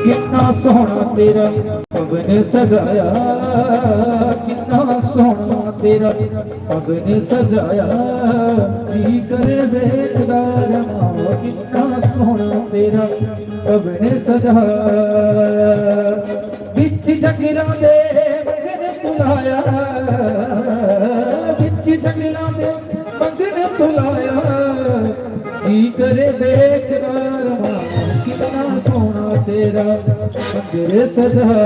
कितना सोना तेरा रब ने सजाया, कितना सोना तेरा रब ने सजाया, जी करे देखदा रवां, कितना सोना तेरा रब ने सजाया। बिच जंगलां दे मंगन बुलाया, बिच जंगलां दे मंगन बुलाया, जी करे देखदा रवां, कितना सोना तेरा मंदिर सजाया।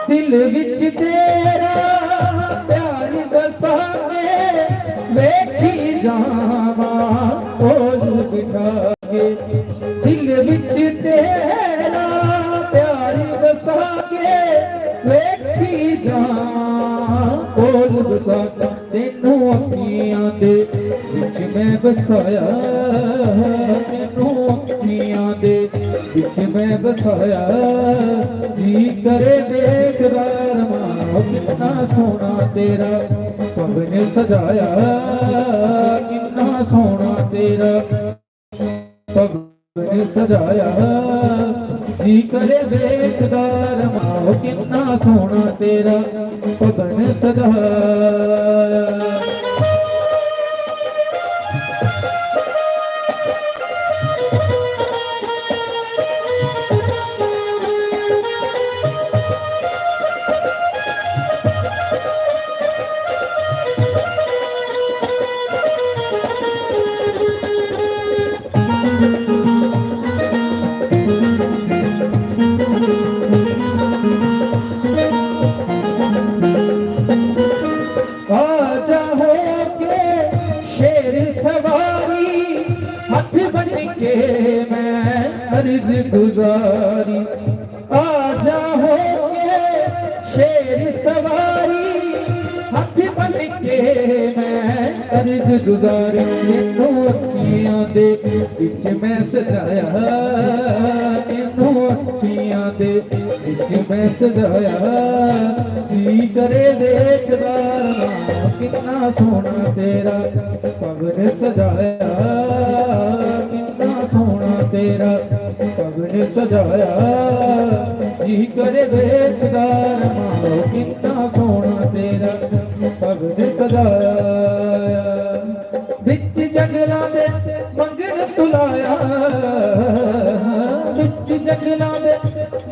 दिल विच तेरा प्यार बसा के बैठी जावा कोल बिठा के, दिल विच तेरा प्यार बसा के बैठी जावा कोल बसा के, तेनू अखियां दे विच मैं बसाया, तेनू अखियां दे विच मैं बसाया, जी करे देखदा रवां, कितना सोना तेरा रब ने सजाया, कितना सोना तेरा रब ने सजाया, जी करे देखदा रवां, कितना सोना तेरा रब ने सजाया। आजा हो के शेर सवारी, हाथ बन के मैं अर्ज गुजारी, आजा हो के शेर सवारी, हाथ बन के मैं अर्ज गुजारी, तेनू अखियां दे विच मैं सजाया, तेनू अखियां दे विच मैं सजाया, जी करे देखदा रवां, कितना सोना तेरा रब ने सजाया, कितना सोना तेरा रब ने सजाया, जी करे देखदा रवां, कितना सोना तेरा रब ने सजाया। बिच जंगलां दे मंगन तुलाया, बिच जंगलां दे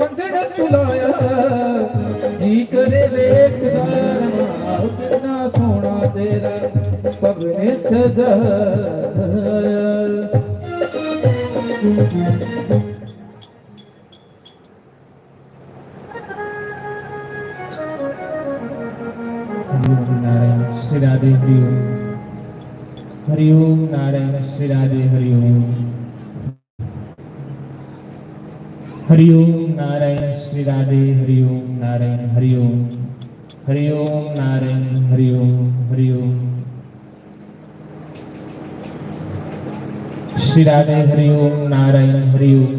मंगन तुलाया, जी करे देखदा रवां, कितना सोना तेरा रब ने सजाया। नारायण श्री राधे हरिओम, हरिओम नारायण श्री राधे हरिओम, हरिओम नारायण श्री राधे हरिओम नारायण हरिओम, हरिओम नारायण हरिओम हरिओम, श्री राधे हरिओम नारायण हरिओम,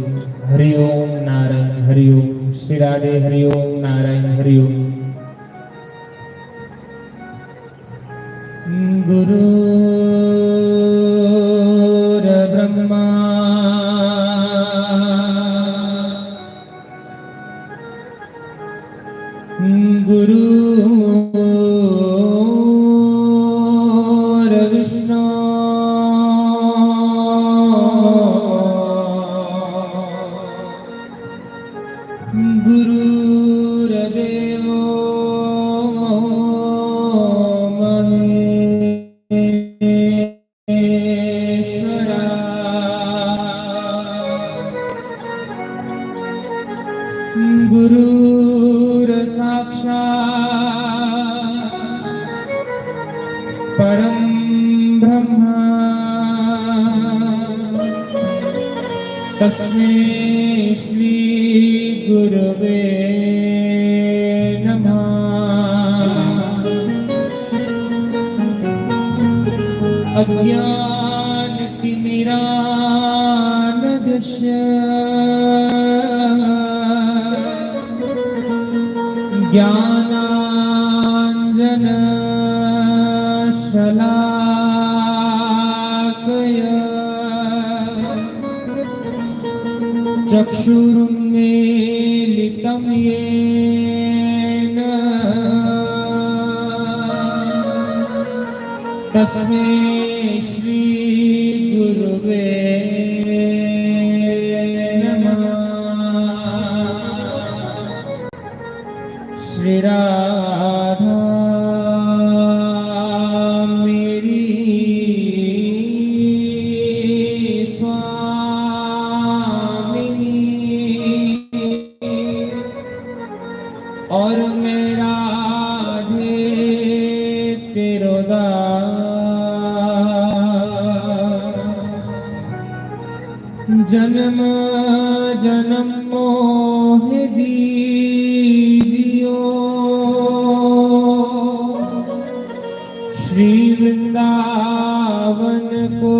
हरिओम नारायण हरिओम, श्री राधे हरिओम नारायण हरिओम। गुरुर्ब्रह्मा गुरुर्विष्णु गुरुर्देवो परम ब्रह्मा तस्मै श्री गुरवे नमः। अज्ञानतिमिरान्धस्य ज्ञानाञ्जनशलाकया चक्षुरुन्मीलितं येन तस्मै श्री गुरुवे नमः। श्री राधा मेरी स्वामिनी और मैं राधे तेरो जन्म जन्म मोह दीजियो श्री वृंदावन को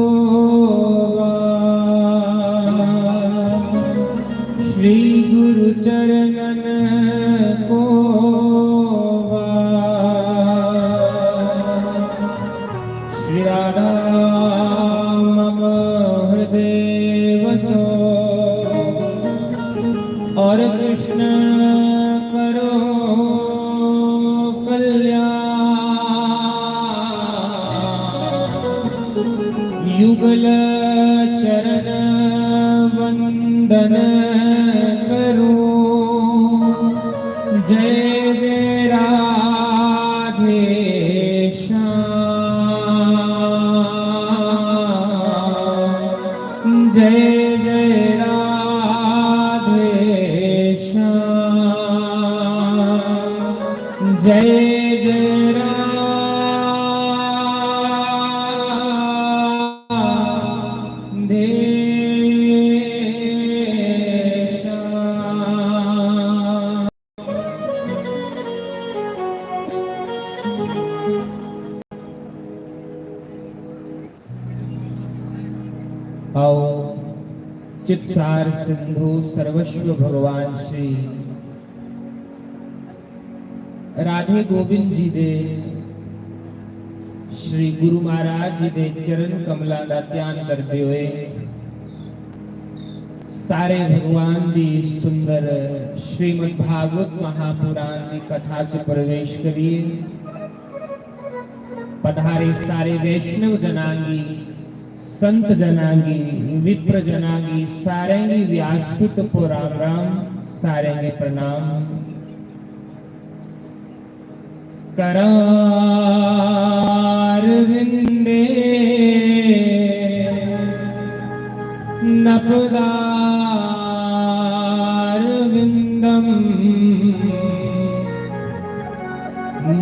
श्री गुरु चरणन को श्री राधा मम हृदय और कृष्ण करो कल्याण युगल चरण वंदन करो जय जय राधे श्याम जय जय जय जय राधे श्याम। आओ चित्सार सिंधु सर्वस्व भगवान श्री राधे गोविंद जी दे श्री गुरु महाराज जी दे चरण कमला दा ध्यान करते हुए सारे भगवान दी सुंदर श्रीमद् भागवत महापुराण की कथा च प्रवेश करिए। पधारे सारे वैष्णव जनांगी संत जनांगी विप्र जनांगी सारेंगी व्यासपीठ को राम राम सारेंगे प्रणाम। करारविंदे नपदारविंदम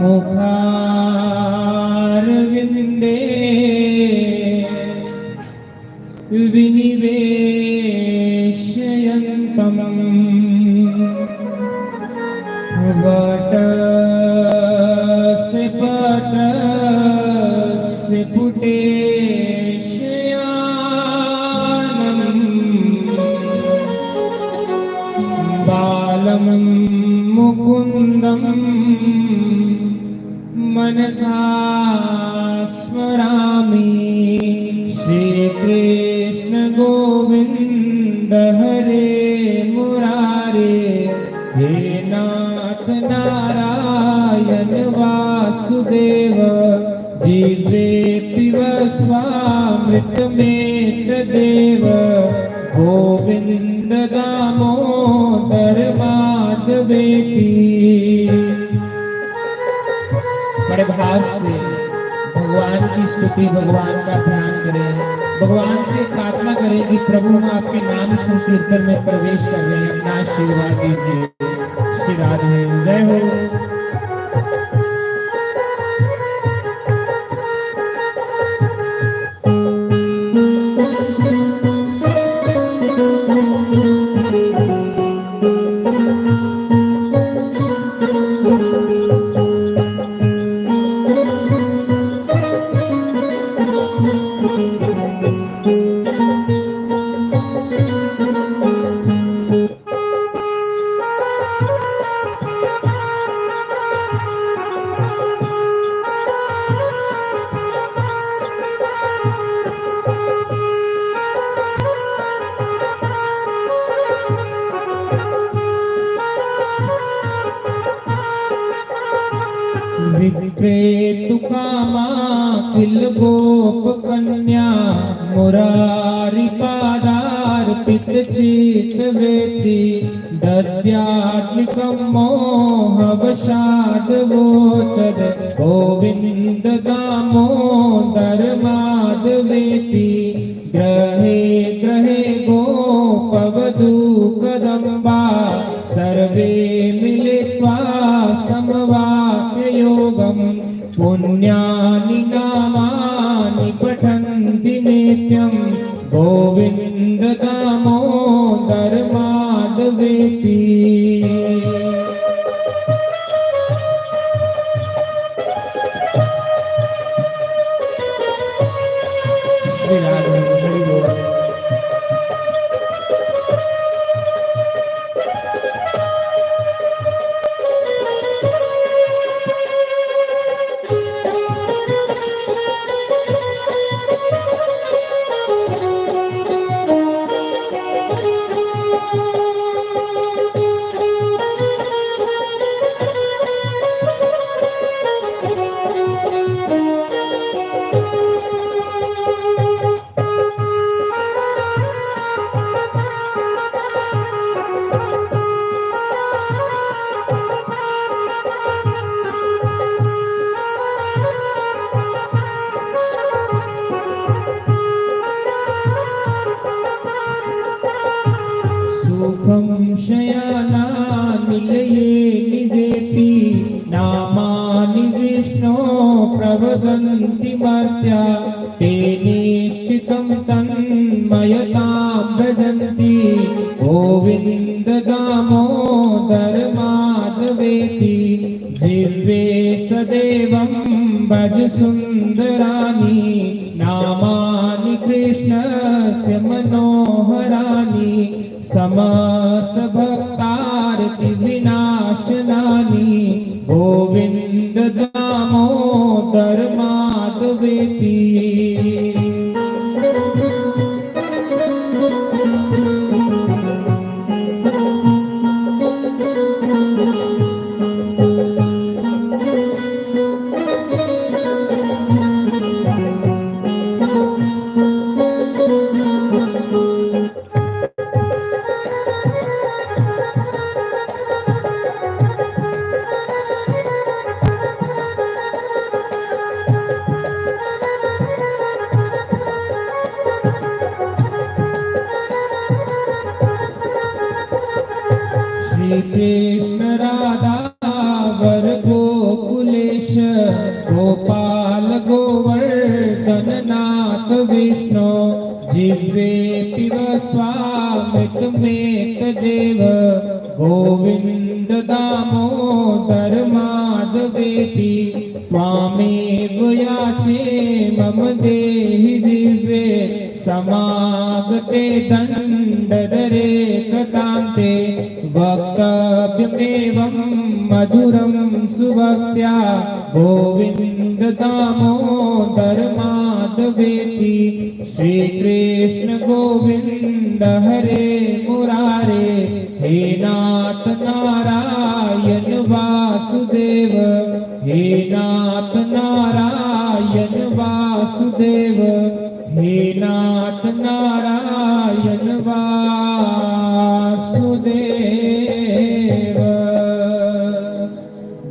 मुखारविंदे विनिवेशयन्तम वटस्य पटस्य पुटेशयानं बालं मुकुन्दं मनसा स्मरामि श्रीकृष्ण गोविंद हरे मुरारे हे नाथ नारायण वासुदेव जीवे पिब स्वामृतमेत देव गोविंद दामोदर माधवेति। बड़े भाव से भगवान की स्तुति भगवान का ध्यान करें, भगवान से प्रार्थना करें कि प्रभु हम आपके नाम संकीर्तन में प्रवेश कर रहे हैं, अपना आशीर्वाद दीजिए। श्री राधे जय हो। विप्रेतु कामा किल गोप कन्या मुरारी पादार्पित चित वेति दद्यात्मिकं मोहवशाद गोचर गोविंद दामोदर माधवेति ग्रहे ग्रहे गोपवधू कदम्बा सर्वे मिलित्वा समवाप्य योगं पुण्यानि नामानि पठन्ति नित्यं गोविन्द दामोदर माधवेति। श्री राधे हरि बोल। सुखं शयना निलये निजेति नामानि विष्णो प्रवदन्ति मर्त्या ते निश्चितं तन्मयतां भजन्ति गोविन्द दामोदर माधवेति जिह्वे सदैवं भज सुन्दराणि नामानि कृष्णस्य मनोहराणि समस्त भक्तार्ति विनाशनानि गोविंद दामोदर माधवेति। श्री कृष्ण राधा वर गोकुलेश गोपाल गोवर्धन नाथ विष्णु जिह्वे पिब स्वामित्मेक देव गोविंद दामोदर माधवेति त्वामेव याचे मम देहि जिह्वे समागते दण्डधरे कृतान्ते वक्तव्यमेवं मधुरं सुभक्त्या गोविंद दामोदर माधवेति श्री कृष्ण गोविंद हरे मुरारे हे नाथ नारायण वासुदेव हे नाथ नारायण वासुदेव हे नाथ नारायण वासुदेव।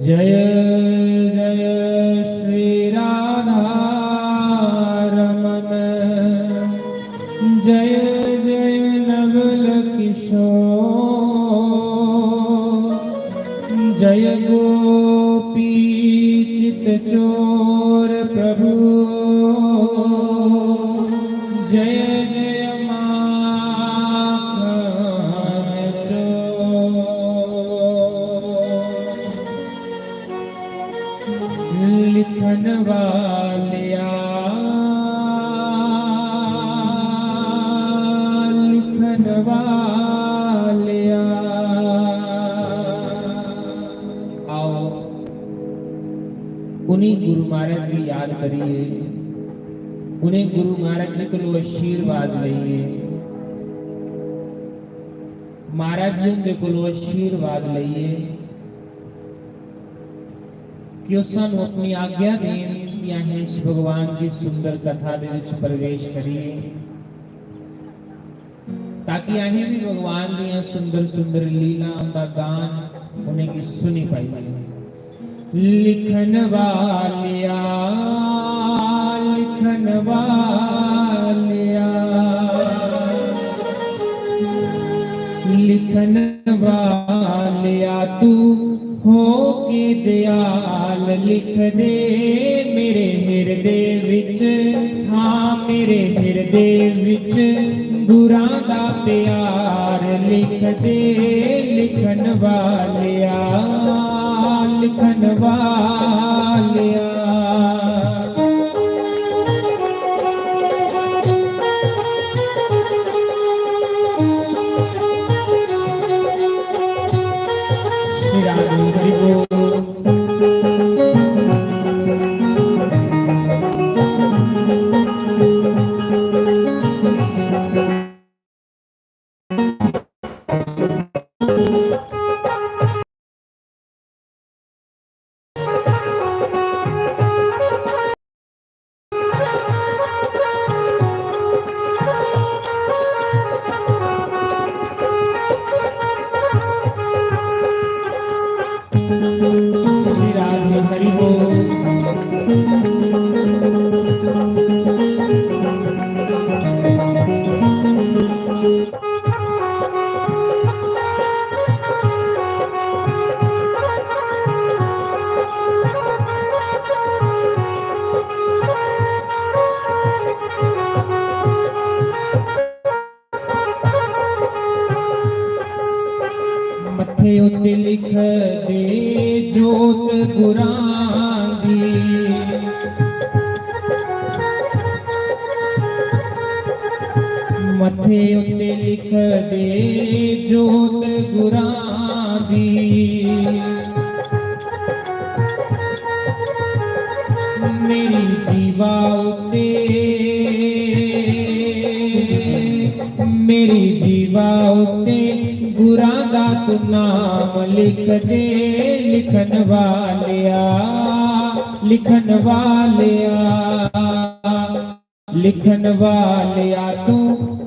जय जय श्री राधा रमन जय जय नवल किशोर जय गोपी चित चोर प्रभु जय जय माखन चोर। लिखन वालिया लिखन वालिया आओ उन्हीं गुरु महाराज की याद करिए, उन्हें गुरु महाराज जी को आशीर्वाद लइए, महाराज जी के को आशीर्वाद लइए कि ਉਹ ਸਾਨੂੰ ਆਪਣੀ ਆਗਿਆ ਦੇਣ ਜਾਂ ਇਸ ਭਗਵਾਨ ਦੀ ਸੁੰਦਰ ਕਥਾ ਦੇ ਵਿੱਚ ਪ੍ਰਵੇਸ਼ ਕਰੀਏ ताकि अहीं भी भगवान दियां सुंदर सुंदर लीलाओं का गान उन्हें की सुनी पाइए। लिखन वालिया लिखन वालिया लिखन वालिया तू हो के दयाल लिख दे मेरे हृदय विच, हाँ मेरे हृदय विच गुरां दा प्यार लिख दे लिखन वालिया लिखन वालिया। श्री राम हरि बोल। श्री राधे हरि बोल। मथे उत्ते लिख दे जोत गुरां दी, मथे उत्ते लिख दे जोत गुरां दी। मेरी जीवा उत्ते मेरी जीवा उत्ते गुरां दा तू नाम लिख दे लिखन वालिया लिखन वालिया लिखन वालिया तू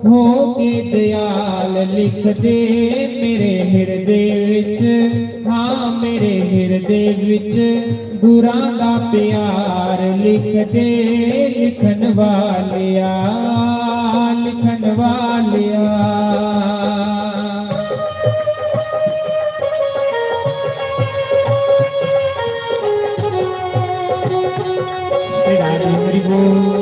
हो के दयाल लिख दे मेरे हृदय विच, हाँ मेरे हृदय विच गुरां दा प्यार लिख दे लिखन वालिया लिखन वालिया। श्री राधे हरि बोल।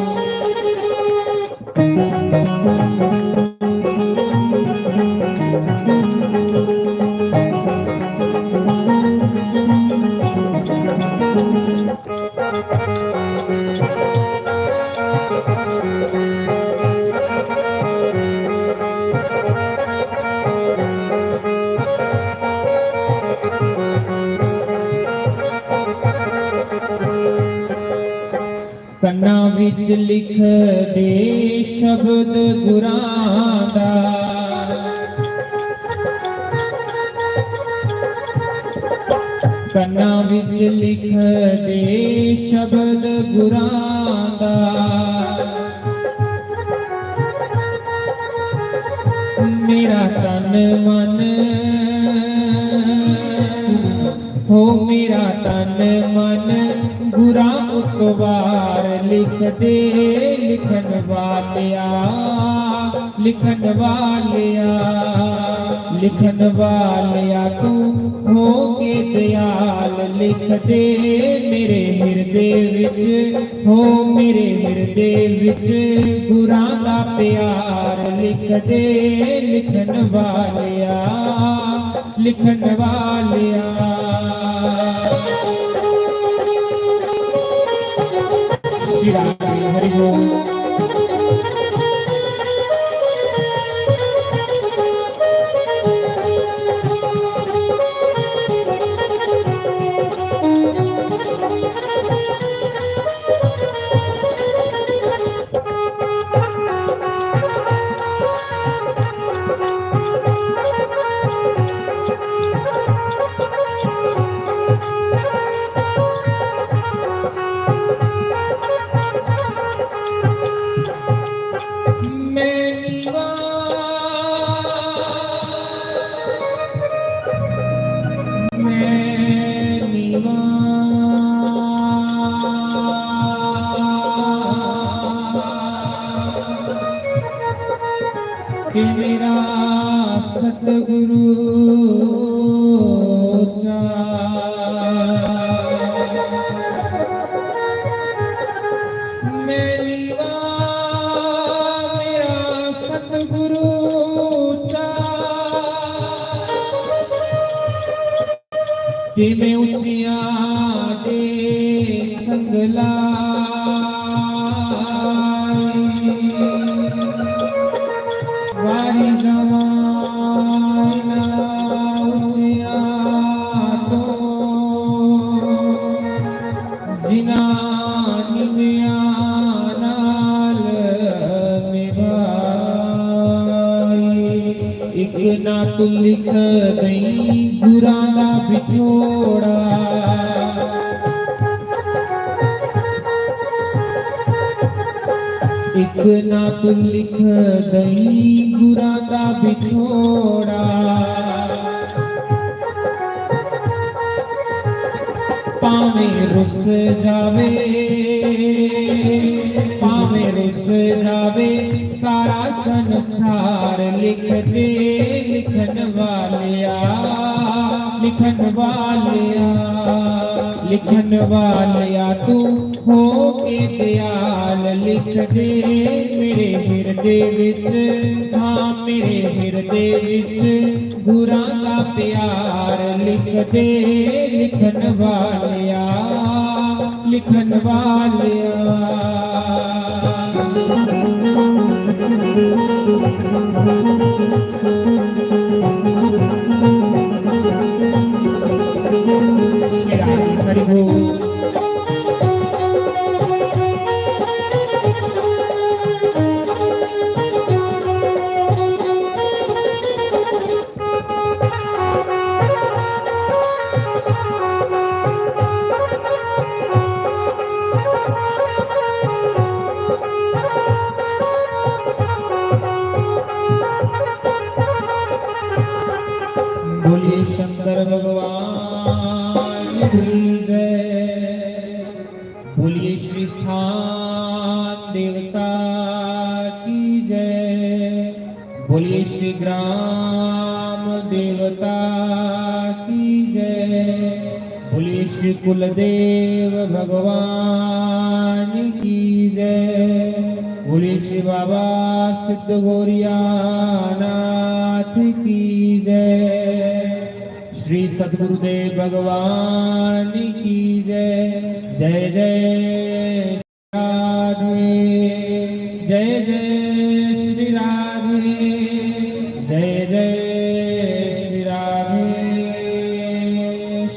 कन्ना विच लिख दे शब्द गुरां दा, कन्ना विच लिख दे शब्द गुरां दा। मेरा तन मन हो मेरा तन मन गुरां उतवार लिख दे लिखन वालिया लिखन वालिया लिखन वालिया तू हो के दयाल लिख दे मेरे हृदय विच, हो मेरे हृदय विच गुरां दा प्यार लिख दे लिखन वालिया लिखन वालिया। श्री राधे हरि बोल। तिमें उचिया दे संगला वारी जमाना उचिया तो जिना निव्या नाल निभाई एक ना तू लिख गई गुरां दा विछोड़ा एक ना तू लिख गई गुरां दा विछोड़ा पावें रुस जावे पावें रुस जावे सारा संसार लिख दे लिखन वालिया लिखन वालिया लिखन वालिया तू हो के दयाल लिख दे मेरे हिरदे विच हाँ मेरे हिरदे विच गुरां दा प्यार लिख दे लिखन वालिया लिखन वालिया हरि बोल। बोलिए शंकर भगवान की जय बोलिए श्री स्थान देवता की जय बोलिए श्री ग्राम देवता की जय बोलिए श्री कुलदेव भगवान की जय बोलिए श्री बाबा सिद्ध गौरिया नाथ की जय श्री सद्गुरुदेव भगवान की जय जय जय राधे जय जय श्री राधे जय जय श्री राधे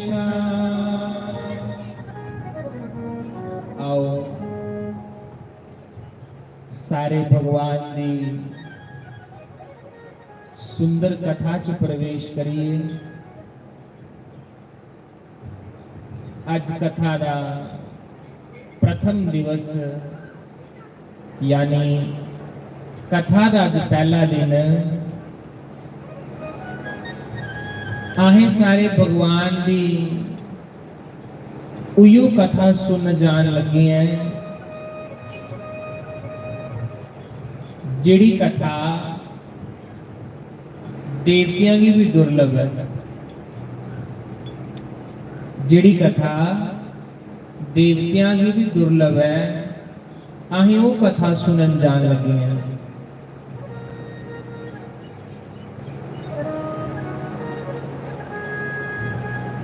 श्याम। आओ सारे भगवान दी सुंदर कथा च प्रवेश करिए। आज कथा का प्रथम दिवस यानी कथा का अज पहला दिन आहे सारे भगवान की उयो कथा सुन जान लगे हैं जिहड़ी कथा देवतियां की भी दुर्लभ है जिहड़ी कथा देवतियां की भी दुर्लभ है अहीं वो कथा सुनन जान लगे हैं।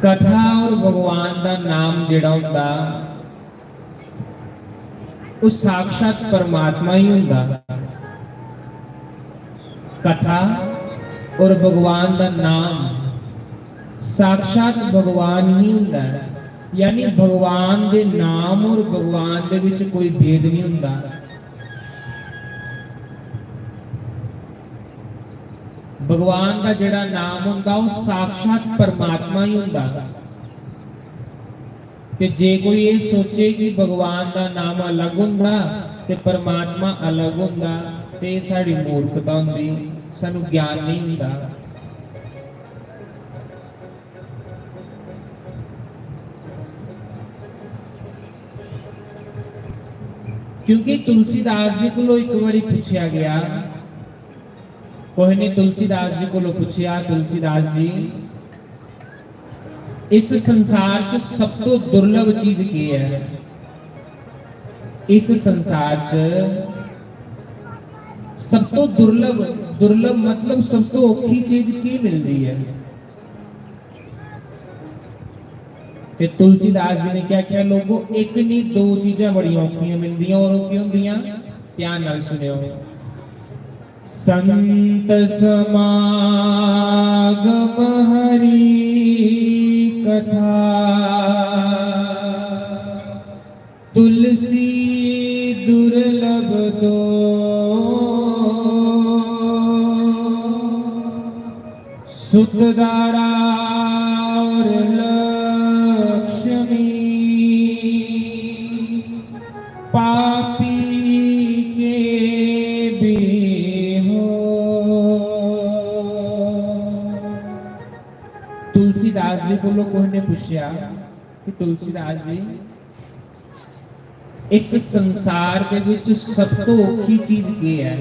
कथा और भगवान का नाम जिहड़ा हुंदा वो साक्षात परमात्मा ही हुंदा। कथा और भगवान का नाम साक्षात भगवान ही हुंदा है यानी भगवान के नाम और भगवान दे विच कोई भेद नहीं हुंदा। भगवान का जिहड़ा नाम हुंदा वो साक्षात परमात्मा ही हुंदा। ते जे कोई ये सोचे कि भगवान का नाम अलग हुंदा ते परमात्मा अलग हुंदा ते साडी मूर्खता हुंदी, सानू ज्ञान नहीं हुंदा। क्योंकि तुलसीदास जी को एक बारी पूछा गया, कोई ने तुलसीदास जी को पूछा, तुलसीदास जी इस संसार च सब तो दुर्लभ चीज की है? इस संसार च सब तो दुर्लभ, दुर्लभ मतलब सब तो औखी चीज की मिलती है? ਤੇ तुलसीदास जी ने क्या क्या लोगों एक नहीं दो चीज़ां बड़ी औखियां मिलदियां और ਉਹ ਕੀ ਹੁੰਦੀਆਂ ਧਿਆਨ ਨਾਲ ਸੁਣਿਓ संत समागम हरि कथा तुलसी दुर्लभ दो सुतदारा और लक्ष्मी पापी के भी हो। तुलसीदास जी को लोगों ने पूछा कि तुलसीदास जी इस संसार के विच सब तो औखी चीज की है?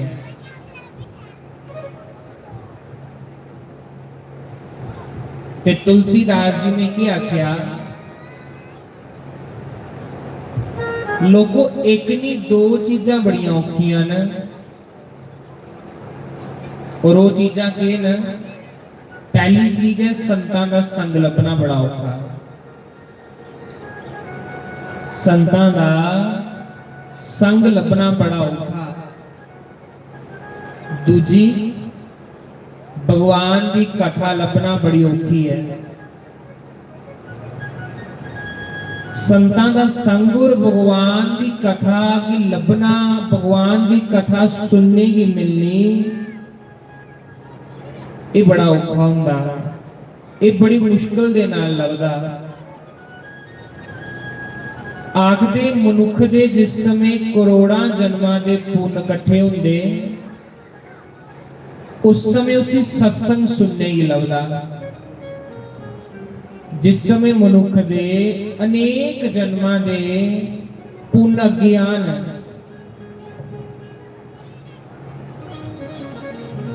ते तुलसीदास जी ने क्या आख्या लोगों एक नहीं दो चीज़ां बड़ियां औखियां न और वो चीज़ां के न पहली चीज है संतां दा संग लभना बड़ा औखा संतां दा संग लभना बड़ा औखा दूजी भगवान की कथा लभना बड़ी औखी है संतां दा संग और भगवान की कथा की लभना भगवान की कथा सुनने की मिलनी ये बड़ा औखा हुंदा ये बड़ी मुश्किल दे नाल लभदा आखदे मनुख दे जिस समय करोड़ां जन्मां दे पुण्य इकट्ठे हुंदे उस समय उसी सत्संग सुनने की लभदा जिस समय मनुख दे अनेक जन्मां दे पुण्य ज्ञान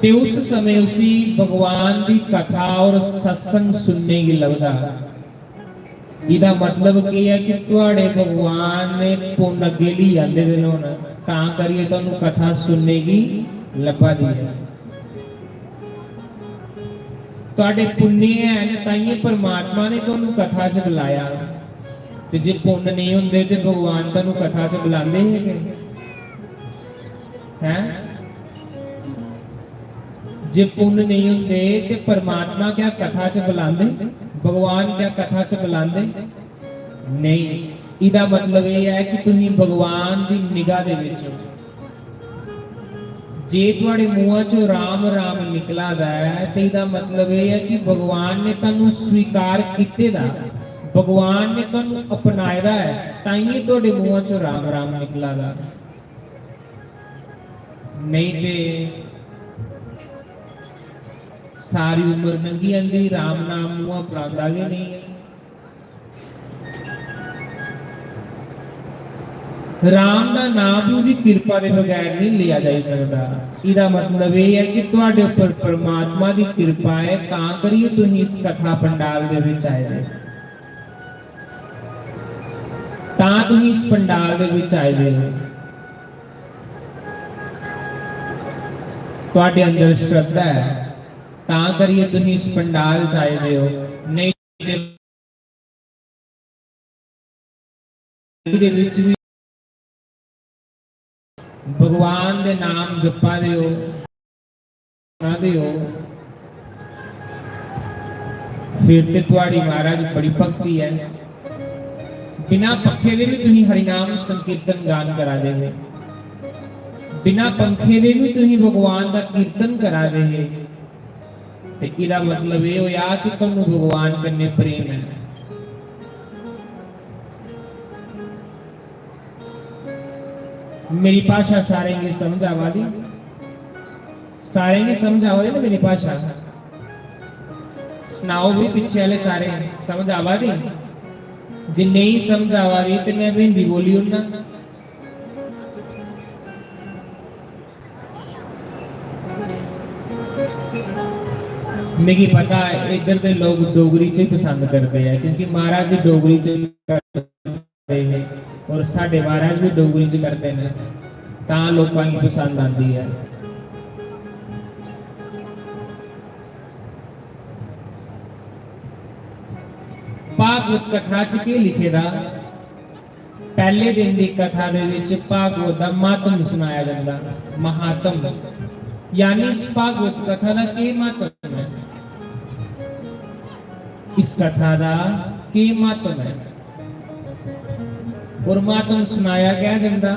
ते उस समय उसी भगवान की कथा और सत्संग सुनने की लभदा इहदा मतलब की है कि तुहाडे भगवान ने पुण्य अगे ली आंदे ने हुण तां करिए तुहानूं कथा सुनने की लभा दी है तुहाडे पुण्य है ताइए परमात्मा ने तुहानूं कथा च बुलाया ते जे पुण्य नहीं हुंदे ते भगवान तुहानूं कथा च बुलांदे हैं जे पुण्य नहीं हुंदे ते परमात्मा क्या कथा च बुलांदे भगवान क्या कथा च बुलांदे नहीं इहदा मतलब यह है कि तुसीं भगवान की निगाह दे विच जे तुहाडे मूहां चों राम राम निकला दा है ते इहदा मतलब यह है कि भगवान ने तुहानूं स्वीकार कीते दा भगवान ने तुहानूं अपनाए दा है ताइए तुहाडे मूहां चों राम राम निकला दा नहीं ते सारी उम्र नंगी आंदी राम नाम मुआ परांदा गै नहीं है राम का नाम भी उसकी कृपा के बगैर नहीं लिया जा सकता इसका मतलब यह है कि तुहाडे ऊपर परमात्मा की कृपा है तां करिए तुसीं इस कथा पंडाल दे विच आए हो तां तुसीं इस पंडाल दे विच आए हो तुहाडे अंदर श्रद्धा है तां करिए तुसीं इस पंडाल च आए हो नहीं दे विच भी भगवान दे नाम जपा दे हो फिर ते तुहाडी महाराज बड़ी भक्ति है बिना पखे दे भी तुसीं हरिनाम संकीर्तन गान करा देवे बिना पंखे दे भी तुसीं भगवान का कीर्तन करा देवे ते इहदा मतलब ये होया कि तुहानूं भगवान कन्ने प्रेम है मेरी भाषा सारे की समझ आवा दी सारे की समझ आवा दी ना मेरी भाषा सुनाओ भी पीछे वाले सारे समझ आवा दी जे नहीं समझ आवा दी तो मैं भी हिंदी बोली उड़ना मेरी पता इधर के लोग डोगरी च पसंद करते हैं क्योंकि महाराज जी डोगरी च करते हैं और साडे महाराज भी डोगरी च करते हैं तां लोकां की पसंद आती है ਭਾਗਵਤ ਕਥਾ ਚ ਕੀ ਲਿਖੇਦਾ? ਪਹਿਲੇ ਦਿਨ ਦੀ ਕਥਾ ਦੇ ਵਿੱਚ ਭਾਗਵਤ ਦਾ ਮਾਤਮ ਸੁਣਾਇਆ ਜਾਂਦਾ, ਮਹਾਤਮ। यानी इस भागवत कथा का की महत्व है? इस कथा का की महत्व है? और महत्व सुनाया गया जाता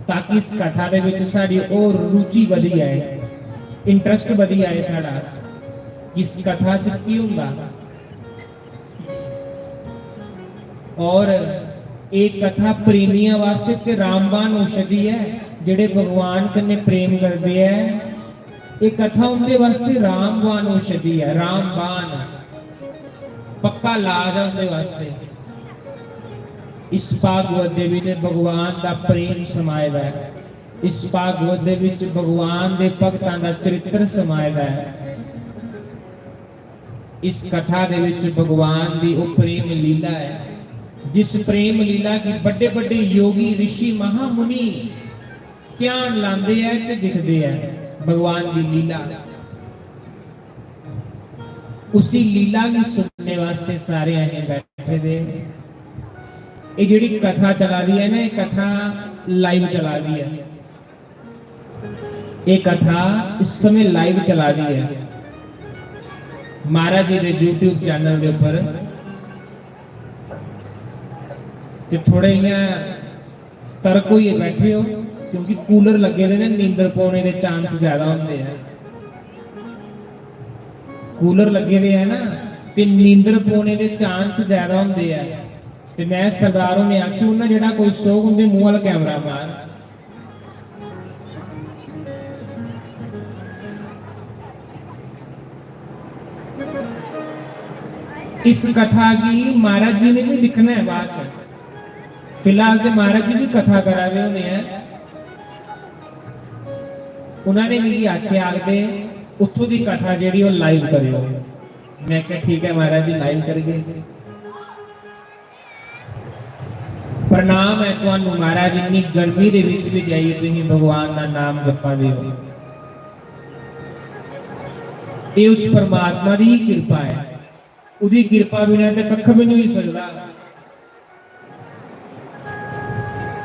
ताकि इस कथा दे विच साडी और रुचि वधी आए, इंटरस्ट वधी आए साडा इस कथा च की हुंदा। और एक कथा प्रेमियों वास्ते ते रामबाण औषधि है, ਜਿਹੜੇ भगवान कन्ने प्रेम करते हैं। एक कथा उनके वास्ते रामबाण औषधि है, रामबाण पक्का इलाज है उनके वास्ते। इस भागवत दे विच भगवान का प्रेम समाया है, इस भागवत दे विच भगवान के भगतां का चरित्र समाया है। इस कथा दे विच भगवान की वो प्रेम लीला है, जिस प्रेम लीला की बड़े बड़े योगी ऋषि महामुनि ध्यान लाते हैं ते दिखते हैं। भगवान की लीला, उसी लीला की सुनने वास्ते सारे आए बैठे दे। ये जिहड़ी कथा चला रही है ना, ये कथा लाइव चला रही है, ये कथा इस समय लाइव चला रही है महाराज जी के YouTube चैनल के ऊपर। ते थोड़े सतर्क होइए बैठे हो, क्योंकि कूलर लगे ने, नींदर पाने के चांस ज्यादा होंगे हैं। कूलर लगे हैं ना, ते नींदर पाने के चांस ज्यादा होंगे हैं। ते मैं सरदारों ने आखी उन्हें जेड़ा कोई सोग उनके मुंह वाला कैमरा मार। इस कथा की महाराज जी ने भी दिखना है बाद में, फिलहाल तो महाराज जी भी कथा करावे होने हैं। उन्होंने भी आख्या आखते उत्थों की कथा जी लाइव करियो। मैं क्या ठीक है महाराज जी लाइव करिए। प्रणाम है तुहानू महाराज, इन्नी गर्मी दे विच भी जाइए तुसीं भगवान का नाम जपा दे हो। ये उस परमात्मा की कृपा है, उदी कृपा बिना तो कख भी नहीं हो सकता।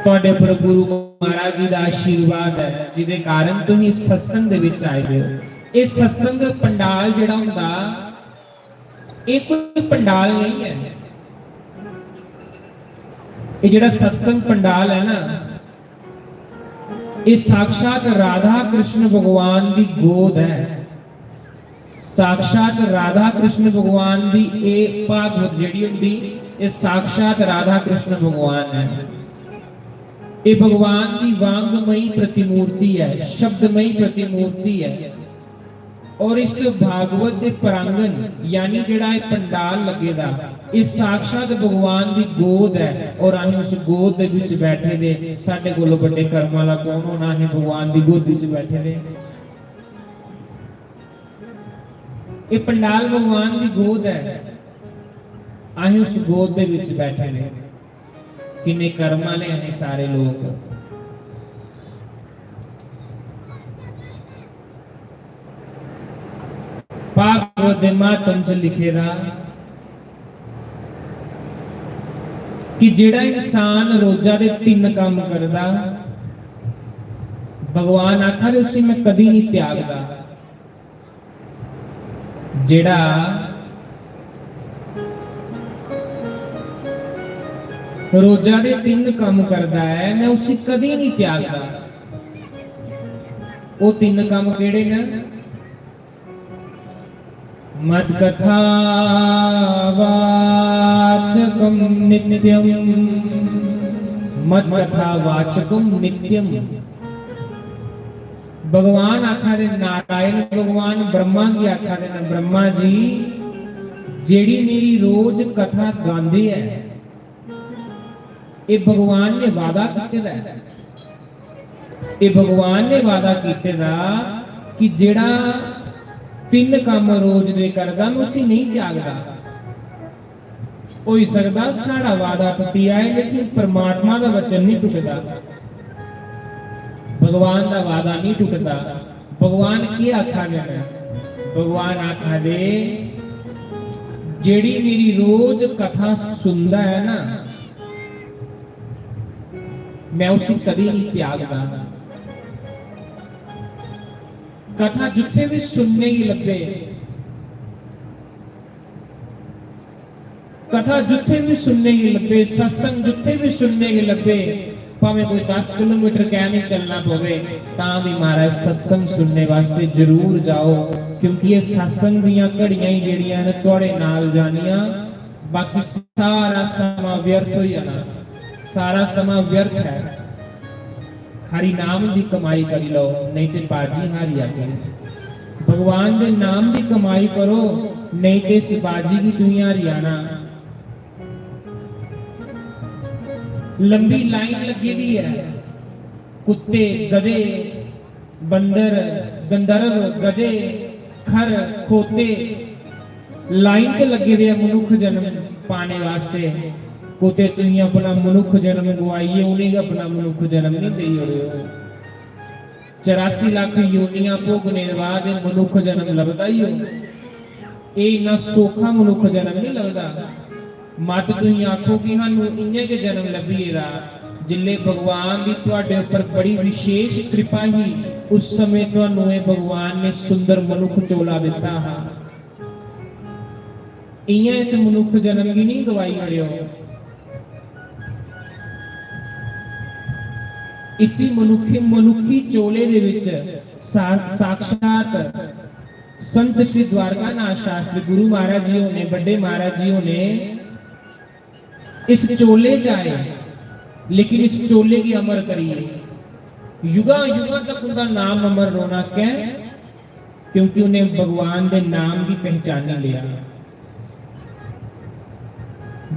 ਤੁਹਾਡੇ पर गुरु महाराज जी का आशीर्वाद है, जिदे कारण तुम सत्संग दे विच आए हो। ये सत्संग पंडाल जिहड़ा हुंदा, ये कोई पंडाल नहीं है। ये जिहड़ा सत्संग पंडाल है ना, ये साक्षात राधा कृष्ण भगवान की गोद है। साक्षात राधा कृष्ण भगवान की ये भागवत जिहड़ी हुंदी, ये साक्षात राधा कृष्ण भगवान है। ये भगवान की वांगमयी प्रतिमूर्ति है, शब्दमयी प्रतिमूर्ति है। और इस भागवत के प्रांगण यानी जिहड़ा ये पंडाल लगेगा, ये साक्षात भगवान की गोद है। और असीं उस गोद दे विच बैठे दे, साडे कोलों बड़े कर्म वाला कौन होना, असीं भगवान की गोद विच बैठे दे। ये पंडाल भगवान की गोद है, असीं उस गोद दे विच बैठे ने। किन्ने कर्म वाले हैं सारे लोग। भागवत दे मातम च लिखेदा कि जेड़ा इंसान रोजा दे 3 काम करदा, भगवान आखा दे उसी में कदी नहीं त्यागदा। जेड़ा रोजा दे 3 काम करता है, मैं उसी कदी नहीं त्यागदा। वो 3 काम केड़े ने? मद कथा वाचकम नित्यम, मद कथा वाचकम नित्यम। भगवान आखा दे, नारायण भगवान ब्रह्मा की आखा दे, ब्रह्मा जी जेड़ी मेरी रोज कथा गांदे है, ये भगवान ने वादा किया है। ये भगवान ने वादा किया कि जेड़ा 3 काम रोज दे करदा, मैं उसी नहीं त्यागदा। हो सकदा साड़ा वादा टुटिया है, लेकिन परमात्मा का वचन नहीं टुटदा, भगवान का वादा नहीं टुटदा। भगवान की आखा दे, भगवान आखा दे जेड़ी मेरी रोज कथा सुनता है ना, मैं उसे कभी नहीं त्यागदा। कथा जिथे भी सुनने की लगे, कथा जिथे भी सुनने की लगे, सत्संग जिथे भी सुनने की लगे, भावे कोई 10 किलोमीटर कह नहीं चलना पवे, तां भी महाराज सत्संग सुनने वास्ते जरूर जाओ, क्योंकि ये सत्संग दीयां घड़ियां ही जेड़ियां ने तुहाडे नाल जानियां, बाकी सारा समा व्यर्थ हो जाना, सारा समा व्यर्थ है। हरि नाम दी कमाई करी लो, नहीं ते बाजी हारी आगे। भगवान दे नाम दी कमाई करो, नहीं ते इस बाजी की दुनिया हरियाणा। लंबी लाइन लगी दी है, कुत्ते, गधे, बंदर, गंधर्व, गधे, खर, खोते लाइन च लगे दे मनुख जन्म पाने वास्ते। कुत्ते तुम अपना मनुख जन्म गवाइए, उन्हें अपना मनुख जन्म नहीं दे रहे हो। 84 लाख योनियां भोगने बाद मनुख जन्म लभदा ही हो, ये इन्ना सौखा मनुख जन्म नहीं लभदा। मत तुम आखो कि सानू इन्ने के जन्म लभीएगा, जिले भगवान की तुहाडे उपर बड़ी विशेष कृपा ही, उस समय तुहानू ये भगवान ने सुंदर मनुख चोला दिता हा। इयां इस मनुख जन्म की नहीं गवाई खड़े हो। इसी मनुखी चोले दे विच साक्षात संत श्री द्वारकानाथ शास्त्री गुरु महाराज जी ने, बड़े महाराज जी ने इस चोले जाए, लेकिन इस चोले की अमर करिए। युगा युगा तक उनका नाम अमर रोना क्या, क्योंकि उन्हें भगवान के नाम की पहचान लिया।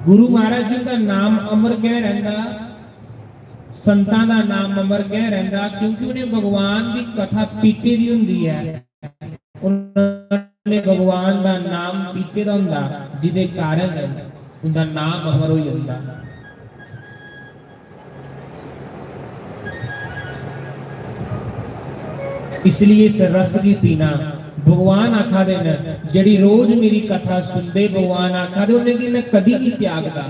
गुरु महाराज जी का नाम अमर क्या रहता, संतां दा नाम अमर क्या रहता, क्योंकि उन्हें भगवान की कथा पीते दी हुंदी है। उन्होंने भगवान का नाम पीते दा हुंदा, जिदे कारण उनका नाम अमर हो जाता। इसलिए इस रस की पीना भगवान आखा दे न, जड़ी रोज मेरी कथा सुनते भगवान आखा दे उन्हें कि मैं कदी नहीं त्यागदा।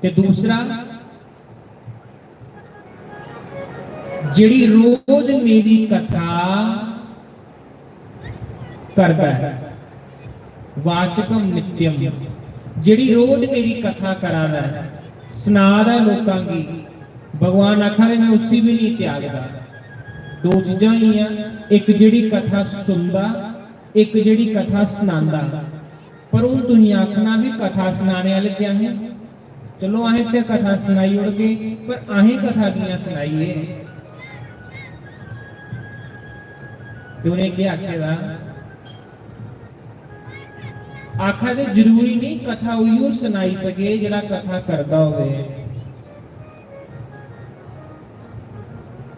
ते दूसरा, जड़ी रोज मेरी कथा करदा है, वाचकम नित्यम, जड़ी रोज मेरी कथा करादा है, सुनादा लोकां की, भगवान आखा दे मैं उसी भी नहीं त्यागदा। दो चीजां ही आ, एक जिहड़ी कथा सुनदा, एक जिहड़ी कथा सुनांदा। पर हुण तुसीं आखना भी कथा सुनाने वाले क्या है, चलो अहें ते कथा सुनाई उड़ गए, पर अहें कथा कियां सुनाईए। ते उन्हें क्या आखेदा, आखा दे जरूरी नहीं कथा उइयो सुनाई सके जिहड़ा कथा करदा होवे।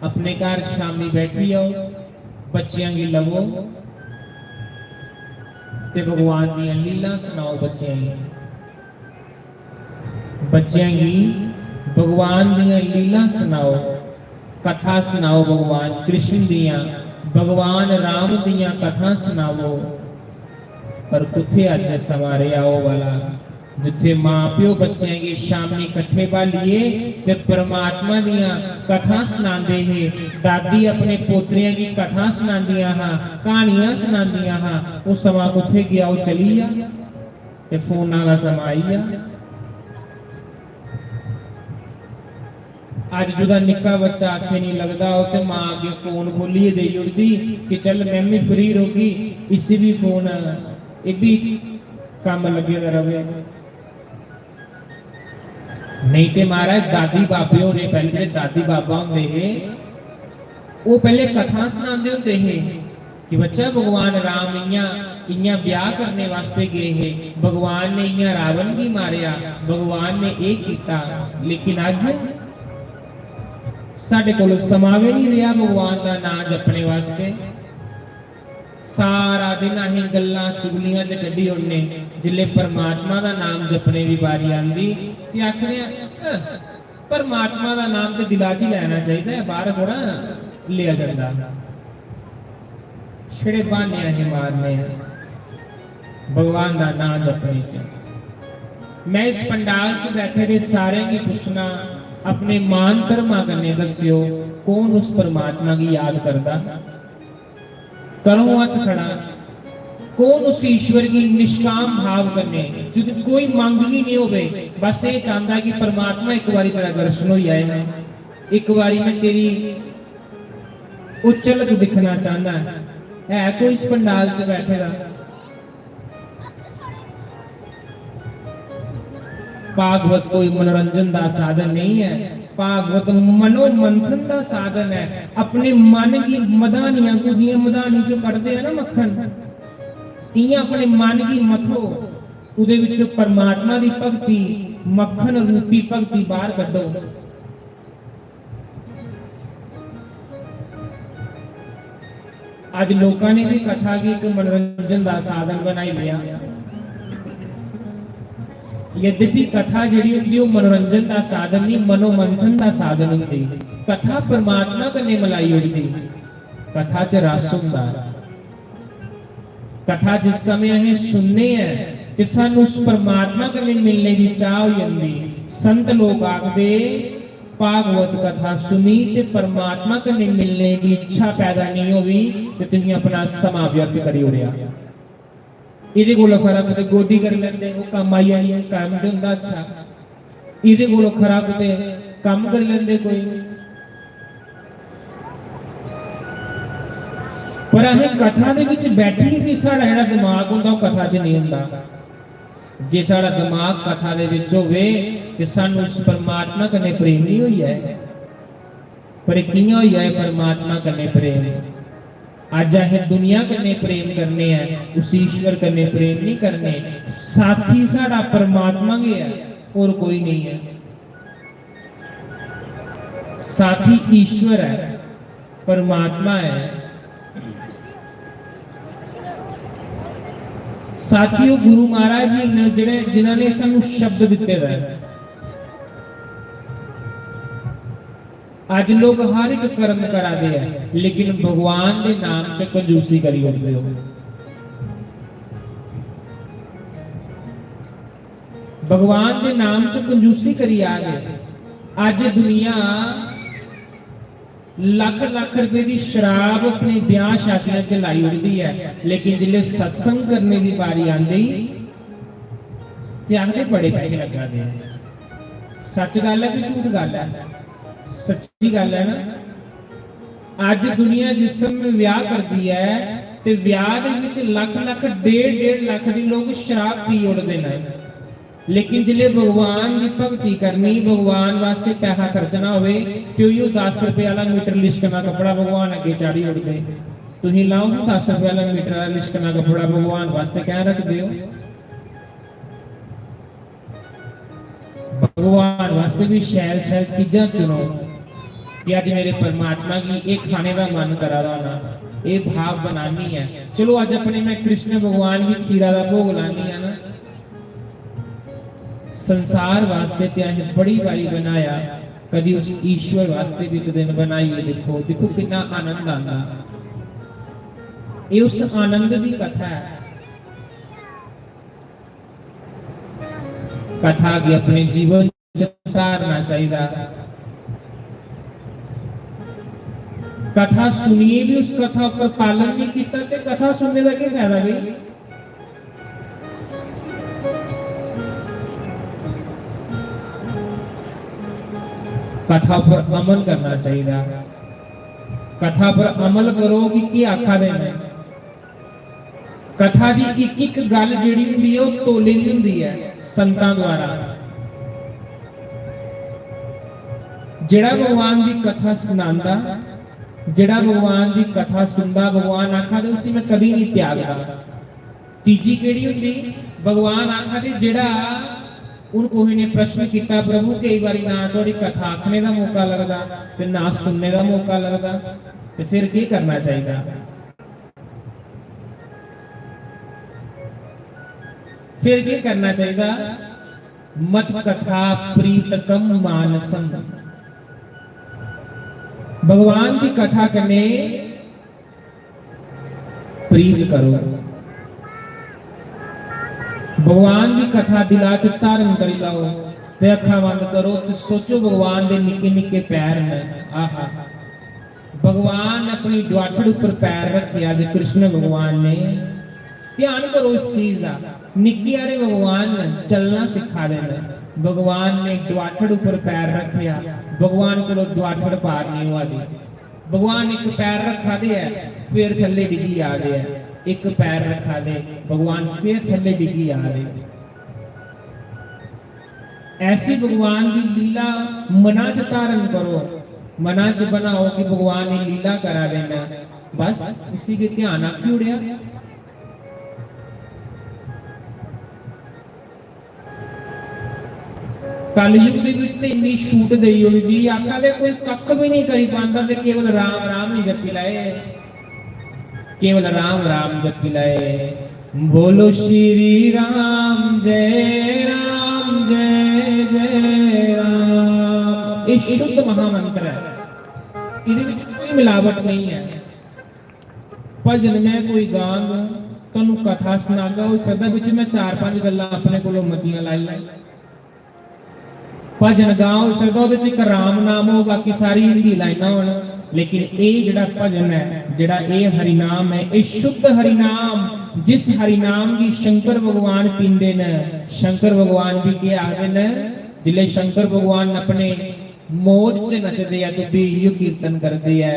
अपने घर शामी बैठी आओ, बच्चियां की लवो ते भगवान दी लीला सुनाओ। बच्चियां की भगवान दी लीला सुनाओ, कथा सुनाओ, भगवान कृष्ण दियां, भगवान राम दियां कथा सुनाओ। पर कुत्थे अज समा रहा वो वाला, जिथे मां प्यो बच्चे की शामी कट्ठे बालिए ते परमात्मा दियां कथा सुनांदे है। दादी अपने पोतरियां की कथा सुनांदियां हां, कहानियां सुनांदियां हां। वो समा कुत्थे गया, वो चली आ ते फोनां दा समा आई आ। अज जुदा निक्का बच्चा आखे नहीं लगता, वो ते मां अगे फोन खोलिए दे जुड़दी कि चल मैं भी फ्री होगी, इसी भी फोन ये भी काम लगे रहे। नहीं तो महाराज दादी बाबे होने, पहले दादी बाबा होंगे है, वो पहले कथा सुनाते होंगे है कि बच्चा भगवान राम इया ब्याह करने वास्ते गए है, भगवान ने इया रावण भी मारिया, भगवान ने एक किया। लेकिन अज साडे कोल समा भी नहीं रहा भगवान का नाम जपने वास्ते। सारा दिन अहीं गल्लां चुगलियां च कड्ढी उड़ने, जिले परमात्मा का नाम जपने की बारी आंदी ते आखने परमात्मा का नाम तो दिला च ही लेना चाहिए, बाहर थोड़ा लिया जाता। छड़े बहाने अहीं मारने भगवान का नाम जपने च। मैं इस पंडाल च बैठे दे सारे की पूछना, अपने मान धर्मा कन्ने दस्यो कौन उस परमात्मा की याद करता। करो हथ खड़ा, कौन उस ईश्वर की निष्काम भाव करने जो कोई मांग ही नहीं होवे, बस ये चाहता कि परमात्मा एक बारी तेरा दर्शन हो जाए ना, एक बारी मैं तेरी उच्चलक दिखना चाहना है कोई इस पंडाल च बैठेगा। भागवत कोई मनोरंजन का साधन नहीं है, भागवत मनोमंथन का साधन है। अपने मन की मधानियां को जियां मधानी चो कटते हैं ना मक्खन, इयां अपने मन की मथो, उदे विच परमात्मा की भगती, मक्खन रूपी भगती बाहर कड्डो। आज लोगों ने भी कथा की एक मनोरंजन का साधन बनाई लिया। यद्यपि कथा जिहड़ी हुंदी ओह मनोरंजन का साधन नहीं, मनोमंथन का साधन हुंदी। कथा परमात्मा कन्ने मिलाई हुंदी, कथा च रस हुंदा। कथा जिस समय असीं सुनने हैं ते सानूं उस परमात्मा कन्ने मिलने की चाह हो जांदी। संत लोग आखदे भागवत कथा सुनी ते परमात्मा कन्ने मिलने की इच्छा पैदा नहीं होवी ते तुसीं अपना समा व्यर्थ करी ओड़िया। इहदे कोलों खरा कुते गोडी कर लैंदे, वो काम आई जानी, काम ते हुंदा अच्छा। इहदे कोलों खरा कुते काम कर लैंदे कोई। पर असीं कथा दे विच बैठी भी साडा जिहड़ा दिमाग हुंदा ओह कथा च नहीं हुंदा। जे साडा दिमाग कथा दे विच होवे ते सानूं उस परमात्मा कन्ने प्रेम नहीं होई जाए। पर कियां होई जाए परमात्मा कन्ने प्रेम? अज असीं दुनिया कन्ने प्रेम करने हैं, उस ईश्वर कन्ने प्रेम नहीं करने। साथी साडा परमात्मा ही है और कोई नहीं है। साथी ईश्वर है, परमात्मा है। साथियों गुरु महाराज जी ने जिन्होंने सानू शब्द दिते हैं। आज लोग हर एक कर्म करा दे हैं, लेकिन भगवान के नाम च कंजूसी करी होते हो। भगवान के नाम च कंजूसी करी आ गए। आज दुनिया लख लख रुपए की शराब अपने ब्याह शादियां च लाई उड़ती है, लेकिन जिले सत्संग करने की बारी आती आखते बड़े पैसे लगा दे। सच गल है कि झूठ गल है? सच्ची गल है ना। अज दुनिया जिस समय ब्याह करती है ते ब्याह दे विच लख लख डेढ़ लाख दी लोग शराब पी उड़ते हैं, लेकिन जिले भगवान की भगती करनी, भगवान वास्ते पैसा खर्चना होवे ते उही 10 रुपए वाला मीटर लिशकना कपड़ा भगवान अगे चाड़ी उड़ते। तुसीं लाओ 10 रुपए वाला मीटर वाला लिशकना कपड़ा भगवान वास्ते क्या रखते हो? भगवान वास्ते भी शैल शैल चीज़ां चुनो कि अज मेरे परमात्मा की एक खाने का मन करा रहा ना, ये भाव बनानी है। चलो अज अपने मैं कृष्ण भगवान की खीरा का भोग लानी है ना। संसार वास्ते ते असीं बड़ी बारी बनाया, कदी उस ईश्वर वास्ते भी एक दिन बनाइए। देखो देखो कितना आनंद आता। ये उस आनंद की कथा है। कथा की अपने जीवन उतारना चाहिए। कथा सुनिए भी उस कथा पर पालन नहीं किया तो कथा सुनने का क्या फायदा भाई? कथा पर अमल करना चाहिए। कथा पर अमल करो कि क्या आखा देना। कथा की एक एक गल जिहड़ी हुंदी है वो तोले नहीं हुंदी है संतां द्वारा। जिहड़ा भगवान की कथा सुनांदा, जिहड़ा भगवान की कथा सुनदा, भगवान आखा दे उसी में कभी नहीं त्यागदा। तीजी केड़ी हुंदी? भगवान आखा दे जिहड़ा उनको ने प्रश्न किया, प्रभु कई बारी ना थोड़ी कथा आखने का मौका लगता ते ना सुनने का मौका लगता, तो फिर की करना चाहिए? फिर क्या करना चाहिए? मत कथा प्रीतकम मानसम। भगवान की कथा करने प्रीत करो। भगवान की कथा दिला च धारण कर लाओ ते अखां बंद करो ते सोचो भगवान दे निक्के निक्के पैर ने। आहा, भगवान अपनी डवाठड़ उपर पैर रखे अज कृष्ण भगवान ने। ध्यान करो इस चीज का, निक्के आरे भगवान चलना सिखा देना। भगवान ने डवाठड़ उपर पैर रखिया, भगवान को डवाठड़ पार नहीं हुआ दी। भगवान एक पैर रखा दे फिर थले डिगी आ गया, एक पैर रखा दे भगवान फिर थले डिगी आ गए। ऐसी भगवान की लीला मना च धारण करो, मना च बनाओ कि भगवान ने लीला करा देना। बस इसी के ध्यान आखी उड़िया। कलयुग दे विच ते इन्नी छूट दई होई दी, आखा दे कोई कख भी नहीं करी पांदा ते केवल राम राम ही जपी लाए, केवल राम राम जपी लाए। बोलो श्री राम जय राम जय जय राम। ये शुद्ध महामंत्र है, इहदे विच कोई मिलावट नहीं है। भजन में कोई गांग तुहानू कथा सुनागा हो सकदा विच मैं 4-5 गल्लां अपने कोलों मतियां लाई लाई। भजन गाओ सकदा ओहदे च एक राम नाम हो, बाकी सारी हिंदी लाइनां होण, लेकिन ये जिहड़ा भजन है, जिहड़ा ये हरिनाम है, ये शुद्ध हरिनाम, जिस हरिनाम की शंकर भगवान पींदे ने। शंकर भगवान भी क्या आखदे ने, जिले शंकर भगवान अपने मौज से नचदे आ तो भी इहो कीर्तन करदे आ।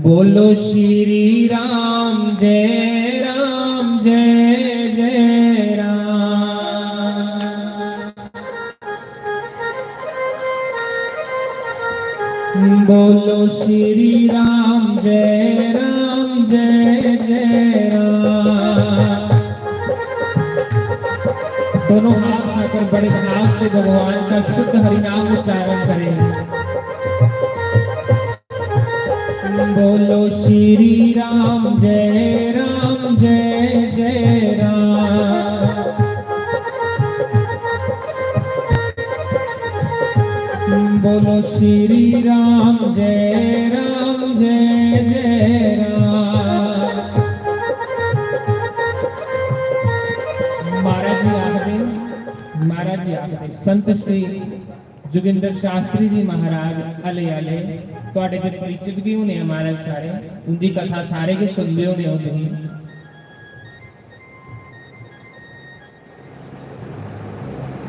बोलो श्री राम जय राम जय जय राम। बोलो श्री राम जय राम जय जय राम। दोनों हाथ उठाकर बड़े भाव से भगवान का शुद्ध हरिनाम उच्चारण करें। बोलो श्री राम जय राम जय जय राम। बोलो श्री राम जय राम जय जय राम। महाराज जी आखदे संत श्री जोगिंदर शास्त्री जी महाराज अले अले तुहाडे ते परिचित भी होने महाराज सारे, उनकी कथा सारे के सुनदे होने हो तुसीं।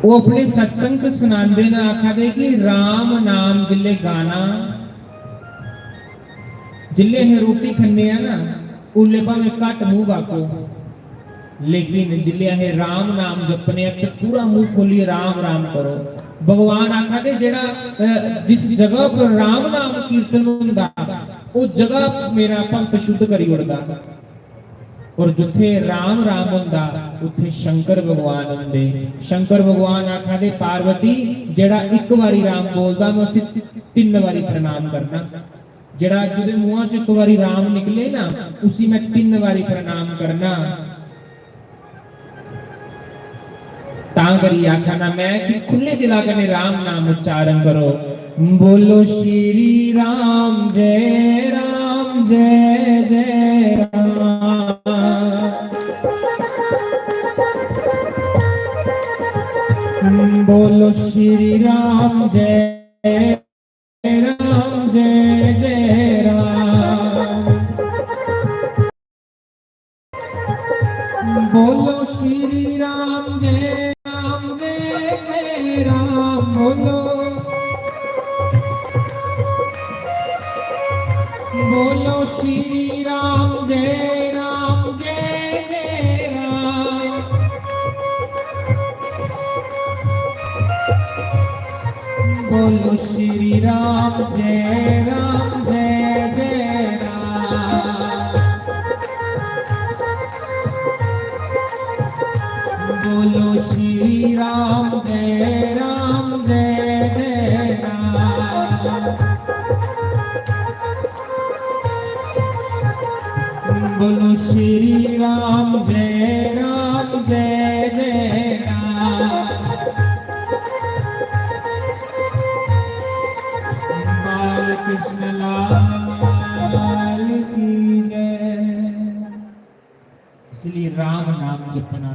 वो अपने सत्संग च सुनांदे ने, आखदे कि राम नाम जिले गाना, जिले असीं रोटी खन्ने आ ना उल्ले भावें घट मूंह वाको, लेकिन जिले असीं राम नाम जपने ते पूरा मुंह खोलिए राम राम करो। भगवान आखदे जेड़ा जिस जगह पर राम नाम कीर्तन हुंदा वो जगह मेरा भगत शुद्ध करी उड़दा, और जिथे राम राम हुंदा उथे शंकर भगवान हुंदे। शंकर भगवान आखदे पार्वती जेड़ा एक बारी राम बोलदा मैं उसे 3 बारी प्रणाम करना, जेड़ा जिहदे मुंहां च एक बारी राम निकले ना उसी मैं 3 बारी प्रणाम करना। तां करी आखना मैं कि खुले दिला कने राम नाम उच्चारण करो। बोलो श्री राम जय राम जय जय राम। बोलो श्री राम जय राम जय जय राम। बोलो श्री राम जय राम जय जय राम। बोलो श्री राम जय राम जय जय राम। बोलो श्री राम जय राम जय जय राम। बोलो श्री राम जय राम जय जय राम। बोलो श्री राम जय राम जय जय राम। बाल कृष्ण लाल की जय। इसलिए राम नाम जपना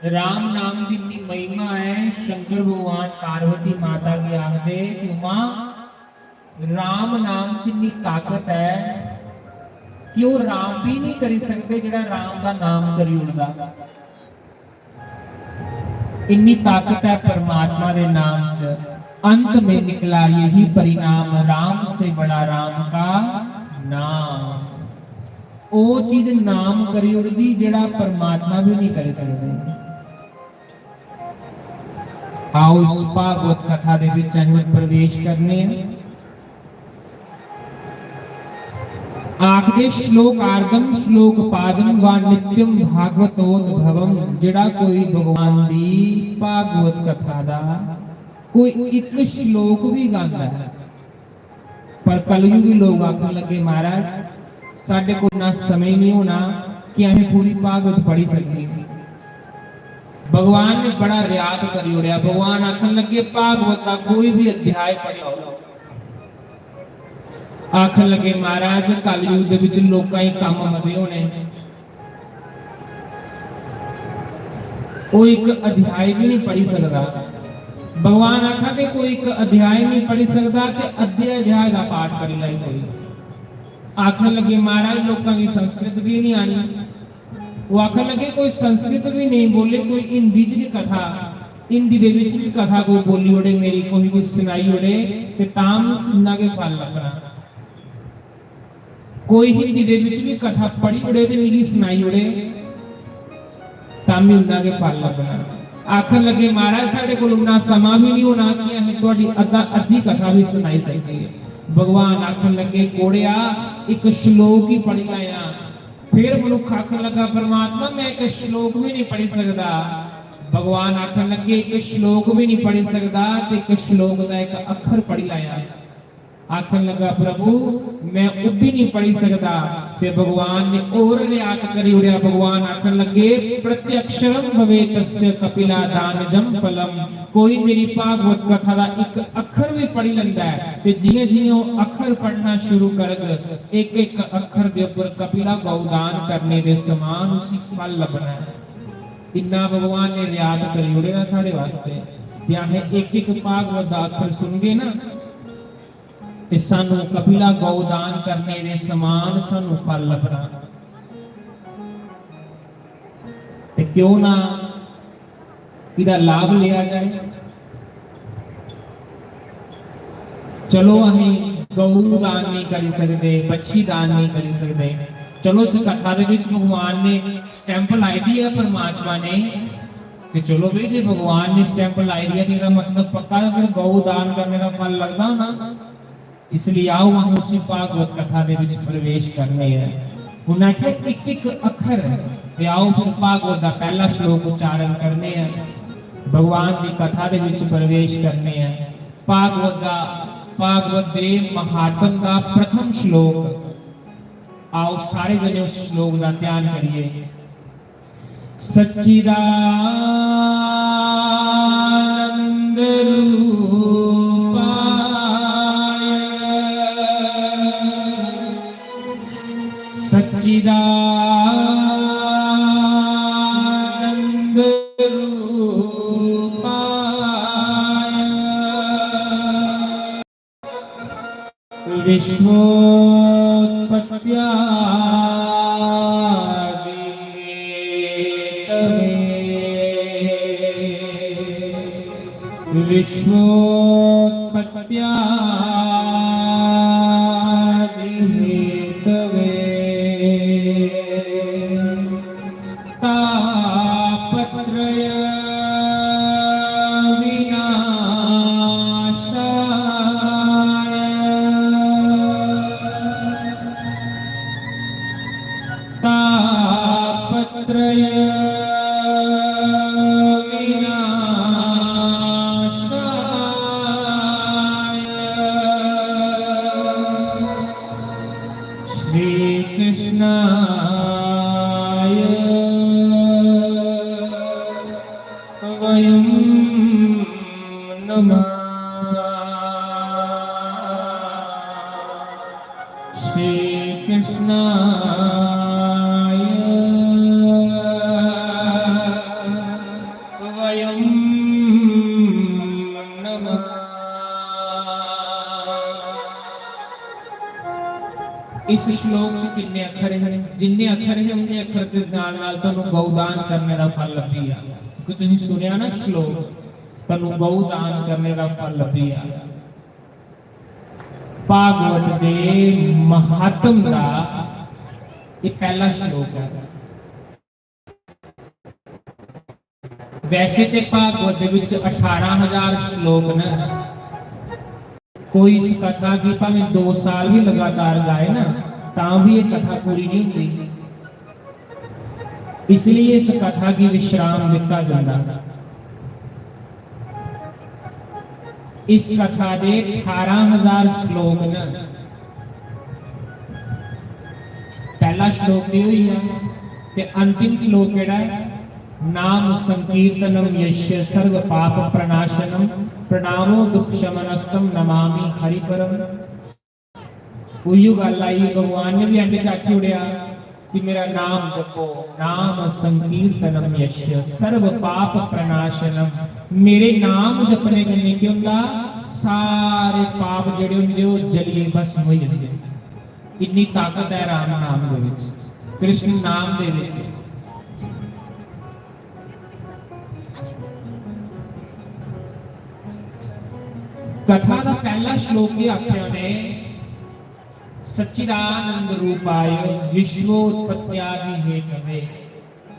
राम नाम की इतनी महिमा है। शंकर भगवान पार्वती माता के आखदे कि उमा राम नाम च इतनी ताकत है कि वो राम भी नहीं करी सकते जिहड़ा राम का नाम करी उड़दा। इतनी ताकत है परमात्मा के नाम च। अंत में निकला यही परिणाम, राम से बड़ा राम का नाम। वो चीज नाम करी उड़दी जिहड़ा परमात्मा भी नहीं कर सकते। आओ इस भागवत कथा दे विच असीं प्रवेश करने आखदे श्लोक आर्दम श्लोक पादम व नित्यम भागवतोद्भवम। जिहड़ा कोई भगवान दी भागवत कथा दा कोई एक श्लोक भी गांदा है, पर कलयुगी लोग आखन लगे महाराज साडे कोल ना समय नहीं होना कि असीं पूरी भागवत पढ़ी सकीए। भगवान ने बड़ा रियात करी उड़िया। भगवान आखन लगे भागवत का कोई भी अध्याय पढ़ो। आखन लगे महाराज कलयुग दे विच लोकां ही काम मदे होने, कोई एक अध्याय भी नहीं पढ़ी सकता। भगवान आखा कोई एक अध्याय नहीं पढ़ी सकता ते अद्धे अध्याय का पाठ कर लाई कोई। आखन लगे महाराज लोकां की संस्कृत भी नहीं आनी। वो आखन लगे कोई संस्कृत भी नहीं बोले, कोई हिंदी च भी कथा, हिंदी दे विच भी कथा कोई बोली ओड़े मेरी कोई भी सुनाई ओड़े ते तां सुनना के फल लगना। कोई हिंदी दे विच भी कथा पढ़ी ओड़े ते मेरी सुनाई ओड़े तां भी उन्ना के फल लगना। आखन लगे महाराज साडे कोल उन्ना समा भी नहीं होना कि असीं तुहाडी अद्धी कथा भी सुनाई सकीए। भगवान आखन लगे कोड़िया एक श्लोक ही पढ़ लाया। फिर मनुख आखन लगा परमात्मा मैं एक श्लोक भी नहीं पढ़ी सकता। भगवान आखन लगे एक श्लोक भी नहीं पढ़ी सकता ते एक श्लोक का एक अखर पढ़ लाया। आखन लगा प्रभु मैं वो भी नहीं पढ़ी सकता। ते भगवान ने और रियात करी उड़िया। भगवान आखन लगे प्रत्यक्षरम भवे तस्य कपिला दानजम फलम। कोई मेरी भागवत कथा दा एक अखर भी पढ़ी लैंदा है ते जिए जिए वो अखर पढ़ना शुरू करग एक एक अखर दे ऊपर कपिला गौदान करने दे समान उसी फल लभना है। इन्ना भगवान ने रियात करी उड़िया साडे वास्ते। ते अहें एक एक भागवत दा अखर सुनगे ना ते सानू कपिला गौदान करने दे समान सानू फल लभना। ते क्यों ना इहदा लाभ लिया जाए। चलो असीं गऊ दान नहीं कर सकते, बछी दान नहीं कर सकते। चलो इस कथा दे विच भगवान ने स्टैंप लाई दी है परमात्मा ने, ते चलो भी जे भगवान ने स्टैंप लाई दी है तो मतलब पक्का फिर गऊ दान करने का फल लगदा ना। इसलिए आओ हम उसी भागवत कथा दे विच प्रवेश करने हैं। उन्हें एक एक अखर ते आओ फिर भागवत का पहला श्लोक उच्चारण करने हैं। भगवान की कथा दे विच प्रवेश करने हैं। भागवत दे महात्म का प्रथम श्लोक। आओ सारे जने उस श्लोक का ध्यान करिए। सच्चिदानंद सच्चिदानंद रूपाय विश्वोत्पत्त्यादि हेतवे तापत्रय विनाशाय तापत्रय विनाशाय श्री कृष्णाय वयं नमः। श्री कृष्णाय इस श्लोक च कितने अखर हैं? जिन्ने अखर है उन्ने अखर के नाल नाल तुहानू गौदान करने का फल लभिया। क्योंकि तुसीं सुनिया ना श्लोक, तुहानू गौदान करने का फल लभिया। भागवत दे महात्म दा ये पहला श्लोक है। वैसे तो भागवत दे विच 18,000 श्लोक ने। कोई इस कथा की भावें 2 साल भी लगातार गाए ना तां भी ये कथा पूरी नहीं होती। इसलिए इस कथा की विश्राम दिता जाता। इस कथा दे 18,000 श्लोक ने। पहला श्लोक ये हुई है ते अंतिम श्लोक केड़ा है? नाम संकीर्तनम यस्य सर्व पाप प्रणाशनम प्रणामो दुख शमनस्तम नमामि हरिपरम। उही गल आई, भगवान ने भी एंड च आखी उड़िया कि मेरा नाम जपो। नाम संकीर्तनम यस्य सर्व पाप प्रणाशनम। मेरे नाम जपने कन्ने की हुंदा सारे पाप जिहड़े हुंदे ओ जलिए भस्म हो जांदे। इन्नी ताकत है राम नाम दे विच, कृष्ण नाम दे विच। कथा का पहला श्लोक ये आख्या ने सच्चिदानंद रूपाय विश्वोत्पत्त्यादि हेतवे।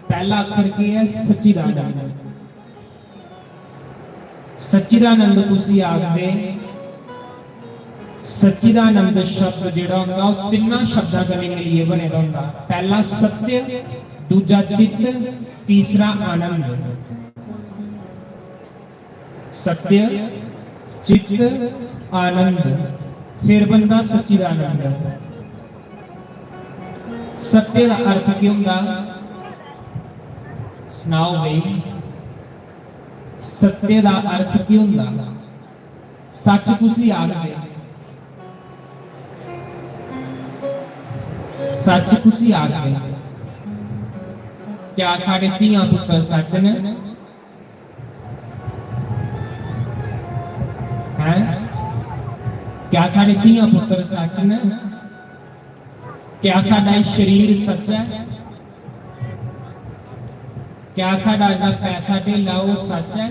पहला अक्षर की है सच्चिदानंद। सच्चिदानंद तुसी आखदे सच्चिदानंद शब्द जिहड़ा हुंदा ओह तिन्ना शब्दां कन्नै मिलिए बनेदा हुंदा। पहला सत्य, दूजा चित्त, तीसरा आनंद। सत्य, चित्त, आनंद, फिर बंदा सच्चिदानंद। सत्य का अर्थ की हुंदा? सुनाओ भाई, सत्य का अर्थ की हुंदा? सच तुसी आखदे, सच तुसी आखदे। क्या साढ़े धीआं पुत्तर सच ने? क्या साढ़े धीआं पुत्र सच ने? क्या साडा शरीर सच है? क्या साडा पैसा ढेला वो सच है?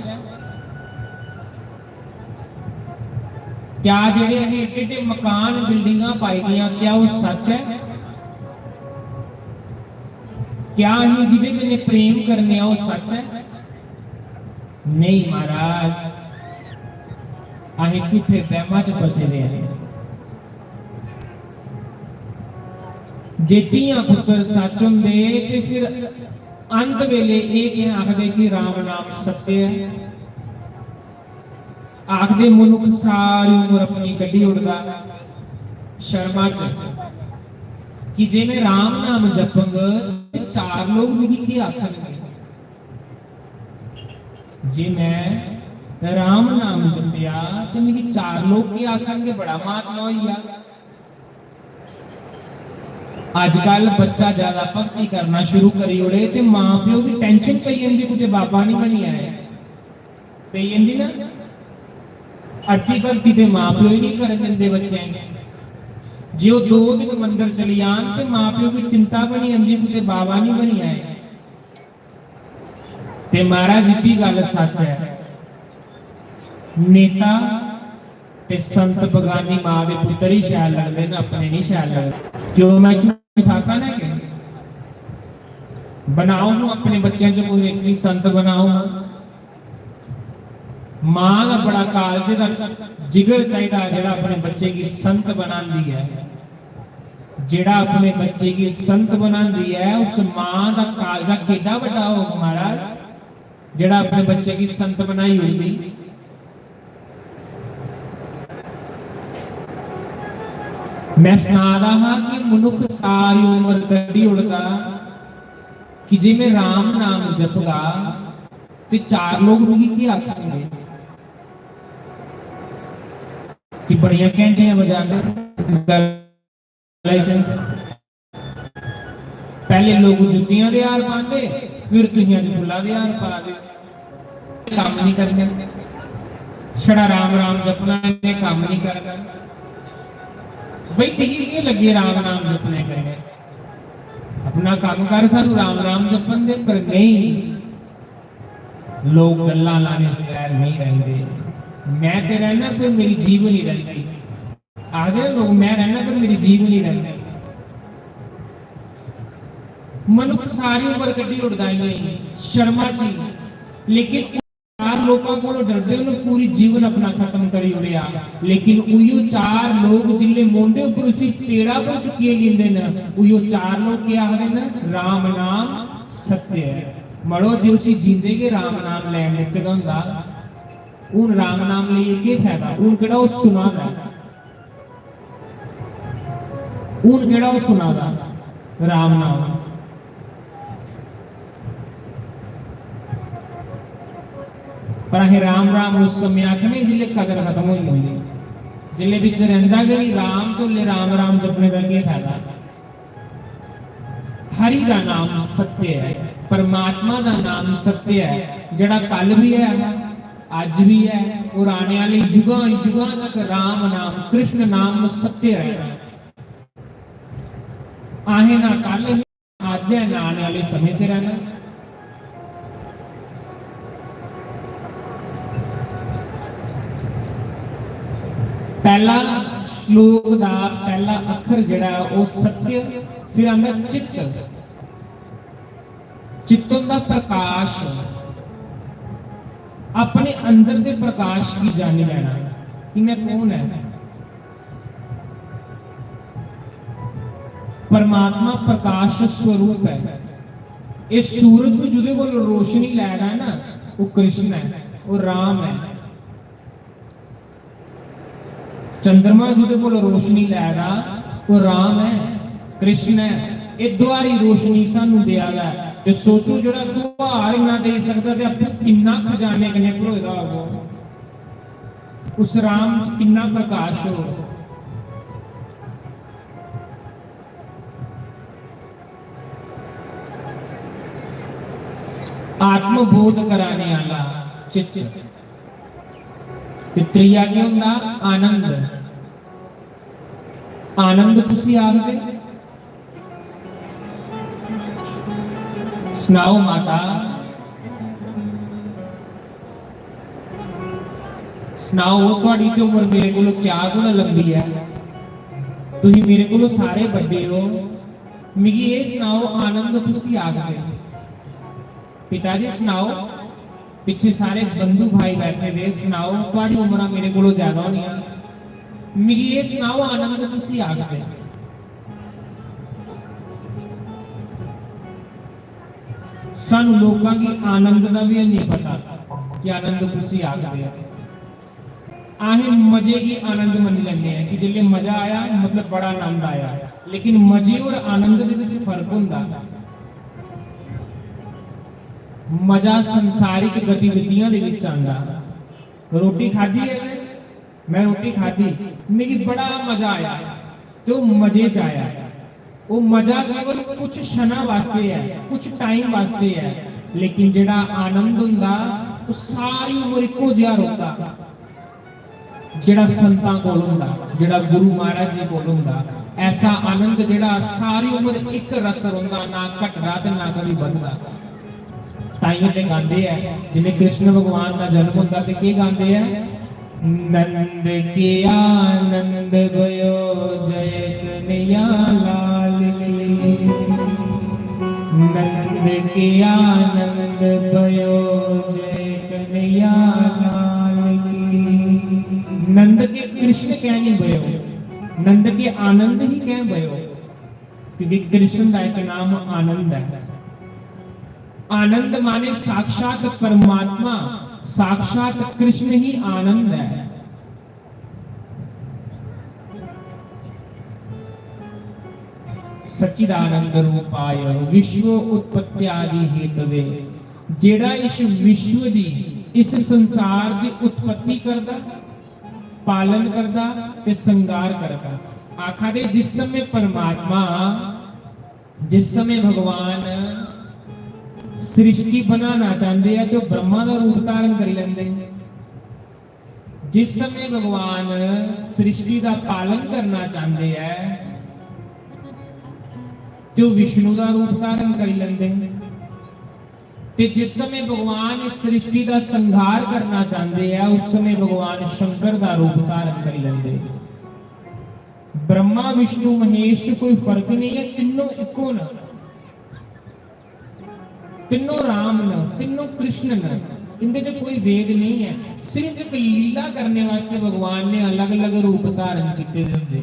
क्या जेडे एडे मकान बिल्डिंगां पाई गईयां क्या वो सच है? क्या असीं जिहदे कन्नै प्रेम करने वो सच है? नहीं महाराज, असीं झूठे वहमां च फसे हुए हैं। जे धीआं पुत्तर सच हुंदे ते फिर अंत वेले ये क्या आखदे कि राम नाम सत्य है। आखदे मनुख सारी उम्र अपनी गड्डी उड़दा शर्मा च कि जे मैं राम नाम जपांगा ते 4 लोग मिगी की आखणगे। जे मैं राम नाम जपिया तो मेरी 4 लोग की आखणगे बड़ा महात्मा होइया। आजकल बच्चा ज्यादा भक्ति करना शुरू करी उड़े ते मां प्यो की टेंशन पई जांदी कुते बाबा नहीं बनी आए पई जांदी ना। अद्धी भक्ति ते मां प्यो ही नहीं करन दिंदे बच्चे। जे वो 2 दिन मंदिर चली आन ते मां प्यो की चिंता बनी जांदी कुते बाबा नहीं बनी आए। ते महाराज जी गल सच है, नेता ते संत बगानी मां दे पुत्तर ही शैल लगदे ने, अपने नहीं शैल लगदे। क्यों मैं ठाका ना कि बनाओ नूं अपने बच्चों च कोई एक भी संत बनाओ। मां का बड़ा कालजे दा जिगर चाहिदा जेड़ा अपने बच्चे की संत बनांदी है। जेड़ा अपने बच्चे की संत बनांदी है उस मां दा कालजा कितना बड़ा होगा महाराज, जेड़ा अपने बच्चे की संत बनाई होगी। मैं सुना रहा कि मनुख सारी उम्र गड्डी उड़दा कि जे मैं राम नाम जपगा तो 4 लोग मिगी की आखणगे कि बढ़िया घंटे बजाते। पहले लोग जुत्तियां दे हार पाते, फिर तुहियां च फुल्लां दे हार पा दे। काम नहीं करना, छड़ा राम राम जपना ने काम नहीं करना। ਬਈ ਟਿਕੀ लगे राम नाम जपने करें अपना काम कर सानू राम नाम जपन दे पर नहीं लोग गल्लां लाने बगैर नहीं रहते मैं ते रहना पर मेरी जीव नहीं रहती आगे लोग मैं रहना पर मेरी जीव नहीं रहती मनुख सारी उम्र कटी उड़दाई शर्मा सी लेकिन चार लोगों को डरते उन्हें पूरी जीवन अपना खत्म करी उड़िया लेकिन उयो चार लोग जिले मोंडे ऊपर उसी पेड़ा पर चुकिए लींदे न उयो चार लोग क्या आखदे न राम नाम सत्य है मड़ो जे उसी जींदे के राम नाम लैन दित्ते दा हुंदा उन राम नाम लिए के फायदा उन केड़ा उस सुनादा उन केड़ा उस सुनादा राम नाम पर अहे राम राम उस समय आखने जिले कदर खत्म होई होई जिले विच रहिंदा गई राम तो ले राम राम जपने का क्या फायदा हरि का नाम सत्य है परमात्मा का नाम सत्य है जड़ा कल भी है आज भी है और आने वाले युगां युगां तक राम नाम कृष्ण नाम सत्य है आहे ना कल आज है ना आने वाले समय से रहना पहला श्लोक का पहला अखर जड़ा वो सत्य फिर आंदा चित्त चित्तों का प्रकाश अपने अंदर के प्रकाश की जानी लेना कि मैं कौन है परमात्मा प्रकाश स्वरूप है इस सूरज को जुदे को रोशनी लै रहा है ना वो कृष्ण है वो राम है चंद्रमा जुदे को रोशनी लै रहा वो राम है कृष्ण है ये द्वारी रोशनी सानू दिया गया ते सोचो जड़ा द्वार ना दे सकदा ते अपने किन्ना खजाने कने भरोएदा होगा उस राम च किन्ना प्रकाश हो आत्मबोध कराने वाला चित्त त्रिया क्या होंदा आनंद आनंद तुसी आखदे सुनाओ माता सुनाओ थोड़ी तो उम्र मेरे को क्या गुण लंबी है तुसी मेरे को सारे बड़े हो मिगी ये सुनाओ आनंद तुसी आखदे पिताजी सुनाओ पिछे सारे बंधु भाई बैठे थे सुनाओ थोड़ी उम्र मेरे को ज्यादा होनी मिगी ये सुनाओ आनंद तुसी आखदे सानू लोकां की आनंद का भी नहीं पता कि आनंद तुसी आखदे आहे मजे की आनंद मन लेने हैं कि जिले मजा आया मतलब बड़ा आनंद आया लेकिन मजे और आनंद दे विच फर्क हुंदा मजा संसारिक गतिविधियां दे विच आंदा रोटी खाधी है मैं रोटी खाधी मेरी बड़ा मजा आया तो मजे च आया वो मजा केवल कुछ क्षणा वास्ते है कुछ टाइम वास्ते है लेकिन जेड़ा आनंद हुंदा वो सारी उम्र इको जिहा रहुंदा जेड़ा संतां कोल हुंदा जेड़ा गुरु महाराज जी कोल हुंदा ऐसा आनंद जेड़ा सारी उम्र एक रस रहुंदा ना घटदा ते ना कभी बढ़दा ताइयों ते गांदे है जिवें कृष्ण भगवान का जन्म होता ते की गांदे है नंद के आनंद भयो जय कन्हैया लाल की नंद के आनंद भयो जय कन्हैया लाल की नंद के कृष्ण क्या नहीं भयो नंद के आनंद ही क्या भयो क्योंकि कृष्ण का एक नाम आनंद है आनंद माने साक्षात परमात्मा साक्षात कृष्ण ही आनंद है सच्चिदानंद रूपाय विश्व उत्पत्ति आदि हेतवे जेड़ा इस विश्व दी इस संसार की उत्पत्ति करदा पालन करदा ते संगार करदा आखा दे जिस समय परमात्मा जिस समय भगवान सृष्टि बनाना चाहते हैं तो ब्रह्मा का रूप धारण कर लेंदे जिस समय भगवान सृष्टि का पालन करना चाहते हैं तो विष्णु का रूप धारण कर लेंगे, ते जिस समय भगवान इस सृष्टि का संहार करना चाहते हैं उस समय भगवान शंकर का रूप धारण कर लेंगे। ब्रह्मा विष्णु महेश कोई फर्क नहीं है, तीनों इको न, तीनों राम न, तीनों कृष्ण न, इनके जो कोई भेद नहीं है। सिर्फ एक लीला करने वास्ते भगवान ने अलग अलग रूप धारण किए होंगे।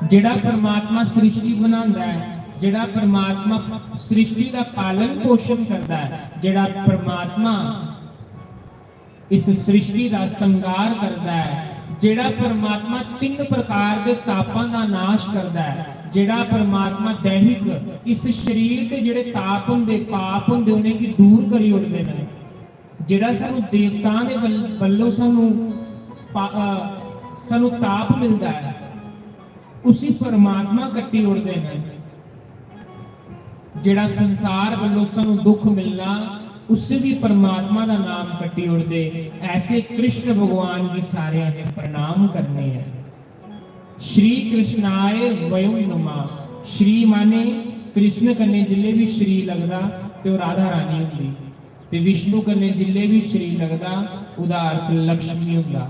जिहड़ा परमात्मा सृष्टि बनांदा है, जिहड़ा परमात्मा सृष्टि का पालन पोषण करता है, जिहड़ा परमात्मा इस सृष्टि का संहार करता है, जिहड़ा परमात्मा तीन प्रकार के तापां का नाश करता है, जिहड़ा परमात्मा दैहिक इस शरीर के जिहड़े ताप हुंदे पाप हुंदे उन्हें की दूर करी उठदे ने, जिहड़ा सानू देवतां दे वल्लों सानू ताप मिलता है उसी परमात्मा कट्टी उठदे ने। जिहड़ा संसार वल्लों सानू दुख मिलना उससे भी परमात्मा का नाम कट्टी उड़दे। ऐसे कृष्ण भगवान की सारे ने प्रणाम करने हैं। श्री कृष्णाय वयम नमः। श्री माने कृष्ण कन्ने जिले भी श्री लगदा ते राधा रानी हुंदी, ते विष्णु कन्ने जिले भी श्री लगदा उदा अर्थ लक्ष्मी हुंदा।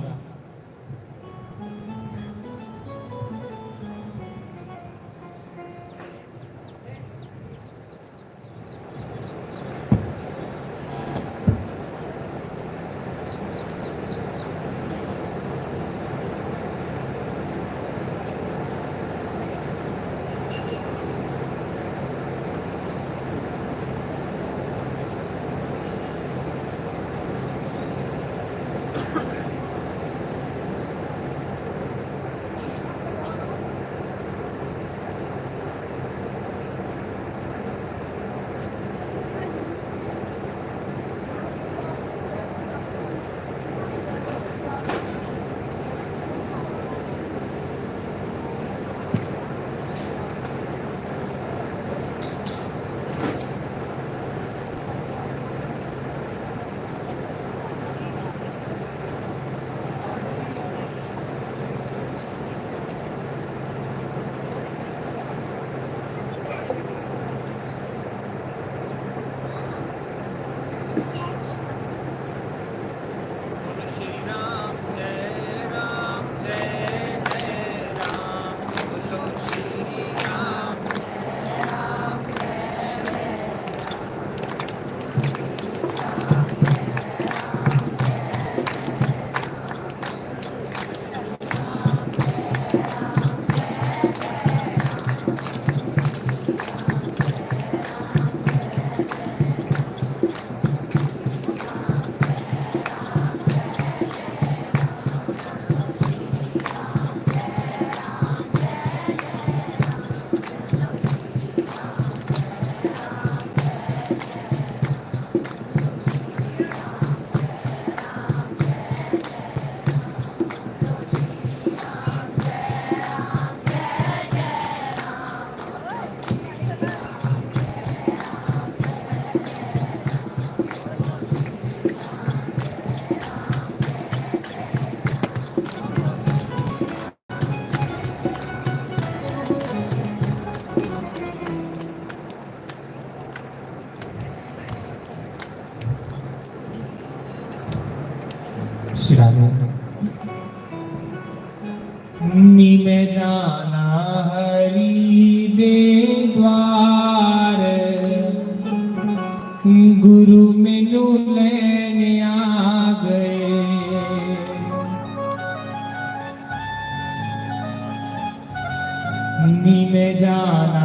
में जाना हरि दे द्वार, गुरु मैनू लेने आ गए। में जाना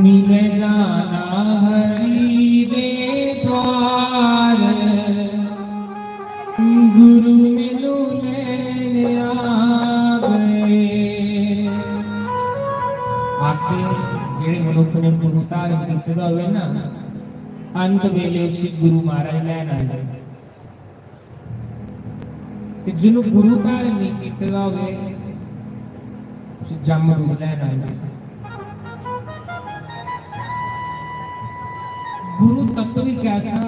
नीले जाना हरि दे द्वार, गुरु मिलू लेने आ गए। आके जेड़े मनुख ने गुरु धारण कीता होवे ना, अंत वेले उसी गुरु महाराज लैन आए। ते जिन्हों गुरु धारण नहीं कीता होवे उसी जम रूप लैन आए। गुरु तत्व भी कैसा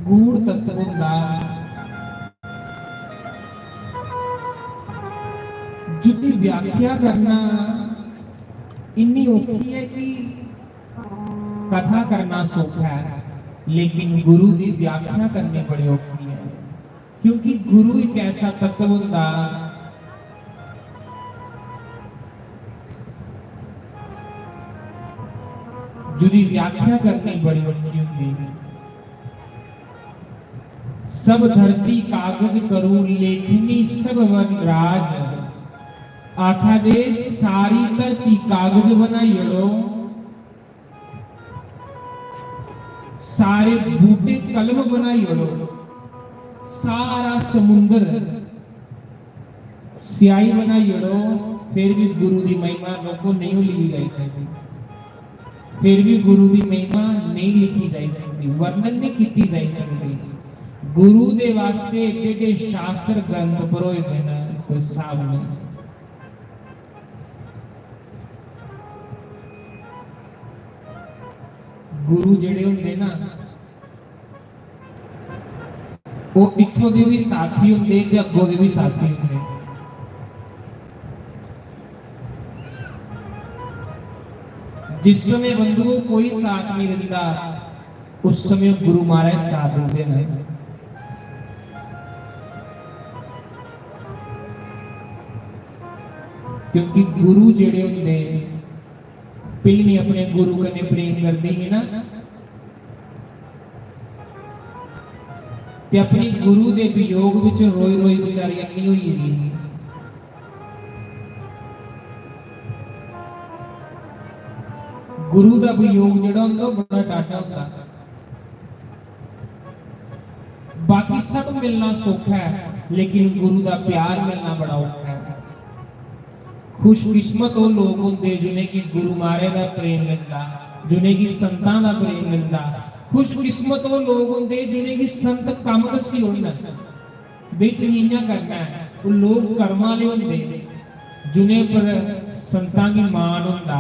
गूढ़ तत्व होता, जिसकी व्याख्या करना इन्नी औखी है कि कथा करना सौखा है, लेकिन गुरु की व्याख्या करनी बड़ी औखी है। क्योंकि गुरु एक ऐसा तत्व होता जिसकी व्याख्या करनी बड़ी औखी होती है। सब धरती कागज करूं लेखनी सब वन राज, आखा दे सारी धरती कागज बनाइयो, सारे बूटे कलम बनाइयो, सारा समुंदर स्याही बनाइयो, फिर भी गुरु की महिमा लोगों नहीं लिखी जा सकती। फिर भी गुरु की महिमा नहीं लिखी जा सकती, वर्णन नहीं की जा सकती। गुरु दे वास्ते एडे शास्त्र ग्रंथ परोए देना कोई हिसाब नहीं। गुरु जेड़े होंदे ना, वो इत्थों दे भी साथी होंदे ते अग्गों दे भी साथी होंदे। जिस समय बंधु को कोई साथ नहीं देता, उस समय गुरु महाराज साथ देते हैं। क्योंकि गुरु जेड़े होंदे पहले अपने गुरु कने प्रेम करते हैं ना, ते अपने गुरु दे वियोग विच रोई रोई बेचारी अन्नी हुई है। गुरु का वियोग जिहड़ा हुंदा बड़ा डाटा होंदा। बाकी सब मिलना सौखा है, लेकिन गुरु का प्यार मिलना बड़ा औखा है। खुशकिस्मत वो लोग होंदे जिन्हें कि गुरु महाराज का प्रेम मिलता, जिन्हें कि संतां का प्रेम मिलता। खुशकिस्मत वो लोग होंदे जिन्हें कि संत कम दसी होना भी इयां करना है। वो लोग कर्म वाले होंदे जिन्हें पर संतां की मान होंदा।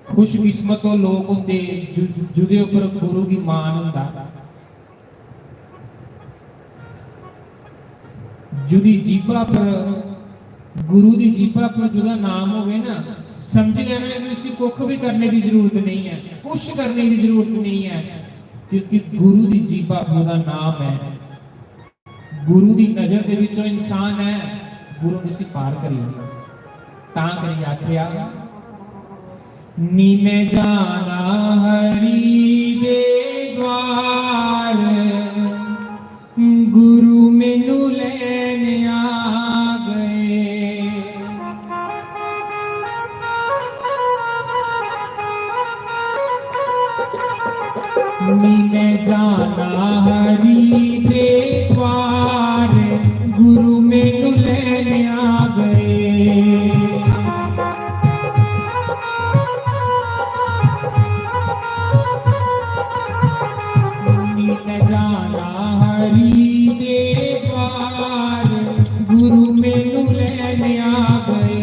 खुशकिस्मत वो लोग होंदे जिहदे उपर गुरु की मान होंदा, जिहदी जीभा पर गुरु की जीभा पर जिहदा नाम होवे ना, समझ लेना कि उसे कुछ भी करने की जरूरत नहीं है, कुछ करने की जरूरत नहीं है। क्योंकि गुरु की जीभा पर जिहदा नाम है, गुरु की नजर के विचों इंसान है, गुरु ने उसे पार करी तां करी आखिया नी मैं जाना हरि दे द्वार, गुरु मैनू लेने आ गए। नी मैं जाना हरि दे द्वार, गुरु मैनू लेने आ गए। जाना हरि दे द्वार, गुरु मैनू लेने आ गए।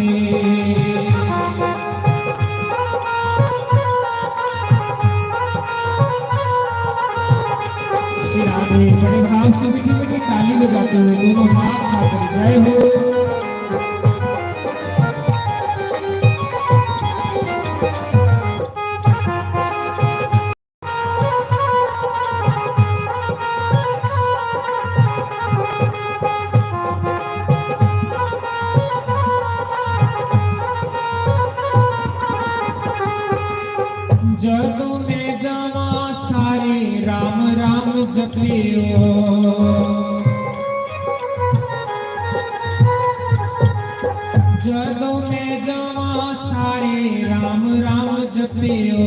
सिराने बड़े भाव से मीठी ताली बजाते हुए दोनों हाथ खाकर जय हो। जदों मैं जावा सारे राम राम जपियो, जपियो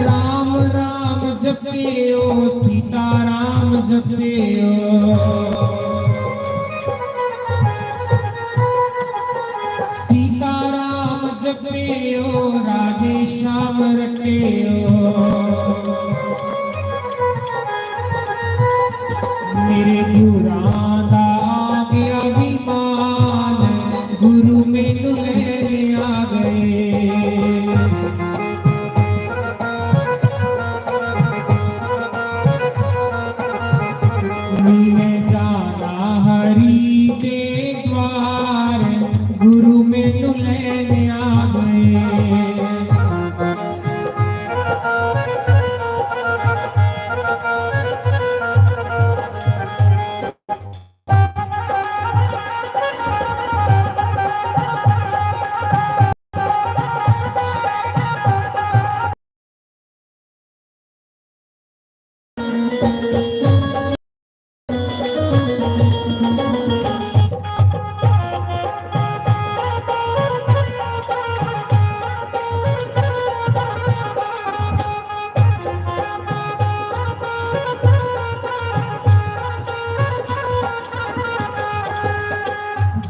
राम राम जपियो सीता राम जपियो सीता राम जपियो राधे श्याम रटियो मेरे गुरां दा आ गया विमान गुरु मैनू लेने आ गए मैं जाना हरि के द्वार गुरु मैनू लेने आ गए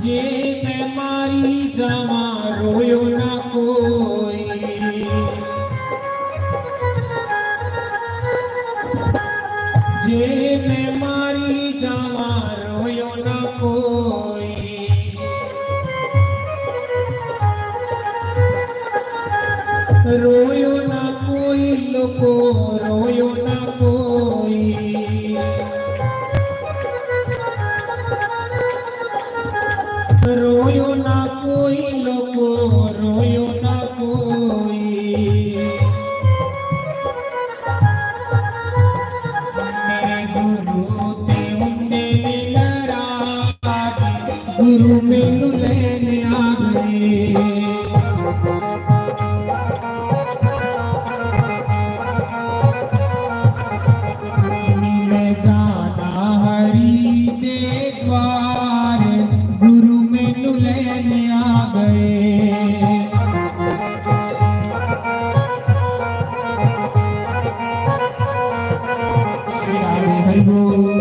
जे मैं मारी जावा रोयो ना कोई जे मैं मारी जावा रोयो ना कोई रोयो ना कोई लोको रोयो ना कोई रोयो ना कोई लोको रोयो ना कोई मेरे गुरु ते उन्ने नाराज गुरु मैनू लेने आ गए मैं जाना हरि के द्वार गुरु मैनू लेने आ गए श्री राधे हरि बोल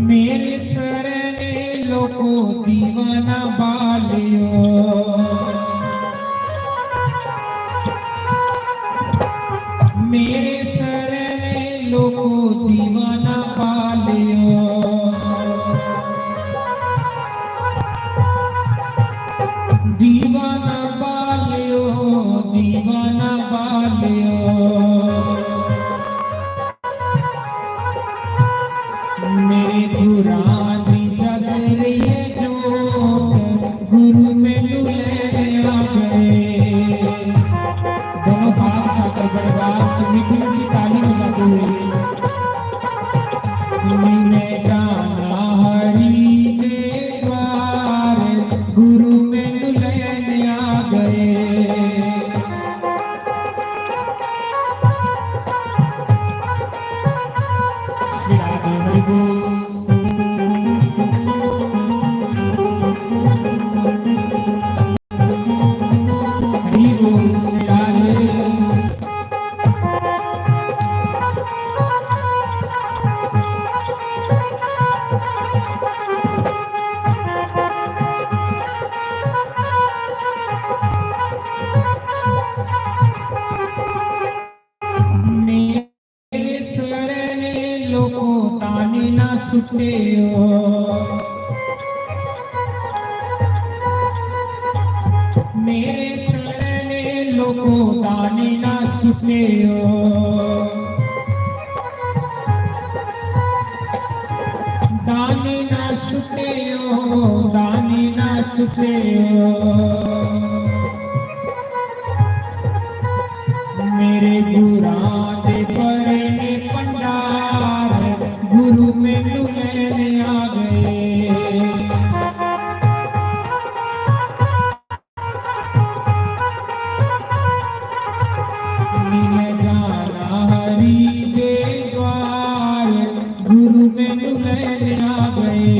मेरे शरणे लोको दीवाना बालियो मेरे शरणे लोको दीवाना बालियो दीवाना बालियो दीवाना बालियो मेरे गुरां दी जग रही जो गुरु मैनू लेने आ गए दोनों भाग खाकर बड़े बाग से मीठी मीठी ताली बजाते हुए मैं जाना हरि के द्वार गुरु मैनू लेने आ गए श्री राधे हरि बोल हरि बोल श्री राधे मेरे शरणे लोको ताने ना सुटियो मेरे शरणे लोको ताने ना सुटियो दानी ना सुटियो दानी ना सुटियो मेरे गुरां दे परे ने भंडार गुरु मैनू लेने आ गए मैं जाना हरि दे द्वार गुरु मैनू लेने आ गए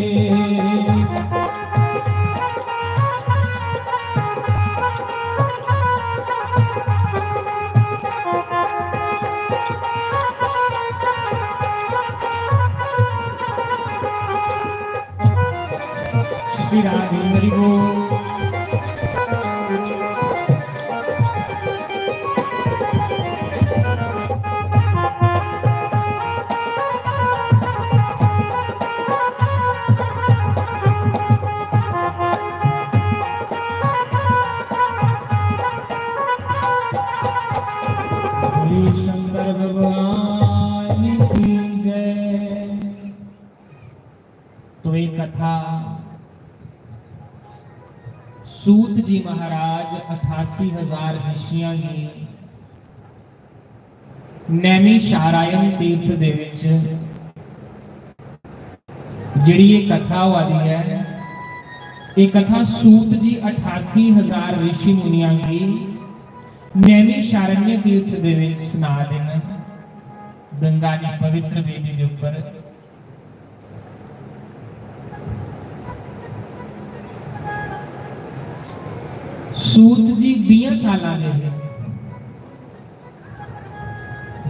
श्री राधे हरि बोल शंकर भगवान की जय। तो एक कथा सूत जी महाराज 88,000 ऋषियां की नैमिषारण्य तीर्थ दे विच जिहड़ी ये कथा वाली है, ये कथा सूत जी 88,000 ऋषि मुनियां की नैमिषारण्य तीर्थ दे विच सुना देना गंगा जी पवित्र वेदी के ऊपर। सूत जी 20 साल के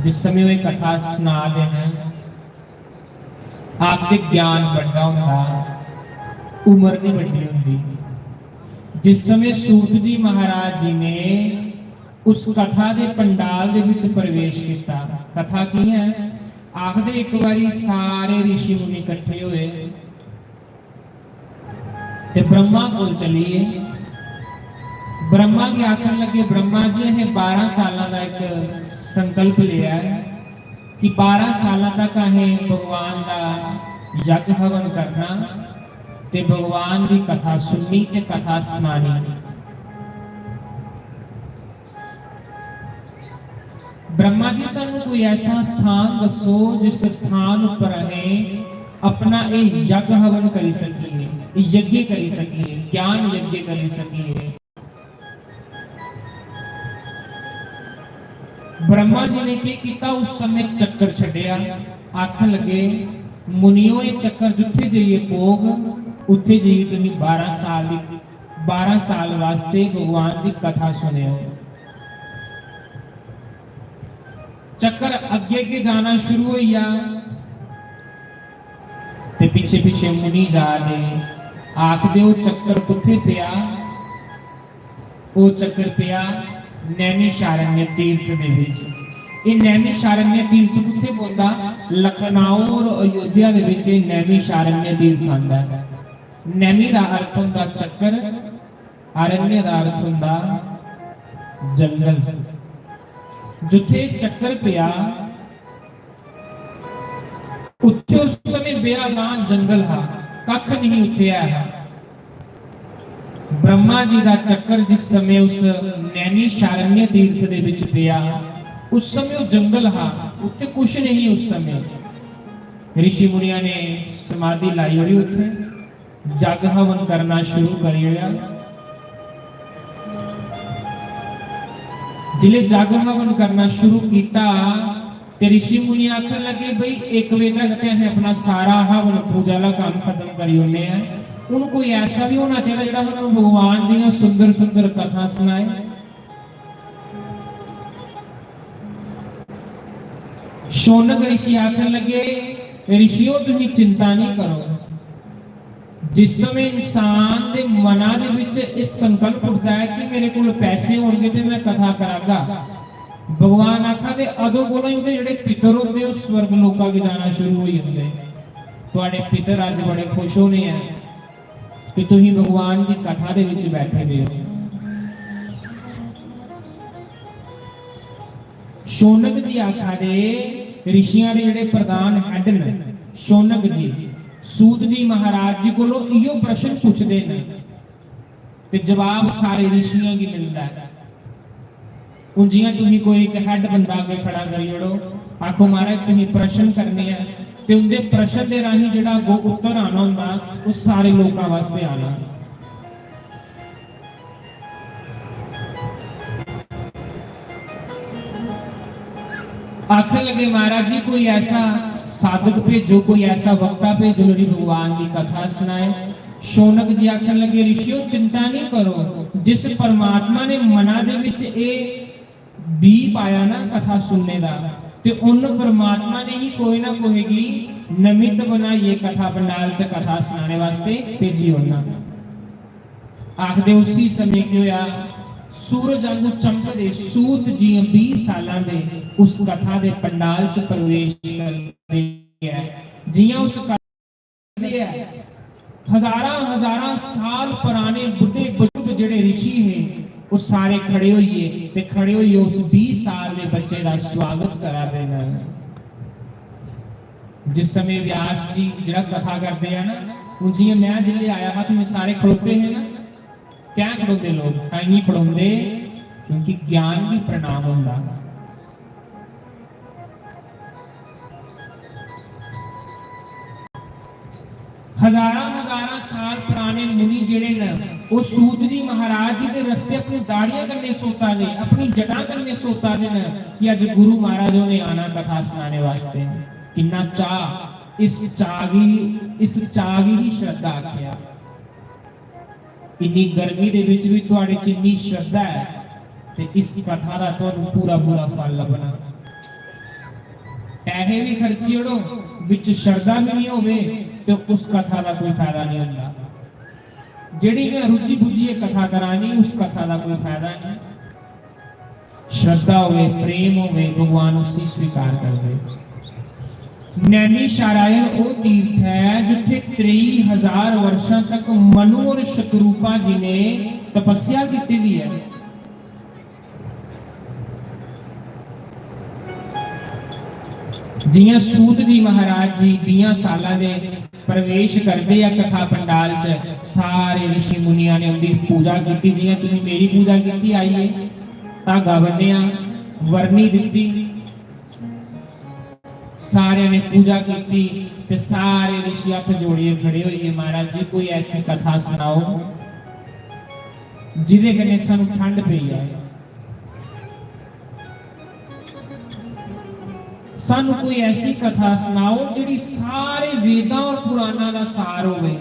जिस समय वे कथा सुना देना आपके ज्ञान बढ़ता होंदा, उम्र नहीं बढ़ती होंदी। जिस समय सूत जी महाराज जी ने उस कथा के पंडाल दे विच प्रवेश किया, कथा की है आखदे एक बारी सारे ऋषि मुनि इकट्ठे हुए ते ब्रह्मा को चलिए। ब्रह्मा की आखन लगे ब्रह्मा जी ने 12 साल का एक संकल्प लिया है कि 12 साल तक अहें भगवान का यज्ञ हवन करना ते भगवान की कथा सुननी ते कथा सुनानी। ब्रह्मा जी सानू कोई ऐसा स्थान दसो जिस स्थान पर अहें अपना यज्ञ हवन करी सकिए, यज्ञ करी सकिए, ज्ञान यज्ञ करी सकिए। ब्रह्मा जी ने क्या किया, उस समय चक्कर छड्या, आखन लगे मुनियो ये चक्कर जिथे जाइए भोग उत्थे जाइए तुसीं 12 साल वास्ते भगवान की कथा सुनियो। चक्कर अगे के जाना शुरू होया ते पीछे पीछे मुनि जा रहे आखदे वो चक्कर कुत्थे पिया, वो चक्कर पिया नैमिषारण्य तीर्थ दे विच। ये नैमिषारण्य तीर्थ कुत्थे पौंदा, लखनऊ और अयोध्या दे विच नैमिषारण्य तीर्थ आंदा है। नैमी दा अर्थ हुंदा चक्कर, अरण्य दा अर्थ हुंदा जंगल। जिथे चक्कर पिया उत्थे उस समय बेरागान जंगल हा, कख नहीं उत्थे है। ब्रह्मा जी का चक्कर जिस समय उस नैमिषारण्य तीर्थ दे विच पिया, उस समय वो जंगल हा, उत्थे कुछ नहीं। उस समय ऋषि मुनिया ने समाधि लाई हुई, उत्थे जग हवन करना शुरू कर दिया। जिले जग हवन करना शुरू किया ते ऋषि मुनि आखन लगे भाई 1 बजे तक असीं अपना सारा हवन पूजा का काम खत्म करी होने हैं। उन्होंने कोई ऐसा भी होना चाहिए जिहड़ा हमें भगवान दी सुंदर सुंदर कथा सुनाए। शौनक ऋषि आखन लगे ऋषियों तुसीं चिंता नहीं करो, जिस समय इंसान के मना दे विच इस संकल्प उठता है कि मेरे को पैसे होंगे तो मैं कथा करागा, भगवान आखा दे अदों कोलों ही उहदे जिहड़े पितर होंदे उह स्वर्ग लोकां के जाना शुरू हो जांदे। तुहाडे पितर अज बड़े खुश होने हैं कि तुसीं भगवान की कथा दे विच बैठे हुए हो। शौनक जी आखा दे ऋषियां दे जिहड़े प्रधान हैड ने शौनक जी, सूत जी महाराज जी को इहो प्रश्न पूछते हैं ते जवाब सारे ऋषियों की मिलता है। हुण जियां तुसीं कोई एक हैड बंदा अगे खड़ा करी ओड़ो, आखो महाराज तुसीं प्रश्न करने हैं ते उनके प्रश्न के राही जिहड़ा अगों उत्तर आना हुंदा वो सारे लोकां वास्ते आना। आखन लगे महाराज जी कोई ऐसा साधक भेजो, कोई ऐसा वक्ता भेजो जिहड़ी भगवान की कथा सुनाए। शौनक जी आखन लगे ऋषियों चिंता नहीं करो, जिस परमात्मा ने मना दे विच ए बी पाया ना कथा सुनने का, ते उन परमात्मा ने ही कोई ना कोई निमित्त बनाई कथा पंडाल च कथा सुनाने वास्ते भेजी होना। आखदे उसी समय की होया सूरज वांगू चमकदे सूत जी 20 सालां दे उस कथा दे पंडाल च प्रवेश करदे है। जियां उस करदे है हजारां साल पुराने बुढ़े बुजुर्ग जिहड़े ऋषि हैं वो सारे खड़े होइए ते खड़े होइए उस 20 साल के बच्चे का स्वागत करा देना। जिस समय व्यास जी जिहड़ा कथा करते हैं ना, वो जी मैं जिले आया था तुम सारे खड़ोते हैं ना, क्या खड़ोते लोग कहीं खड़ोते क्योंकि ज्ञान की प्रणाम होता। हजारां साल पुराने मुनि जिहड़े ने वो सूत जी महाराज जी के रस्ते अपनी दाढ़ियां करने सोता दे, अपनी जड़ा करने सोता दे न कि अज गुरु महाराजों ने आना कथा सुनाने वास्ते। किन्ना चाह, इस चागी ही श्रद्धा आख्या। इन्नी गर्मी दे विच भी तुहाडे च इन्नी श्रद्धा है ते इस कथा दा तुहानू पूरा फल लभना। पैसे भी खर्ची ओड़ो विच श्रद्धा भी नहीं होवे तो उस कथा का कोई फायदा नहीं होता। जिहड़ी रुचि बुझी कथा करानी उस कथा का कोई फायदा नहीं। श्रद्धा होवे, प्रेम होवे, भगवान उसी स्वीकार कर दे। नैमिषारण्य वो तीर्थ है जिथे 23,000 वर्षों तक मनु और शतरूपा जी ने तपस्या की दी है। जियां सूत जी महाराज जी 20 साल दे प्रवेश करते हैं कथा पंडाल च, सारे ऋषि मुनिया ने उनकी पूजा की। जियां तुसीं मेरी पूजा की आइए धागा बन्निया वरनी दी, सारे ने पूजा की ते सारे ऋषि हथ जोड़िए खड़े होइए महाराज जी कोई ऐसी कथा सुनाओ जिदे कन्नै सानू ठंड पई जाए, सानू कोई ऐसी कथा सुनाओ जिहड़ी सारे वेदां और पुराणां दा सार होवे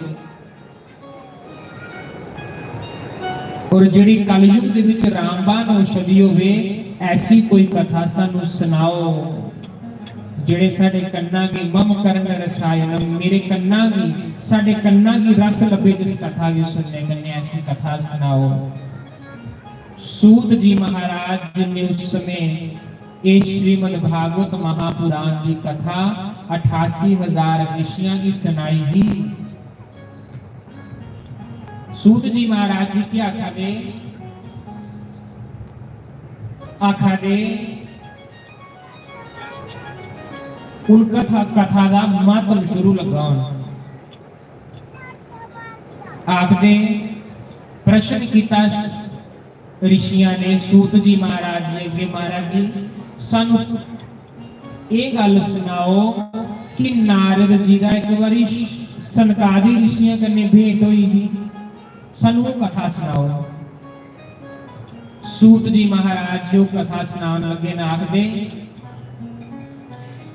और जिहड़ी कलयुग दे विच रामबाण औषधि होवे। ऐसी कोई कथा सानू सुनाओ जिहड़े साडे कन्ना की मम कर्ण रसायनम, मेरे कन्ना की साडे कन्ना की रस लभे जिस कथा की सुनने कन्ने ऐसी कथा सुनाओ। सूत जी महाराज ने उस समय ये श्रीमद् भागवत महापुराण की कथा 88,000 ऋषियों की सुनाई थी। सूत जी महाराज जी क्या आखा दे उन कथा का मतलब शुरू लगा आखदे प्रश्न किया ऋषिया ने सूत जी महाराज जी अगे, महाराज जी सानू ये गल सुनाओ कि नारद जी का एक बारी सनकादी ऋषियों कन्ने भेंट हुई थी, सानू कथा सुनाओ। सूत जी महाराज जो कथा सुनान लगे ना आखदे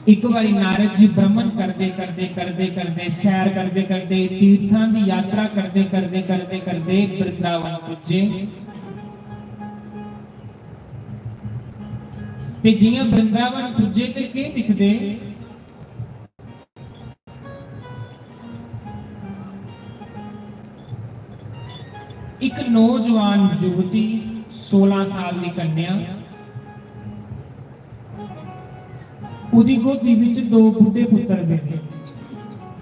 एक बारी नारद जी भ्रमण करते सैर करते तीर्थां की यात्रा करते वृंदावन पुजे ते जियां वृंदावन पुजे ते के दिखदे एक नौजवान युवती 16 साल की कन्या, उदी गोदी विच 2 बुढ़े पुत्र बैठे,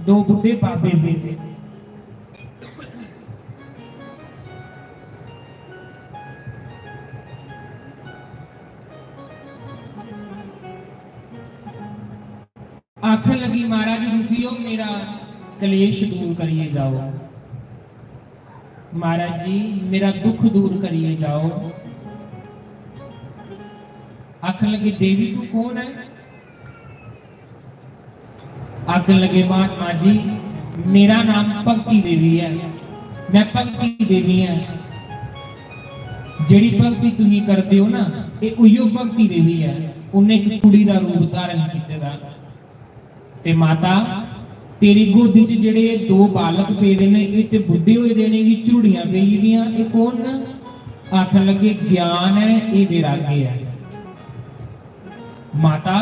2 बुढ़े बाबे बैठे। आखन लगी महाराज रुकियो, मेरा कलेश दूर करिए जाओ। महाराज जी मेरा दुख दूर करिए जाओ। आखन लगे देवी तू कौन है? आखन लगे महात्मा जी मेरा नाम भगती देवी है, मैं भगती देवी है। ਜਿਹੜੀ ਭਗਤੀ ਤੁਸੀਂ ਕਰਦੇ ਹੋ ਨਾ ਇਹ ਉਹੀਓ ਭਗਤੀ ਦੇਵੀ ਹੈ। ਉਹਨੇ ਇੱਕ ਕੁੜੀ ਦਾ ਰੂਪ ਧਾਰਨ ਕੀਤੇ ਦਾ। ਤੇ ਮਾਤਾ ਤੇਰੀ ਗੋਦੀ 'ਚ ਜਿਹੜੇ ਦੋ ਬਾਲਕ ਪਏ ਨੇ ਇਹ ਤੇ ਬੁੱਢੇ ਹੋਏ ਦੇ ਨੇ ਕਿ ਝੂੜੀਆਂ ਪਈ ਦੀਆਂ, ਇਹ ਕੌਣ ਨੇ? ਆਖਣ ਲੱਗੇ ਗਿਆਨ ਹੈ, ਇਹ ਵਿਰਾਗੀ ਹੈ। ਮਾਤਾ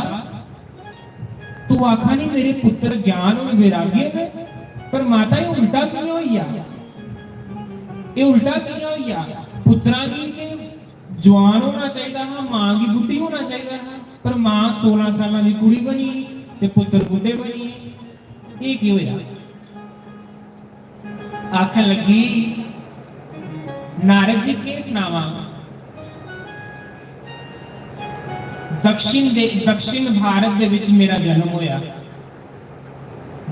ਤੂੰ ਆਖਾ ਨਹੀਂ ਮੇਰੇ ਪੁੱਤਰ ਗਿਆਨ और ਵਿਰਾਗੀ ਹੈ, ਪਰ ਮਾਤਾ ਇਹ ਉਲਟਾ ਕਿਉਂ ਹੋਇਆ? ਇਹ ਉਲਟਾ ਕਿਉਂ ਹੋਇਆ? पुत्रा की के जवान होना चाहिए हाँ, मां की बुढ़ी होना चाहिए हाँ, पर मां 16 साल की कुड़ी बनी ते पुत्र बुढ़े बनी। ये क्यों होया? आखन लगी नारद जी के सुनावा दक्षिण भारत दे विच मेरा जन्म होया।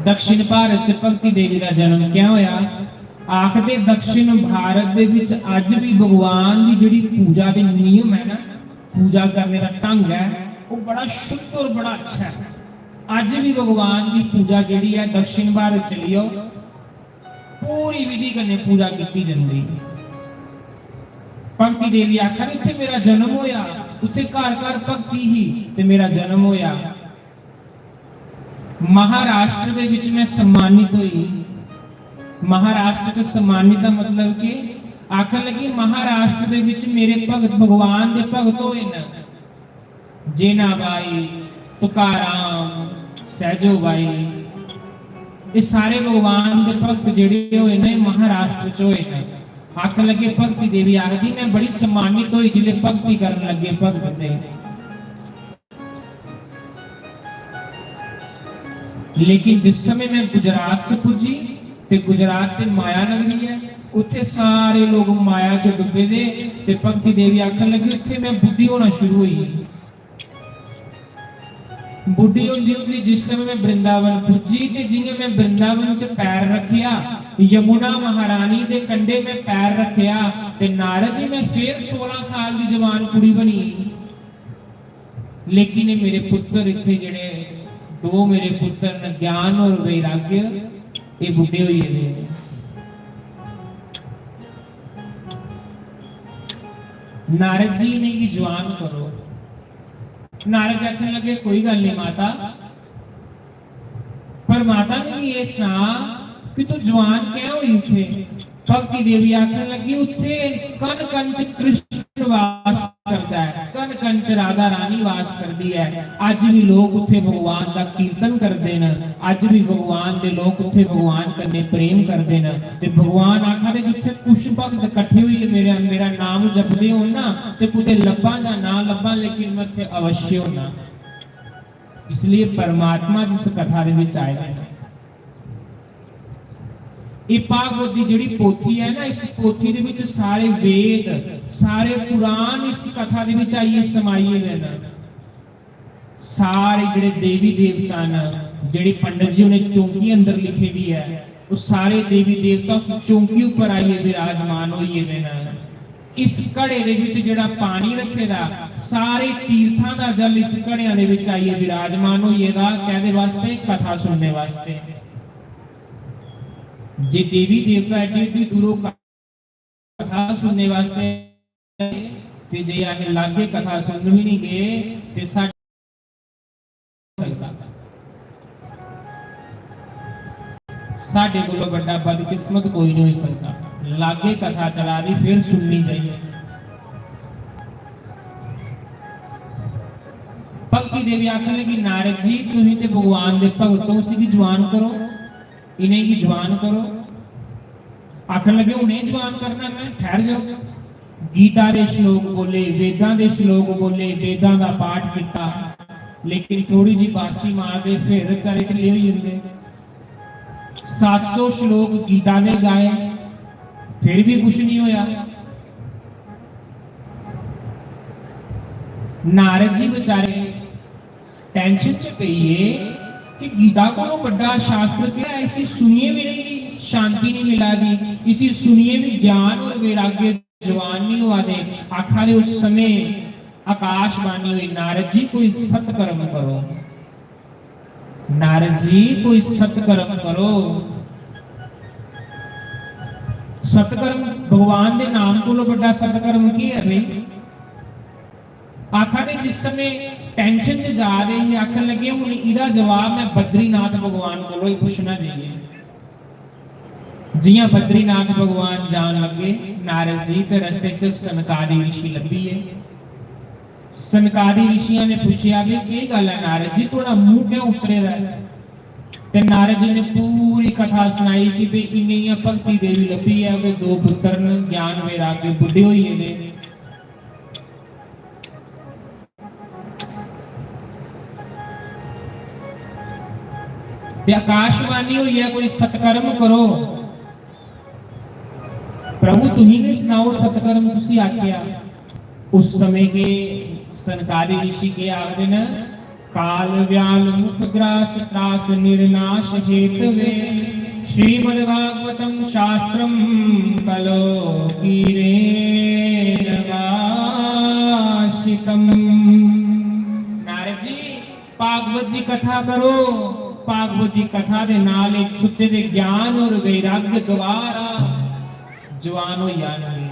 दक्षिण भारत च भगती देवी का जन्म क्या होया? आखदे दक्षिण भारत दे विच अज भी भगवान की जिहड़ी पूजा दे नियम है ना, पूजा करने का ढंग है वो बड़ा शुद्ध और बड़ा अच्छा है। अज भी भगवान की पूजा जिहड़ी है दक्षिण भारत चलियो पूरी विधि कन्ने पूजा की जाती। भगती देवी आखा उत्थे मेरा जन्म होया, उत्थे घर घर भगती ही ते मेरा जन्म होया। महाराष्ट्र दे विच मैं सम्मानित हुई। महाराष्ट्र च सम्मानित का मतलब कि आखन लगी महाराष्ट्र दे विच मेरे भगत भगवान दे भगत होए न, जेना बाई, तुकाराम, सहजो बाई, ये सारे भगवान दे भगत जेड़े होए ने महाराष्ट्र च होए न। आखन लगे भगती देवी आखदी मैं बड़ी सम्मानित होई जिले भगती करन लगे भगत दे। लेकिन जिस समय मैं गुजरात च पुजी ते गुजरात ते माया नगरी है, उत्थे सारे लोग माया च डुबे दे ते भगती देवी आखन लगी उत्थे मैं बुढ़ी होना शुरू हुई। बुढ़ी होंदी होंदी जिस समय मैं वृंदावन पुजी ते जिने मैं वृंदावन च पैर रखिया, यमुना महारानी दे कंडे में पैर रखिया ते नारद जी मैं फिर 16 साल की जवान कुड़ी बनी। लेकिन ये मेरे पुत्र इत्थे जिहड़े दो मेरे पुत्र ने ज्ञान और वैराग्य ये बुढ़े हुए हैं। नारद जी ने की जवान करो। नारद जी कहने लगे कोई गल नहीं माता, पर माता ने ये सुना कि तू जवान क्या हुई थे? भगती देवी आखने लगी उथे कन कंच कृष्ण वास करता है, कन कंच राधा रानी वास करती है। आज भी लोग उथे भगवान का कीर्तन करते हैं, आज भी भगवान दे लोग उथे भगवान कन्ने प्रेम करते हैं। ते भगवान आखा दे जिथे कुछ भगत इकट्ठे हुए मेरा नाम जपदे हो ना ते कुते लब्बा या ना लब्बा लेकिन मैं उथे अवश्य होना। इसलिए परमात्मा जिस कथा दे विच आए हैं भागवत की जिहड़ी पोथी है ना, इस पोथी दे विच सारे वेद सारे पुराण इस कथा दे विच आइए समाइए गए ने। सारे जिहड़े देवी देवता ने जिहड़ी पंडित जी ने चौंकी अंदर लिखे भी है वो सारे देवी देवता उस चौंकी ऊपर आइए विराजमान होइए ने। इस घड़े दे विच जिहड़ा पानी रखेदा सारे तीर्थां दा जल इस घड़ियां दे विच आइए विराजमान होइएगा। कहदे वास्ते कथा सुनने वास्ते। जे देवी देवता एडी दूरों कथा सुनने वास्ते ते जे आके लागे कथा सुन भी नहीं गए ते साडे कोलों बड़ा बदकिस्मत कोई नहीं हो सकता। लागे कथा चला दी फिर सुननी चाहिए। भगती देवी आखने लगी नारद जी तुसीं ते भगवान दे भगतों सी जवान करो, इन्हें की जवान करो। आखन लगे उन्हें जवान करना मैं ठहर जाओ। गीता दे श्लोक बोले, वेदां दे श्लोक बोले, वेदां दा पाठ किया, लेकिन थोड़ी जी बासी मार दे फिर करे के लिए ही जंदे। 700 श्लोक गीता ने गाए फिर भी कुछ नहीं होया। नारद जी बेचारे टेंशन च पईए कि गीता को बड़ा शास्त्र क्या, इसी सुनिए मिलेगी शांति नहीं मिलेगी, इसी सुनिए भी ज्ञान और वैराग्य जवान नहीं हुआ दे। आखा दे उस समय आकाशवाणी हुई, नारद जी कोई सत्कर्म करो, नारद जी कोई सत्कर्म करो। सतकर्म भगवान के नाम को बड़ा सतकर्म की है भाई। आखा ने जिस समय टेंशन च जा रहे हैं, आखन लगे हूं इहदा जवाब मैं बद्रीनाथ भगवान को ही पूछना चाहिए। जियां बद्रीनाथ भगवान जान लगे, नारद जी ते रस्ते च सनकादी ऋषि लभी है। सनकादी ऋषियों ने पूछा भी की गल है नारद जी, थोड़ा मुंह क्यों उतरे दा है? ते नारद जी ने पूरी कथा सुनाई कि भाई इन्हीं भक्ति देवी लभी है, वे दो पुत्र ने ज्ञान वैराग्य बुढ़े हुई है। आकाशवाणी हुई है कोई सत्कर्म करो। प्रभु तुम्ही ने सुनाओ सत्कर्म तुसी आख्या। उस समय के सनकादी ऋषि के आखदे न, काल व्याल मुख ग्रास त्रास निर्नाश हेतवे श्रीमद् भागवतम शास्त्रम कलो कीरेण वाशिकम। नारद जी भागवत की कथा करो, भागवत की कथा दे नाल एक सुते दे ज्ञान और वैराग्य द्वारा जवान हो जाणगे,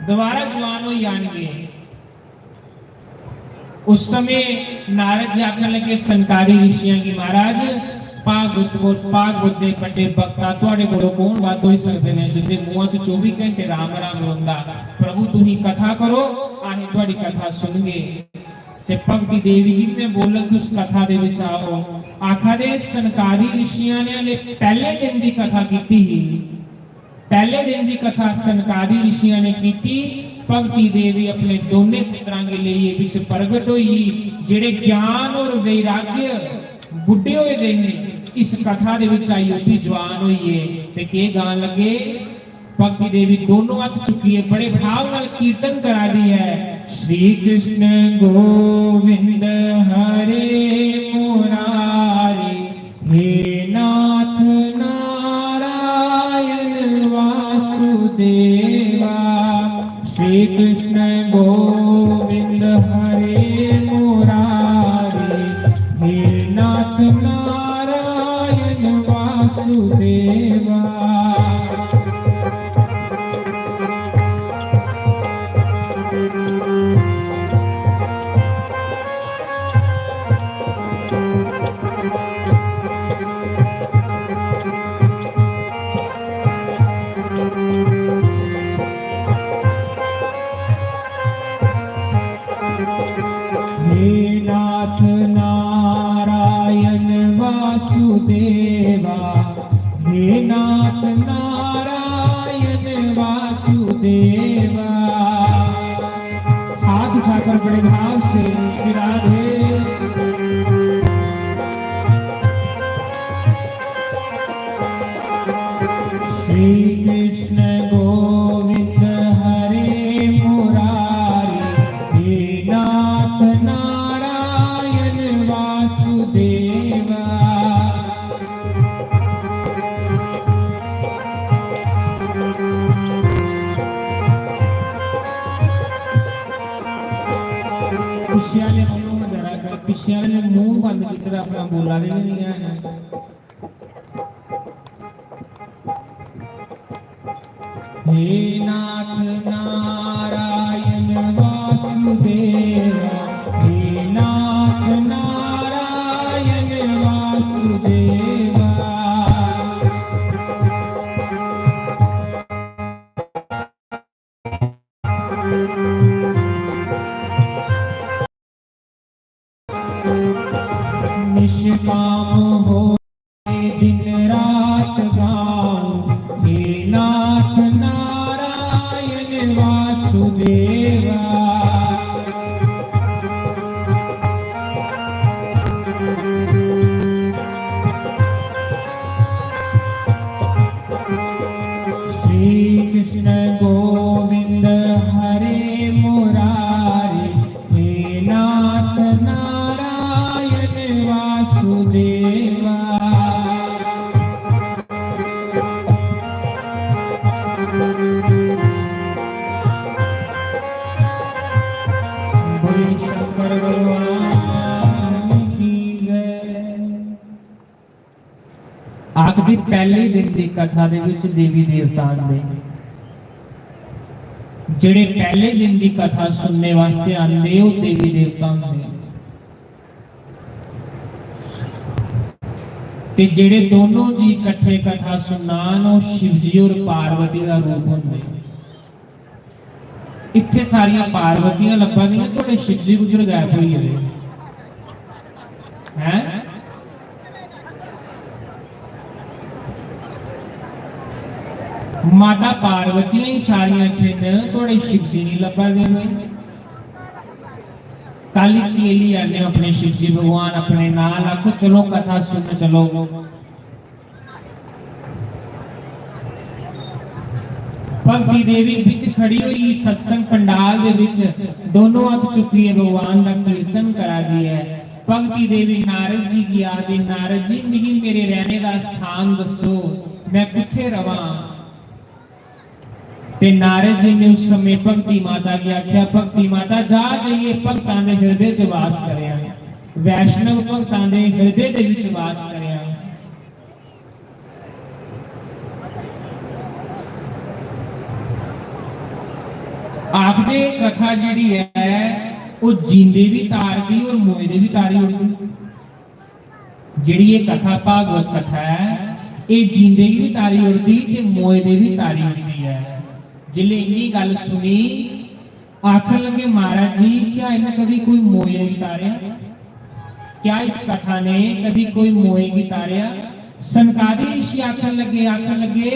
दोबारा जवान हो जाणगे। उस समय नारद जी आखने लगे सनकादी ऋषियों की, महाराज भागवत दे बड़े भक्ता तुहाडे कोलों कौन वाद हो सकदे ने जिंदे मुंहां च 24 घंटे राम राम रोंदा। प्रभु तुही कथा करो, आही तुहाडी कथा सुनगे। ते भक्ति देवी जी ने बोलन कि उस कथा दे विच आओ। आखा दे सनकादी ऋषियों ने पहले दिन की कथा की, पहले दिन की कथा सनकादी ऋषियों ने की। भक्ति देवी अपने दोनों पुत्रां के लिए विच प्रगट हुई, जेड़े ज्ञान और वैराग्य बुढ़े हुए दे ने इस कथा दे विच आई होती जवान हुई है। ते के गान लगे, भक्ति देवी दोनों हाथ चुकी है, बड़े भाव नाल कीर्तन करा दी है। श्री कृष्ण गोविंद हरे मुरारी, हे नाथ नारायण वासुदेवा। श्री कृष्ण गोविंद हरे मुरारी, हे नाथ नारायण वासुदेवा। वासुदेवा, हे नाथ नारायण वासुदेवा। हाथ उठाकर बड़े भाव से श्री राधे। श्री कृष्ण गोविंद हरे मुरारी, हे नाथ नारायण वासुदेवा। पिछे वाले मुंह जरा कर, पिछे वाले मुंह बंद की अपना बोला नहीं है। हे नाथ नारायण वासुदेवा, हे नाथ नारायण वासुदेवा। निष्काम हो दिन रात गाऊं, हे नाथ नारायण वासुदेवा। श्री कृष्ण गोविंद हरे मुरारी, हे नाथ नारायण वासुदेवा। शंकर भगवान की जय। आखिरी पहले दिन की कथा दे विच देवी देवतां दे ਜਿਹੜੇ ਪਹਿਲੇ ਦਿਨ ਦੀ ਕਥਾ ਸੁਣਨੇ ਵਾਸਤੇ ਆਉਂਦੇ ਉਹ ਦੇਵੀ ਦੇਵਤਾ ਹੁੰਦੇ ਤੇ ਜਿਹੜੇ ਦੋਨੋਂ ਜੀ ਇਕੱਠੇ ਕਥਾ ਸੁਣਾਣ ਉਹ शिव जी और पार्वती ਦਾ ਰੂਪ ਹੁੰਦੇ। ਇੱਥੇ ਸਾਰੀਆਂ ਪਾਰਵਤੀਆਂ ਲੱਭਣਗੀਆਂ, ਤੁਹਾਡੇ शिव जी ਗੁਜਰ ਗਾਇਬ ਹੋਈ ਹੋਏ ਹੈ। माता पार्वती ही सारियां थे, थोड़े शिव जी नहीं लभा गए। काली केली आने अपने शिव जी भगवान अपने नाल आखो चलो कथा सुन चलो। भगती देवी बिच खड़ी हुई सत्संग पंडाल दे विच दोनों हाथ चुकी है, भगवान का कीर्तन करा दी है। भगती देवी नारद जी की आदि, नारद जी मिगी मेरे रहने का स्थान दसो, मैं किथे रवां। ते नारद जी ने उस समय भगती माता की आख्या, भगती माता जा जाइए भगतां दे हृदय च वास करिया, वैष्णव भगतां दे हृदय दे विच वास करिया। आखदे कथा जिहड़ी है वो जींदे भी तारदी और मोए दे भी तारी उड़दी। जिहड़ी ये कथा भागवत कथा है ये जींदे की भी तारी उड़दी ते मोए दे भी तारी उड़दी है। जिले इन्नी गल सुनी आखन लगे महाराज जी क्या इन्हें कभी कोई मोए की तारिया, क्या इस कथा ने कभी कोई मोए की तारिया। सनकादी ऋषि आखन लगे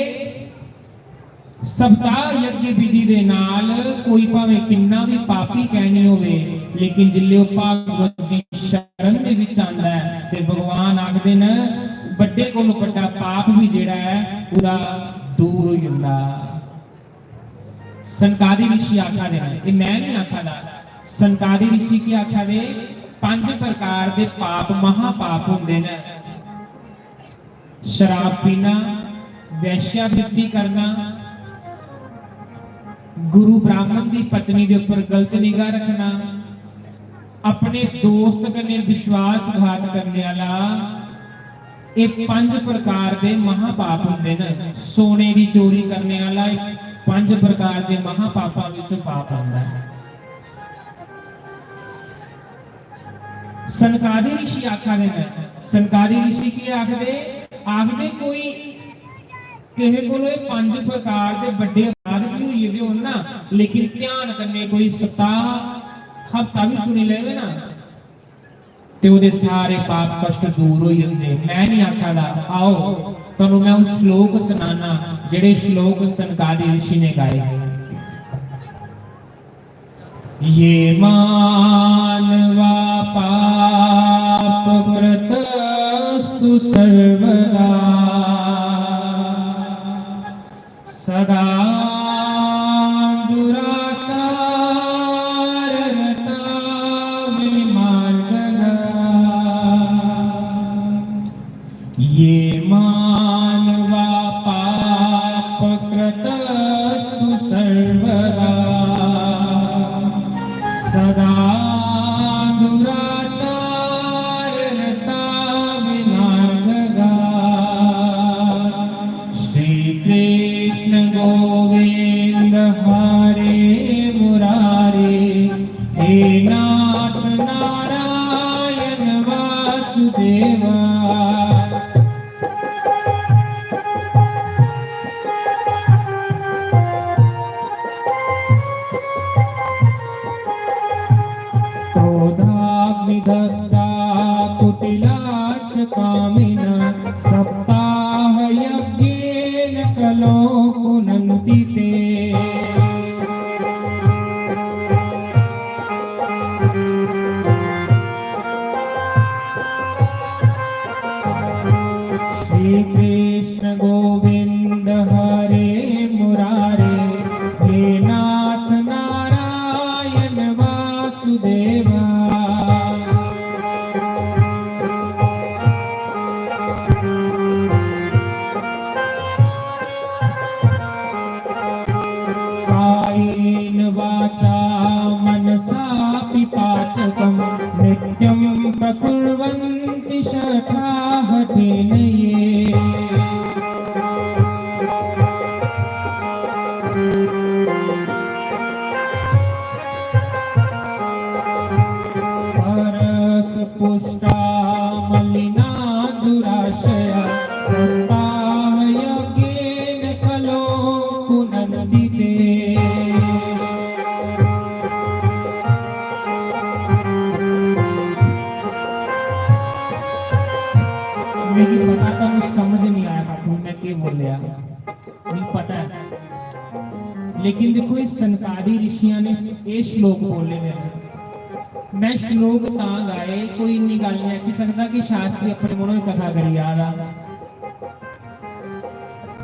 सप्ताह यज्ञ विधि दे नाल कोई भावे किन्ना भी पापी कहनी होवे लेकिन जिले वो भागवत दी शरण दे विच आंदा है ते भगवान आखदे न बड़े कोलों बड़ा पाप भी जिहड़ा है उदा दूर हो जांदा। सनकादी ऋषि आखा दे, ये मैं नहीं आखा दा, सनकादी ऋषि की आखा दे 5 प्रकार दे पाप महापाप होंदे ने। शराब पीना, वैश्यावृत्ति करना, गुरु ब्राह्मण की पत्नी के ऊपर गलत निगाह रखना, अपने दोस्त कन्ने विश्वासघात करने वाला, ये 5 प्रकार दे महापाप होंदे ने। सोने की चोरी करने वाला 5 प्रकार के महापापां विच पाप आंदा है। सनकादी ऋषि आखा दे, सनकादी ऋषि की आखदे कोई किसी को 5 प्रकार के बड़े अपराध भी हुई दे होण ना लेकिन ध्यान करने कोई सप्ताह हफ्ता भी सुनी लेवे ना ते ओदे सारे पाप कष्ट दूर हो जांदे। मैं नहीं आखा दा, आओ तनु मैं उस श्लोक सुनाना जेड़े श्लोक सनकादी ऋषि ने गाए। ये मानवा पाप कृतस्तु सर्वदा सदा दुराचाररता विमार्गगा। ये मानवा पाप कृतस्तु सर्वदा सदा दुराचाररता विमार्गगा। श्री कृष्ण गोविंद हरे मुरारे हे नाथ नारायण वासुदेवा। क्रोधाग्निदग्धा कुटिलाश कामिना सप्ताह यज्ञेन कलो पुनन्ति ते। श्री कृष्ण गोविंद हरे मुरारे हे नाथ नारायण वासुदेवा। कायेन वाचा मनसा पिपा दुष्टा मलिना दुराशया सत्ताह यज्ञेन खलो पुनन्ति ते। मेरी पता तुम समझ नहीं आया बापू मैं क्या बोलिया नहीं पता है, लेकिन देखो इस सनकादी ऋषियों ने ये श्लोक बोले हैं। मैं श्लोक तां गाए कोई इन्नी गल नहीं आखी सकता कि शास्त्री अपने मनों ही कथा करी जा रहा।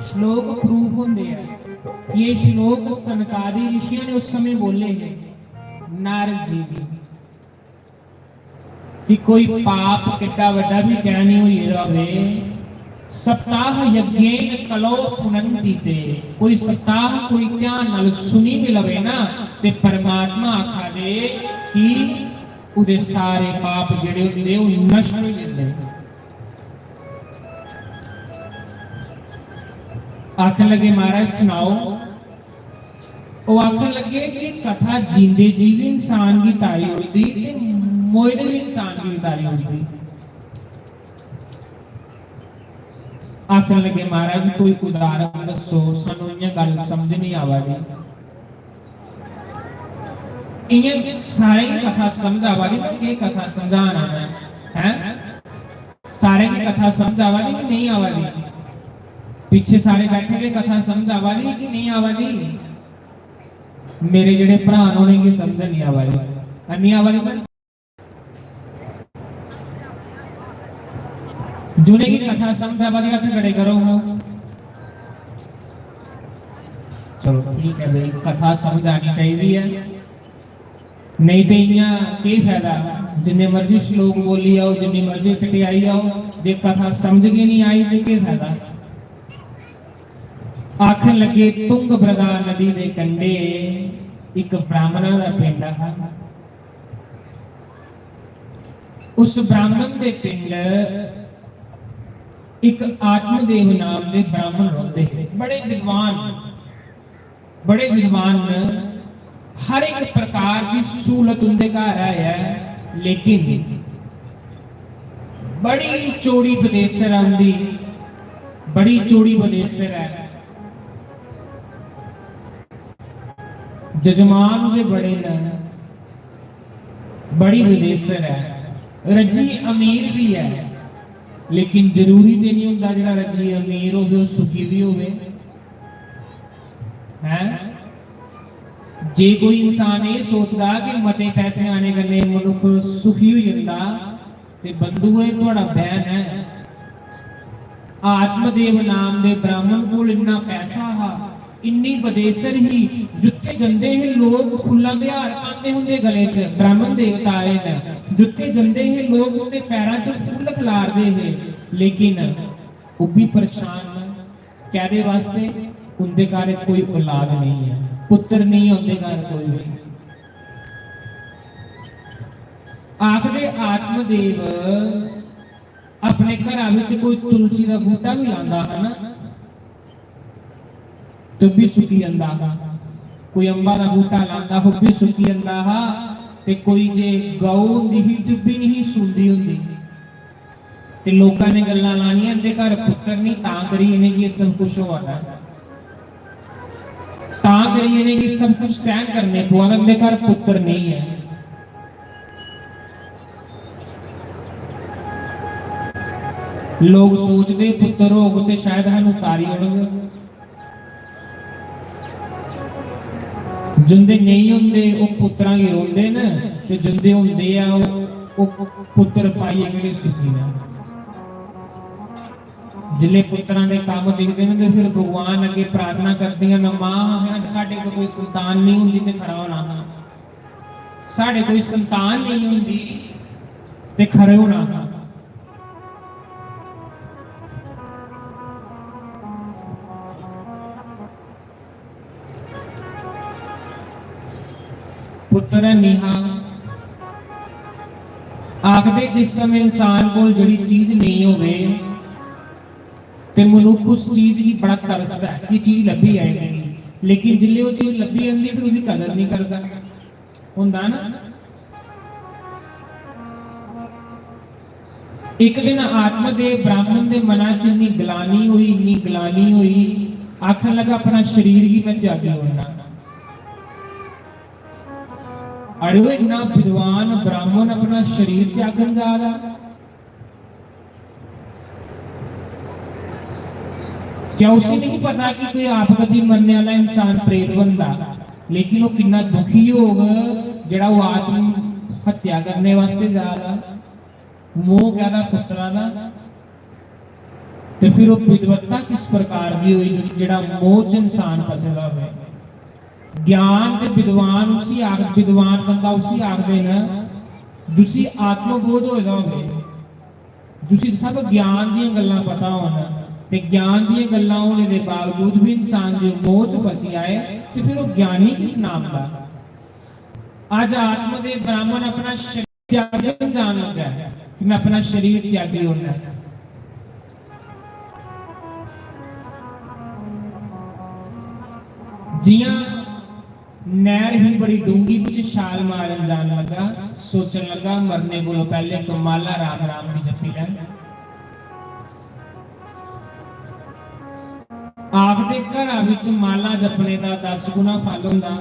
श्लोक प्रूफ होंगे हैं। ये श्लोक सनकादी ऋषियों ने उस समय बोले हैं नारद जी की कि कोई पाप कितना बड़ा भी क्या नहीं हुई रहे सप्ताह यज्ञेन कलो पुनन्ति ते। कोई सप्ताह कोई क्या नल सुनी भी लवे ना ते परमात्मा आखा दे कि उदे सारे पाप जेड़े होंदे वो नष्ट हो जांदे। आखन लगे महाराज सुनाओ, वो आखन लगे कि कथा जींदे जीव इंसान की तारी होती ते मोए दे इंसान की तारी होती। आखन लगे महाराज कोई उदाहरण दसो सानू इयां गल समझ नहीं आवादी। इयां सारे की कथा समझ आवादी कि कथा समझाना है सारे की कथा समझ आवादी कि नहीं आवादी? पीछे सारे बैठे के कथा समझ आवादी कि नहीं आवादी? मेरे जेड़े भरा उन्हें की समझ नहीं आवादी नहीं आवादी जुने की कथा समझ आवादी हाथ खड़े करो। चलो ठीक है भाई कथा समझ आनी चाहिए है, नहीं तो इयां की फायदा जिन्ने मर्जी श्लोक बोली आओ जिन्नी मर्जी कटियाई आओ जे कथा समझ के नहीं आई तो की फायदा। आखन लगे तुंग भद्रा नदी के कंढे एक ब्राह्मणा का पिंड है। उस ब्राह्मण के पिंड एक आत्मदेव नाम के ब्राह्मण रहते हैं। बड़े विद्वान हर एक प्रकार की सहूलत उनके घर है, लेकिन बड़ी चौड़ी बदेसर आंदी बड़ी चौड़ी बदेसर है। जजमान के बड़े न बड़ी बदेसर है। रजी अमीर भी है, लेकिन जरूरी तो नहीं होता जो रजी अमीर हो सुखी भी हो। जे कोई इंसान ये सोचता कि मते पैसे आने कन्ने मनुख सुखी हो जाता ते बंधु है थोड़ा बहन है। आत्मदेव नाम दे ब्राह्मण कोल इन्ना पैसा हा इन्नी बदेसर ही जुत्थे जंदे हैं लोग फुल्लां दे हार पाते होंगे गले च। ब्राह्मण देवता आए न जुत्थे जंदे हैं लोग उनके पैरां च फुल खिलारदे हैं, लेकिन वो भी परेशान कहदे वास्ते उनके घर कोई औलाद नहीं है, पुत्र नहीं उनके घर कोई भी। आखदे आत्मदेव अपने घर विच कोई तुलसी का बूटा भी लांदा है ना तो भी सुखी जांदा हा। कोई अंबा का बूटा लांदा हो भी सुखी जांदा हा ते कोई जे गौ हुंदी ही ते भी नहीं सुंदी हुंदी ते लोकां ने गल्लां लाणियां इनके घर पुत्र नहीं तां करी इन्हें की सब कुछ होता तां करी इन्हें की सब कुछ सहन करने पवा इनके घर पुत्र नहीं है। लोग सोचते पुत्र होग ते शायद सानू तारी उड़ग, जिंदे नहीं होंदे वो पुत्रां ही रोंदे न ते जिंदे होंदे आ वो पुत्र पाइए किहड़े सुखी ने। जिले पुत्रां दे काम दिखदे ने ते फिर भगवान अगे प्रार्थना करदियां न मां साडे कोई संतान नहीं हुंदी ते खरा होना, साडे कोई संतान नहीं हुंदी ते खरे होना। पुत्र निहा आखदे जिस समय इंसान को जड़ी चीज नहीं होवे ते मनुख उस चीज की बड़ा तरसदा है कि चीज लभी आएगी, लेकिन जिले वो चीज लभी आंदी फिर उसकी कदर नहीं करता हुंदा ना। एक दिन आत्मदेव ब्राह्मण के मना च इन्नी गलानी हुई, आखन लगा अपना शरीर ही मैं त्यागी होना। अरे वो इतना विद्वान ब्राह्मण अपना शरीर त्यागन जा रहा, क्या उसे नहीं पता कि कोई आपगति मरने वाला इंसान प्रेत बनता, लेकिन वो कितना दुखी होगा जड़ा वो आत्म हत्या करने वास्ते जा रहा, मोह कहता पुत्रा दा। तो फिर वो विद्वत्ता किस प्रकार की हुई जड़ा मोह च इंसान फसेगा हुआ। ज्ञान ते विद्वान उसी विद्वान बंदा उसी आखदे ना जिसी आत्मबोध होएगा होवे, जिसी सब ज्ञान दी गल्लां पता होना ते ज्ञान दी गल्लां होने दे बावजूद भी इंसान जो मोह च फसी आए तो फिर वो ज्ञानी किस नाम का। आज आत्मदेव ब्राह्मण अपना शरीर त्यागन जान लगा है कि मैं अपना शरीर त्यागी होना है। जियां नहर ही बड़ी डूंगी विच छाल मारन जान लगा, सोचन लगा मरने को पहले तो माला राम राम की जपी लै। आखदे घरां विच माला जपने का 10 गुना फल हुंदा,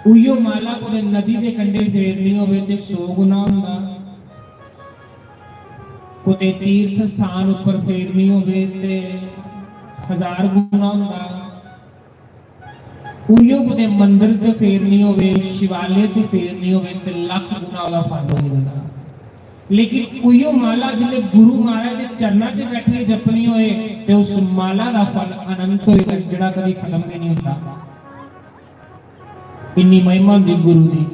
उहियो माला कोई नदी के कंढे फेरनी होवे ते 100 गुना हुंदा, कोई तीर्थ स्थान उपर फेरनी होवे ते 1000 गुना हुंदा, उहियो कोई मंदिर च फेरनी होवे शिवालय च फेरनी होवे ते 1,00,000 गुना वाला फल हो जांदा। लेकिन उहियो माला जिले गुरु महाराज के चरणों च बैठे जपनी होए ते उस माला का फल अनंत होएगा, जिहड़ा कभी खत्म भी नहीं होता। इन्नी महिमा दी गुरु दी।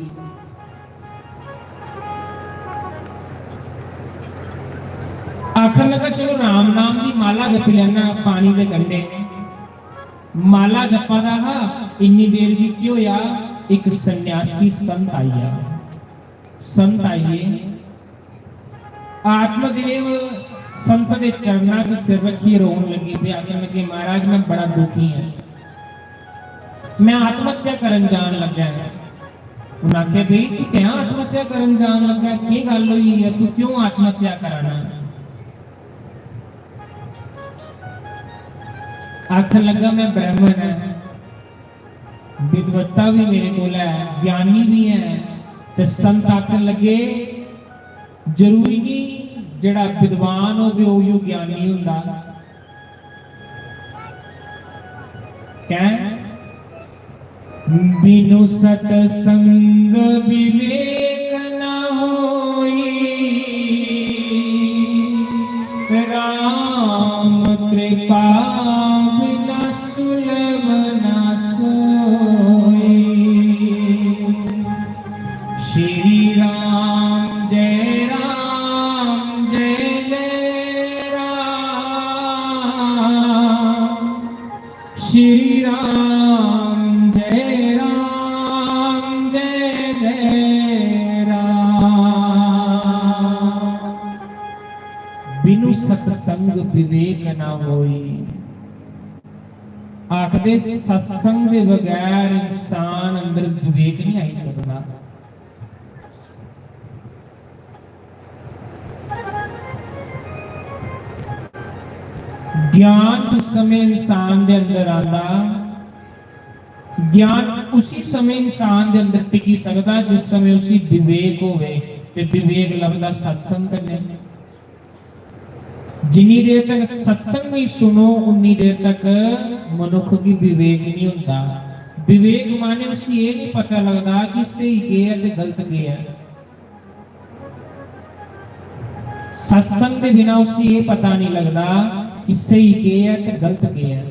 आखन लगा चलो राम नाम की माला जप लेना पानी के कंढे। माला जपा रहा, इन्नी देर की की होया, एक सन्यासी संत आया। संत आइए, आत्मदेव संत के चरणों च सिर रखिए रोन लगी पे, आखन लगे महाराज मैं बड़ा दुखी है, मैं आत्महत्या करन जान लगा है। उन्हें आखे भाई तू क्या आत्महत्या करन जान लगा, की गल हुई है, तू क्यों आत्महत्या कराना। आखन लगा मैं ब्राह्मण है, विद्वत्ता भी मेरे को है, ज्ञानी भी है। तो संत आखन लगे जरूरी नहीं जड़ा विद्वान हो वो ज्ञानी हुंदा। क्या बिनु सतसंग विवेक न होई, राम कृपा बिना सुलभ न सोई। श्री राम जय राम जय जय राम, श्री राम जय राम जय जय राम। बिनु सत्संग विवेक न होई। आखदे सत्संग के बगैर इंसान अंदर विवेक नहीं आई सकता। ज्ञान जिस समय इंसान के अंदर आता, ज्ञान उसी समय इंसान के अंदर टिकी सकता जिस समय उसी विवेक होवे। ते विवेक लभदा सत्संग करने। जिन्नी देर तक सत्संग नहीं सुनो उन्नी देर तक मनुख की विवेक नहीं होता। विवेक माने उसे ये नहीं पता लगता कि सही क्या है ते गलत क्या है। सत्संग के बिना उसे ये पता नहीं लगता कि सही क्या है ते गलत क्या है।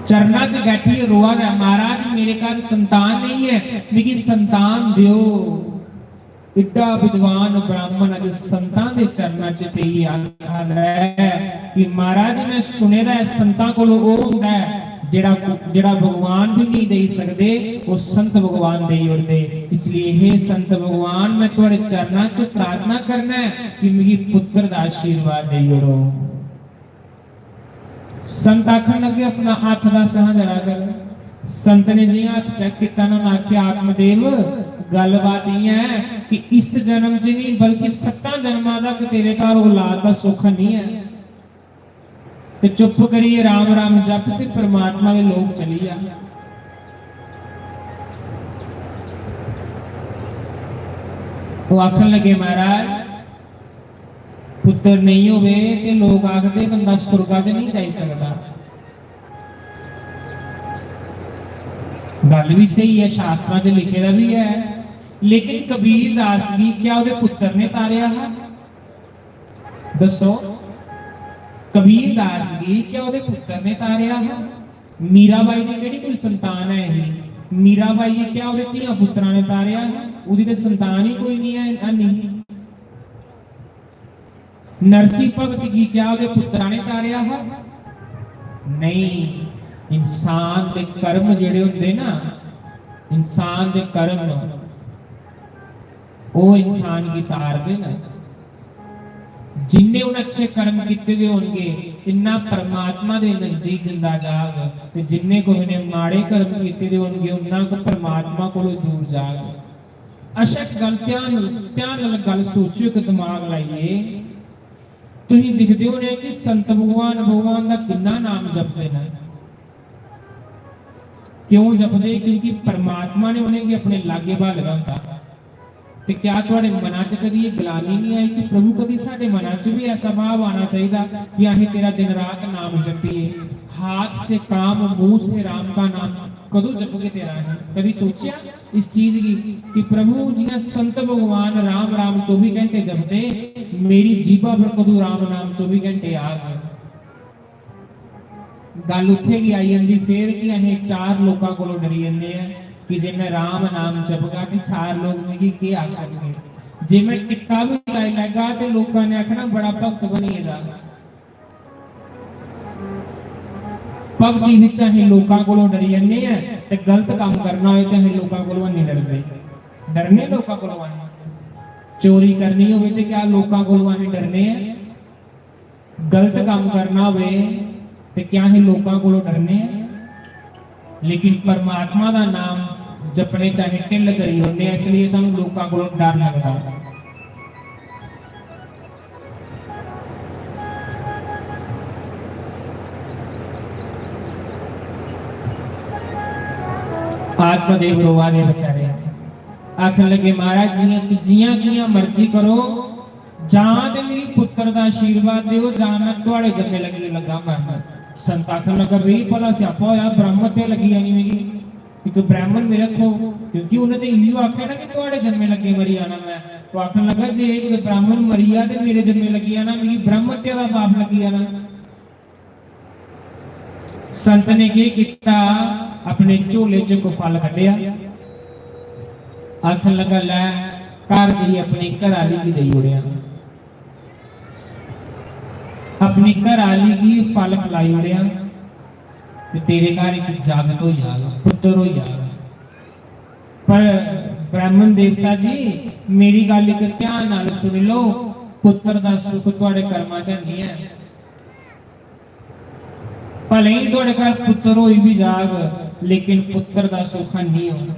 चरना च बैठी रोआ गया, महाराज मेरे घर संतान नहीं है, मेरी संतान दियो। इतना विद्वान ब्राह्मण अज संतां दे चरना च पे ही आखदा है कि महाराज मैं सुने दा संतां कोलों ओ हुंदा है जेड़ा भगवान भी नहीं दे सकते, वो संत भगवान दे उड़दे। इसलिए हे संत भगवान मैं तुहाडे चरना च प्रार्थना करना है कि मेरी पुत्र दा आशीर्वाद दे उड़ो। संत आखन लगे अपना हाथ दा सहा जरा कर। संत ने जी हाथ चेक किया ना आखिया आत्मदेव गलबात ये है कि इस जन्म च नहीं बल्कि 7 जन्मां तक तेरे घर औलाद का सुख नहीं है। ते चुप करिए राम राम जप ते परमात्मा के लोग चली जा। वो आखन लगे महाराज पुत्र नहीं होवे ते लोग आखदे बंदा सुरगा च नहीं जा सकता। गल भी सही है, शास्त्रा च लिखे दा भी है, लेकिन कबीर दास जी क्या उहदे पुत्र ने तारिया है? दसो कबीर दास जी क्या उहदे पुत्र ने तारिया है? मीराबाई की केड़ी कोई संतान है? मीराबाई ने क्या उहदे धीआं पुत्रां ने तारिया है? उहदी ते संतान ही कोई नहीं है। नहीं नरसिंह भगत की क्या उहदे पुत्रां ने तारिया है? नहीं। इंसान के कर्म जिहड़े हुंदे ना, इंसान के कर्म वो इंसान की तारदे ना। जिन्ने उन अच्छे कर्म किए दे होणगे इन्ना परमात्मा दे नजदीक जिंदा जाग, ते जिन्ने कोई ने माड़े कर्म किए दे होणगे उन्ना को परमात्मा कोलों दूर जाग। अच्छा गल ध्यान नाल गल सोचियो, कि दिमाग लाइए। तुसीं दिखदे होणे कि संत भगवान दा किन्ना नाम जपदे ने। क्यों जपदे? क्योंकि परमात्मा ने उन्हें अपने लागे बा लगाता। ते क्या तुहाडे मनां च कदी ग्लानी नहीं आई कि प्रभु कदी साडे मनां च भी ऐसा भाव आना चाहिए कि असीं तेरा दिन रात नाम जपीए? हाथ से काम मुंह से राम का नाम कदों जपोगे तेरा है? कभी सोचिया इस चीज की कि प्रभु जिन्हें संत भगवान राम राम 24 घंटे जपते, मेरी जीभा पर कदों राम नाम 24 घंटे आ गए? गल उत्थे की आई जाती फिर कि असीं 4 लोगों को डरी जाते हैं कि जे मैं राम नाम जपगा कि 4 लोग मेरी क्या आखणगे? जे मैं टिक्का भी लाई लगा तो लोगों ने आखना बड़ा भगत बनीएगा। भगती विच असीं लोगों को डरी जाते हैं, ते गलत काम करना होए तो असीं लोगों को नहीं डरदे। डरने लोगों को? चोरी करनी होवे ते क्या लोगों को असीं डरने हैं? गलत काम करना होवे ते क्या ही लोगों को डरने हैं? लेकिन परमात्मा का नाम जपने चाहे ढिल करी होने, इसलिए सानू लोगों को डर लगता। आत्मदेव रोवा दे बेचारे आखन लगे महाराज जियां जियां मर्जी करो, जां ते मेरी पुत्र दा आशीर्वाद दिओ, जां मैं तुहाडे जम्मे लगा मरना। संत आखन लगा भी भला स्यापा होया ब्राह्मण ते लगी जानी मेरी, एक ब्राह्मण में रखो, क्योंकि उन्हें तो इहो आख्या ना कि तुहाडे जम्मे लगे मरी आना। मैं तो आखन लगा जे एक ब्राह्मण मरी आ ते मेरे जम्मे लगी आना, मेरी ब्राह्मण ते दा पाप लगी आना। संत ने की किया? अपने झोले च को फल कढ़िया, आखन लगा लै घर जी अपनी घरआली की दई उड़िया, अपनी घरआली की फल खिलाई उड़िया, तेरे घर एक जागत हो जाएगा, पुत्र हो जाएगा। पर ब्राह्मण देवता जी मेरी गल एक ध्यान नाल सुन लो, पुत्र दा सुख तुहाडे कर्मां च नहीं है। भले ही तुहाडे घर पुत्र होई भी जाग, लेकिन पुत्र दा सुख नहीं होना।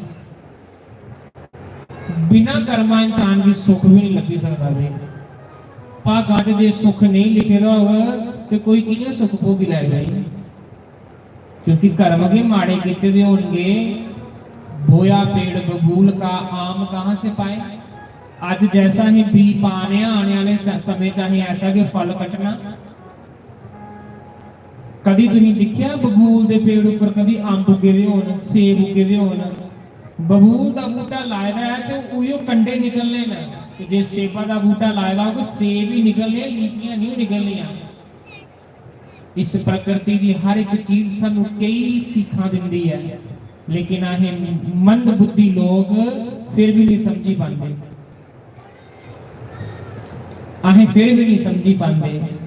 बिना कर्मा इंसान की सुख भी नहीं लगी सकता। वे भागां च जे सुख नहीं लिखे दा होगा तो कोई कियां सुख भोगी लै जाए, क्योंकि कर्म के माड़े किते दे होणगे। बोया पेड़ बबूल का आम कहां से पाए? आज जैसा ही बी पाने आने वाले समय चाहे ऐसा के फल कटना। कभी तुसीं देखिया बबूल दे पेड़ उपर कभी अंब उगे दे होण, सेब उगे दे होण? बबूल का बूटा लाया है तो उयो कंडे निकलने ना, कि जे सेबा का बूटा लाया होगा सेब ही निकलने, लीचियां नहीं निकलनियां। इस प्रकृति की हर एक चीज सानू कई सीखा दिंदी है, लेकिन अहें मंद बुद्धि लोग फिर भी नहीं समझी पाते, अहें फिर भी नहीं समझी पाते।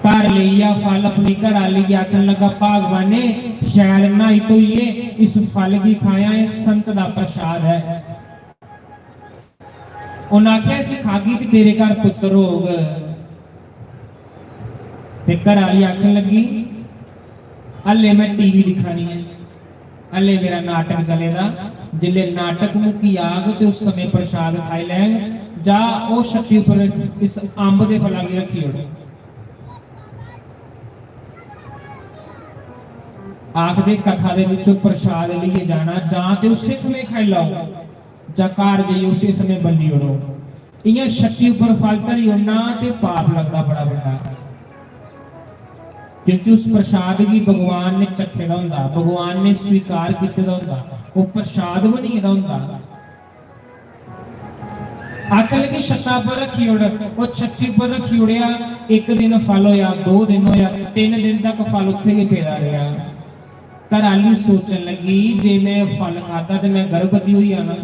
घर लिया फल अपनी घर आली की आखन लगा भागवाने शैल नहाई धोइए, इस फल की खाया है संत दा प्रसाद है। उन्हें आख्या इसे खागी तो तेरे घर पुत्र होगा। घर आली आखन लगी हले मैं टीवी दिखानी है, हले मेरा नाटक चलेगा, जिले नाटक मुकी आग तो उस समय प्रसाद खाई लैंग जा ओ छत्ती उपर इस अंब दे फलां गी रखी ओड़। आखदे कथा दे विचों प्रसाद लिए जाना जां ते उसे समय खाई लाओ जा घर जाइए उसे समय बंदी ओड़ो। इयां छत्ती उपर फल धरी ओड़ना ते पाप लगदा बड़ा बड़ा, क्योंकि उस प्रसाद की भगवान ने चखे दा हुंदा, भगवान ने स्वीकार कीते दा हुंदा, वो प्रसाद बनी दा हुंदा। आख लगी छत्ता पर रखी ओड़, वो छत्ती पर रखी ओड़िया। एक दिन फल होया, 2 दिन होया, 3 दिन तक फल उत्थे ही पेदा रहा। घराली सोचन लगी जे मैं फल खाता तो मैं गर्भवती हुई आना,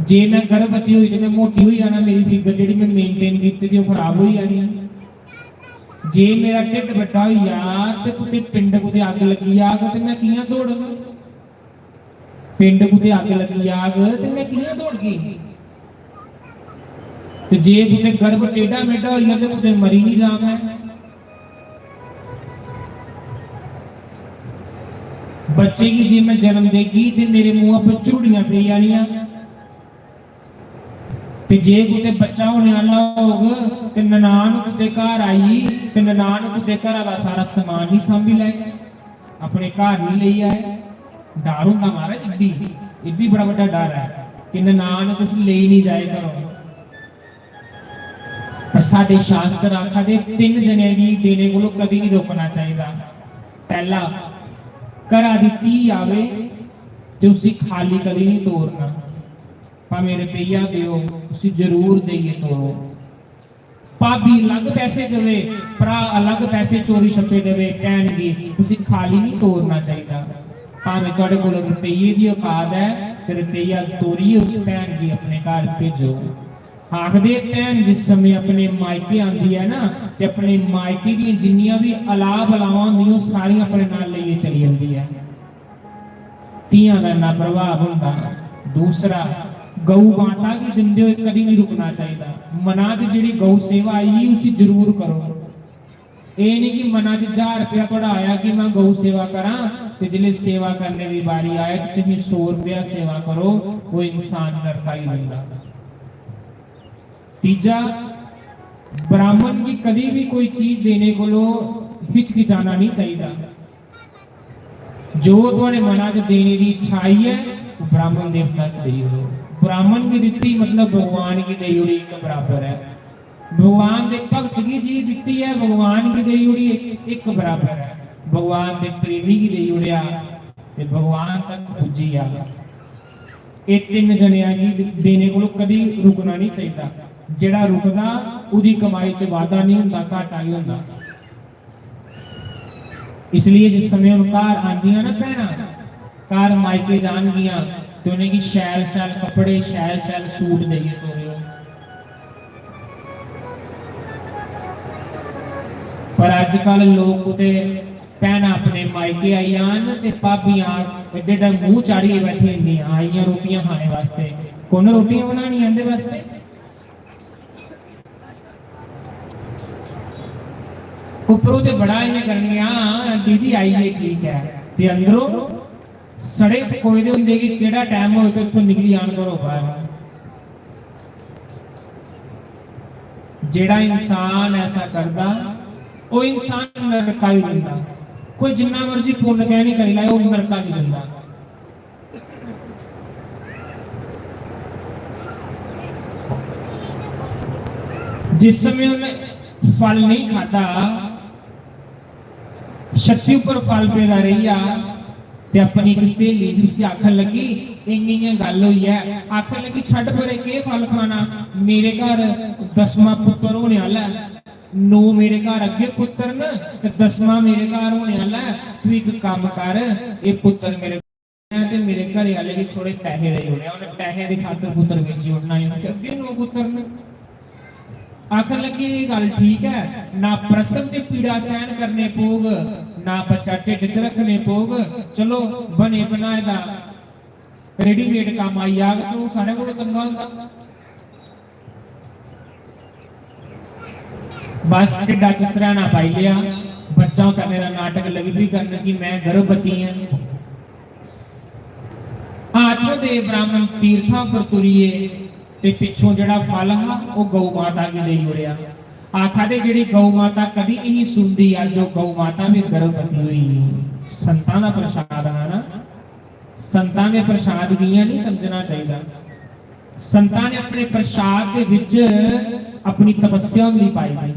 जे मैं गर्भवती हुई तो मैं मोटी हुई आना, मेरी फिगर जी मैं मेनटेन की थी वो खराब हुई आनी। जे मेरा ढिड बड़ा होया ते कुते पिंड कुते अग लगी आग ते मैं कियां दौड़गी, पिंड कुते अग लगी आग ते मैं कियां दौड़गी। ते जे कुते गर्भ टेढ़ा मेढ़ा होया ते कुते मरी नहीं जा मैं। बच्चे की जे मैं जन्म देगी ते मेरे मुंह पर झुड़ियां पई जानियां, ते जे कुते बच्चा होने वाला होगा ते ननान कुते घर आई ते ननान कुते घर दा सारा सामान ही सांभी लै, अपने घर नहीं ले आए। डर हुंदा महाराज, ये भी बड़ा बड़ा डर है कि ननान कुछ ले नहीं जाए घरों। पर साडे शास्त्र आखदे 3 जने दी देने कोलों कदी नहीं रोकना चाहिए। पहला, घरा दी धी आवे ते उसी खाली कदी नहीं तोड़ना, भावें रुपया दियो उसी जरूर देइए तोड़ो। भाभी अलग पैसे देवे, भरा अलग पैसे चोरी छप्पे देवे, कहणगे उसी खाली नहीं तोड़ना चाहिए। भावें तुहाडे कोल रुपये दी औकात है ते रुपया तोड़िए उस भैन गी अपने घर भेजो। आखदे भैन जिस समय अपने मायके आंदी है ना ते अपने मायके दी जिन्नियां भी अला बलावां होंदियां सारियां अपने नाल लेइए चली जांदी है। धीआं दा ना प्रभाव हुंदा। दूसरा, गौ माता की दिंदे हुए कभी नहीं रुकना चाहिए। मना च जिहड़ी गौ सेवा आई उसी जरूर करो। ये नहीं कि मना च 1000 रुपया थोड़ा आया कि मैं गौ सेवा करा तो जिले सेवा करने की बारी आए तो तुम 100 रुपया सेवा करो, वो इंसान नरका ही लंगा। तीजा, ब्राह्मण की कभी भी कोई चीज देने को लो हिचकिचाना नहीं चाहिए। जो तुम्हारे मना च देने की इच्छा आई है ब्राह्मण देवता की दे दो। ब्राह्मण की दित्ती मतलब भगवान की देई उड़ी एक बराबर है। भगवान के भक्त की चीज दित्ती है भगवान की देई उड़ी एक बराबर है। भगवान के प्रेमी की देई उड़िया ते भगवान तक पुजी आ। ये 3 जनियां की देने को कभी रुकना नहीं चाहिए। जिहड़ा रुकदा उदी कमाई च वाधा नहीं हुंदा, घाटा ही हुंदा। इसलिए जिस समय उन घर आंदियां ना भैणां, घर मायके जाणगियां तो उन्हें की शैल शैल कपड़े शैल शैल सूट देइए तोरियो। पर अजकल लोग कुते भैणां अपने मायके आई आन ते भाबियां एडे एडे मुंह चाड़िए बैठे हुंदियां आईयां रोटियां खाने वास्ते। कौन रोटियां बनानी आंदे वास्ते? उपरों ते बड़ा इन्हें करनी दीदी आई है ठीक है ते अंदरों सड़े कोई दे हुंदे कि केड़ा टाइम होए तो इत्थों निकली आन करो बाहर। जेड़ा इंसान ऐसा करदा वो इंसान नरका ही जंदा। कोई जिन्ना मर्जी पुण्य कह नहीं करी लाए वो नरका ही जंदा। जिस समय उन्हें फल नहीं खाता शक्ति ऊपर फल पैदा रही आ ते अपनी एक सहेली उसे आखन लगी इंगियां गल हुई है। आखन लगी छड़ परे के फल खाना, मेरे घर 10वां पुत्र होने वाला है, 9 मेरे घर अगे पुत्र न 10वां मेरे घर होने वाला है। तू एक काम कर ये पुत्र मेरे ते मेरे घर वाले भी थोड़े पैसे दे ओड़े, उन्हें पैसे की खातर पुत्र बेची ओड़ना अगे 9 पुत्र न। आखर लगी गल ठीक है, ना प्रसव की पीड़ा सहन करने पोग ना बच्चा ढिड च रखने पोग। चलो बने बनाए दा रेडीमेड काम आई आग तो सारे को चंगा होंदा। बस ढिडा च सराहना पाई लिया, बच्चा करने का नाटक लगी भी करने की मैं गर्भवती हूं। ਆਤਮਦੇਵ ਬ੍ਰਾਹਮਣ ਤੀਰਥਾਂ ਪਰ ਤੁਰੀਏ ਤੇ ਪਿੱਛੋਂ ਜਿਹੜਾ ਫਲ ਆ ਉਹ ਗਊ ਮਾਤਾ ਕੀ ਲਈ ਉੜਿਆ। ਆਖਾ ਦੇ ਜਿਹੜੀ ਗਊ ਮਾਤਾ ਕਦੀ ਨਹੀਂ ਸੁਣਦੀ, ਅੱਜ ਉਹ ਗਊ ਮਾਤਾ ਵੀ ਗਰਭਵਤੀ ਹੋਈ। ਸੰਤਾਂ ਦਾ ਪ੍ਰਸ਼ਾਦ ਆ ਨਾ, ਸੰਤਾਂ ਦੇ ਪ੍ਰਸ਼ਾਦ ਦੀਆਂ ਨਹੀਂ ਸਮਝਣਾ ਚਾਹੀਦਾ। ਸੰਤਾਂ ਨੇ ਆਪਣੇ ਪ੍ਰਸ਼ਾਦ ਦੇ ਵਿੱਚ ਆਪਣੀ ਤਪੱਸਿਆ ਹੁੰਦੀ ਪਾਈ ਗਈ।